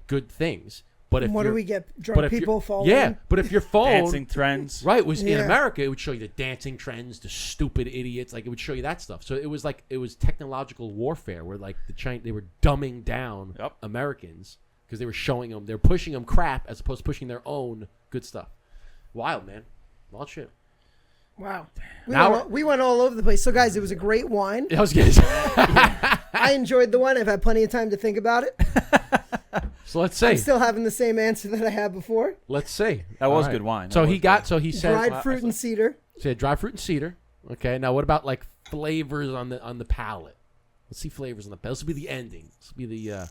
B: good things. But if
C: What do
B: you're-
C: we get?
B: but
C: Drunk
B: if you're-
C: people falling?
B: Yeah, but if your phone
A: Dancing trends.
B: right was in
C: Yeah.
B: America, it would show you the dancing trends, the stupid idiots. Like it would show you that stuff. So it was technological warfare where like they were dumbing down
A: Yep.
B: Americans because they're pushing them crap as opposed to pushing their own good stuff. Wild, man. Wild shit.
C: Wow.
B: Now
C: We went all over the place. So, guys, it was a great wine.
B: I was gonna say.
C: I enjoyed the wine. I've had plenty of time to think about it.
B: So let's
C: I'm
B: say.
C: still having the same answer that I had before.
B: Let's say.
A: That was
B: All
A: good wine.
B: So
A: That
B: he
A: was good.
B: said
C: Dried fruit and cedar.
B: dry fruit and cedar. Okay. Now what about like flavors on the palate? Let's see flavors on the palate. This will be the ending. This will be the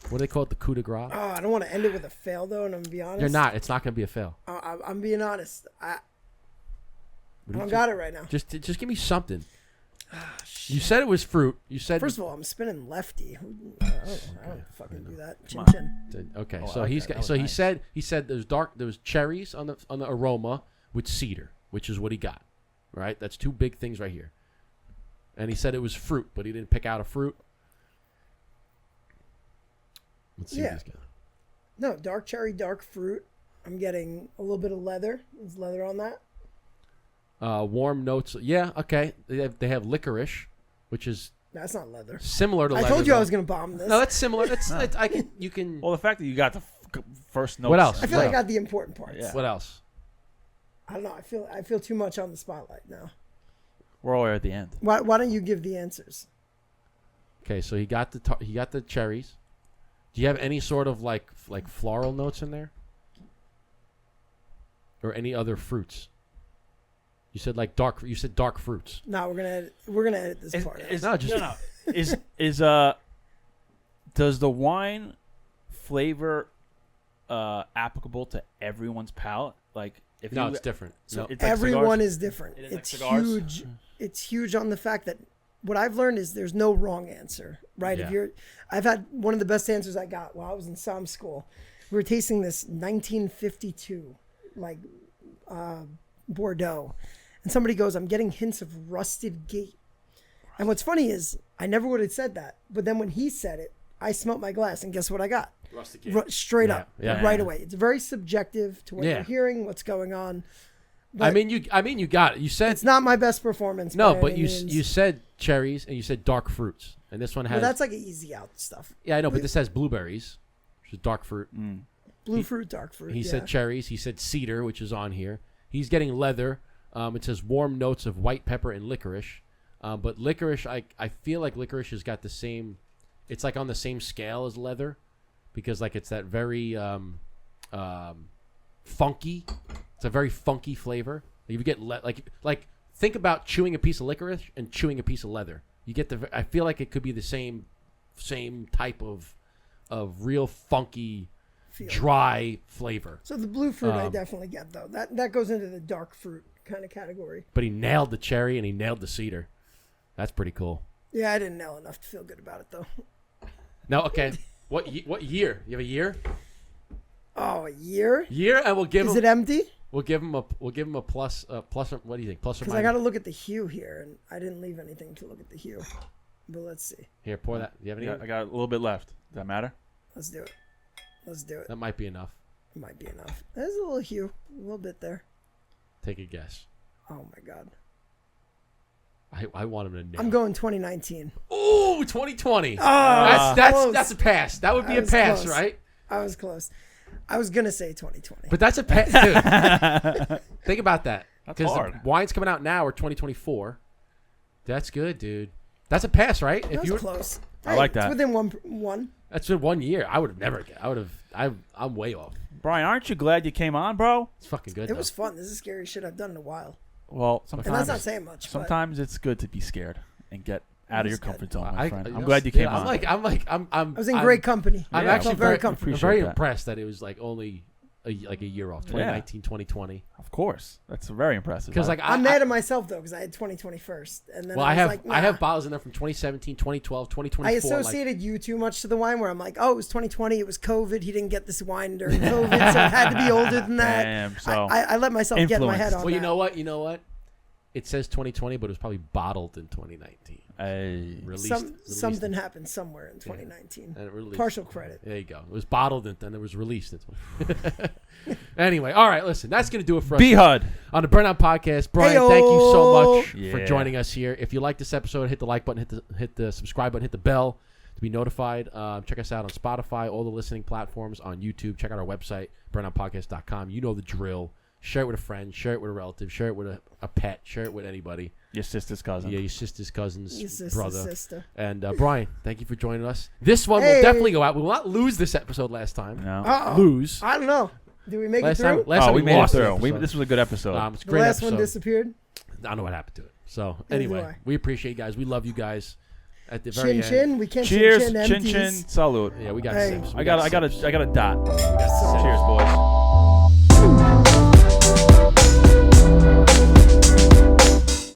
B: what do they call it? The coup de grace.
C: Oh, I don't want to end it with a fail though, and I'm gonna be honest.
B: You're not. It's not going to be a fail.
C: I'm being honest. I
B: What do
C: don't
B: you
C: got it right now.
B: Just give me something. You said it was fruit. You said
C: First of all, I'm spinning lefty. I don't fucking do that. Chin
A: on.
C: chin.
B: Okay,
A: Oh,
B: so
A: I like
B: he's
A: that.
B: got,
A: That
B: so
A: was
B: he
A: nice.
B: said there's cherries on the aroma with cedar, which is what he got. Right? That's two big things right here. And he said it was fruit, but he didn't pick out a fruit. Let's see
C: Yeah.
B: what he's got.
C: No, dark cherry, dark fruit. I'm getting a little bit of leather. There's leather on that.
B: Warm notes. Yeah, okay. They have licorice, which is
C: That's not leather.
B: similar to
C: I
B: leather.
C: told you I
B: though.
C: was gonna bomb this.
B: No, that's similar. You can.
A: Well, the fact that you got the first note.
B: What else?
C: I feel like I got the important parts.
A: Yeah.
B: What else?
C: I don't know. I feel too much on the spotlight now.
A: We're all at the end.
C: Why don't you give the answers?
B: Okay, so he got the cherries. Do you have any sort of like floral notes in there, or any other fruits? You said dark. You said dark fruits.
C: No, we're gonna edit this part. out.
A: Does the wine flavor applicable to everyone's palate? Like if
B: No,
A: you,
B: it's different.
A: so
B: No.
A: it's like
C: Everyone
A: cigars?
C: is different.
A: It is like
C: It's
A: cigars?
C: huge. It's huge on the fact that what I've learned is there's no wrong answer, right?
B: Yeah.
C: I've had one of the best answers I got while I was in Somm school. We were tasting this 1952, Bordeaux, and somebody goes, "I'm getting hints of rusted gate." And what's funny is I never would have said that, but then when he said it, I smelt my glass, and guess what I got? Straight up,
B: Yeah.
C: right away. It's very subjective to what
B: Yeah.
C: you're hearing, what's going on.
B: I
C: But
B: mean, you got it. You said
C: it's not my best performance.
B: no,
C: by
B: but
C: any
B: you
C: means.
B: said cherries and you said dark fruits, and this one has.
C: Well, that's like an easy out stuff.
B: yeah, I know, but this has blueberries, which is dark fruit.
C: Blue fruit, dark fruit.
B: He
C: yeah.
B: said cherries. He said cedar, which is on here. He's getting leather. It says warm notes of white pepper and licorice. But licorice, I feel like licorice has got the same. It's like on the same scale as leather, because like it's that very funky. It's a very funky flavor. Like if you get like think about chewing a piece of licorice and chewing a piece of leather. You get the. I feel like it could be the same type of real funky,
C: Feel.
B: dry flavor.
C: So the blue fruit I definitely get though. That goes into the dark fruit kind of category.
B: But he nailed the cherry and he nailed the cedar. That's pretty cool.
C: Yeah, I didn't nail enough to feel good about it though.
B: Now, okay, what year? You have a year?
C: Oh, a year?
B: Year, and we'll give
C: Is
B: him.
C: it empty?
B: We'll give him a plus. Plus. What do you think? Plus or
C: Because
B: minus?
C: I got to look at the hue here, and I didn't leave anything to look at the hue. But let's see.
B: Here, pour that. Do you have any?
A: I got a little bit left. Does that matter?
C: Let's do it. Let's do it.
B: That might be enough.
C: It might be enough. There's a little hue, a little bit there.
B: Take a guess.
C: Oh my god.
B: I want him to nail.
C: I'm going 2019.
B: Ooh, 2020.
C: Oh,
B: That's a pass. That would be
C: I
B: a
C: was
B: pass,
C: close.
B: right?
C: I was close. I was gonna say 2020.
B: But that's a pass, dude. Think about that.
A: That's
B: Because
A: hard.
B: the wines coming out now are 2024. That's good, dude. That's a pass, right?
C: that was close.
A: I like that.
C: It's within one.
B: That's in 1 year. I would have never. I'm way off.
A: Brian, aren't you glad you came on, bro?
B: It's fucking good.
C: It was fun. This is scary shit I've done in a while.
A: Well,
C: And that's
A: sometimes
C: not saying much.
A: sometimes it's good to be scared and get out of your
C: It's good.
A: comfort zone, my friend.
B: you
A: I'm
B: know,
A: glad you came
B: yeah,
A: on.
C: I was in great company.
B: I'm
A: Yeah,
C: I
B: actually
C: felt very
B: very,
C: comfortable.
B: I'm very
A: Appreciate that.
B: impressed that it was like only like a year off, 2019, 2020.
A: Of course, that's very impressive.
B: Because like
C: I'm mad at myself though because I had 2020 first, and then
B: well,
C: I
B: I
C: was
B: have
C: like,
B: I have
C: nah.
B: bottles in there from 2017, 2012, 2024.
C: I associated you too much to the wine where I'm like, oh, it was 2020, it was COVID. He didn't get this wine during COVID, so it had to be older than that.
A: Damn, so
C: I let myself get in my head
A: influenced.
C: on
B: well,
C: that.
B: you know what? It says 2020, but it was probably bottled in 2019. Released
C: Something happened somewhere in 2019.
B: and released.
C: Partial credit.
B: There you go. It was bottled and then it was released. Anyway, all right, listen. That's going to do it for us
A: B HUD.
B: on the Burnout Podcast. Brian,
C: Heyo.
B: thank you so much for
A: Yeah.
B: joining us here. If you like this episode, hit the like button, hit the subscribe button, hit the bell to be notified. Check us out on Spotify, all the listening platforms, on YouTube. Check out our website, burnoutpodcast.com. You know the drill. Share it with a friend. Share it with a relative. Share it with a pet. Share it with anybody.
A: Your sister's cousin.
B: Yeah, your sister's cousin's
C: Your sister's
B: brother.
C: sister.
B: And Brian, thank you for joining us. This one will
C: Hey.
B: definitely go out. We will not lose this episode last time.
A: No.
C: Uh-oh.
B: Lose.
C: I don't know. Did we make
B: Last
C: it through?
B: time, last time
A: we made it
B: lost
A: through.
B: the episode.
A: This was a good episode.
B: It's a
C: The
B: great
C: last
B: episode.
C: one disappeared.
B: I don't know what happened to it. So
C: Neither do
B: anyway,
C: I.
B: we appreciate you guys. We love you guys. at the very
C: Chin
B: end.
C: chin. We can't
A: Cheers,
C: chin
A: chin
C: empties.
A: chin, salute.
B: Yeah, we got
C: Hey.
B: sips.
A: I got a dot.
B: We got sips.
A: Cheers, boys.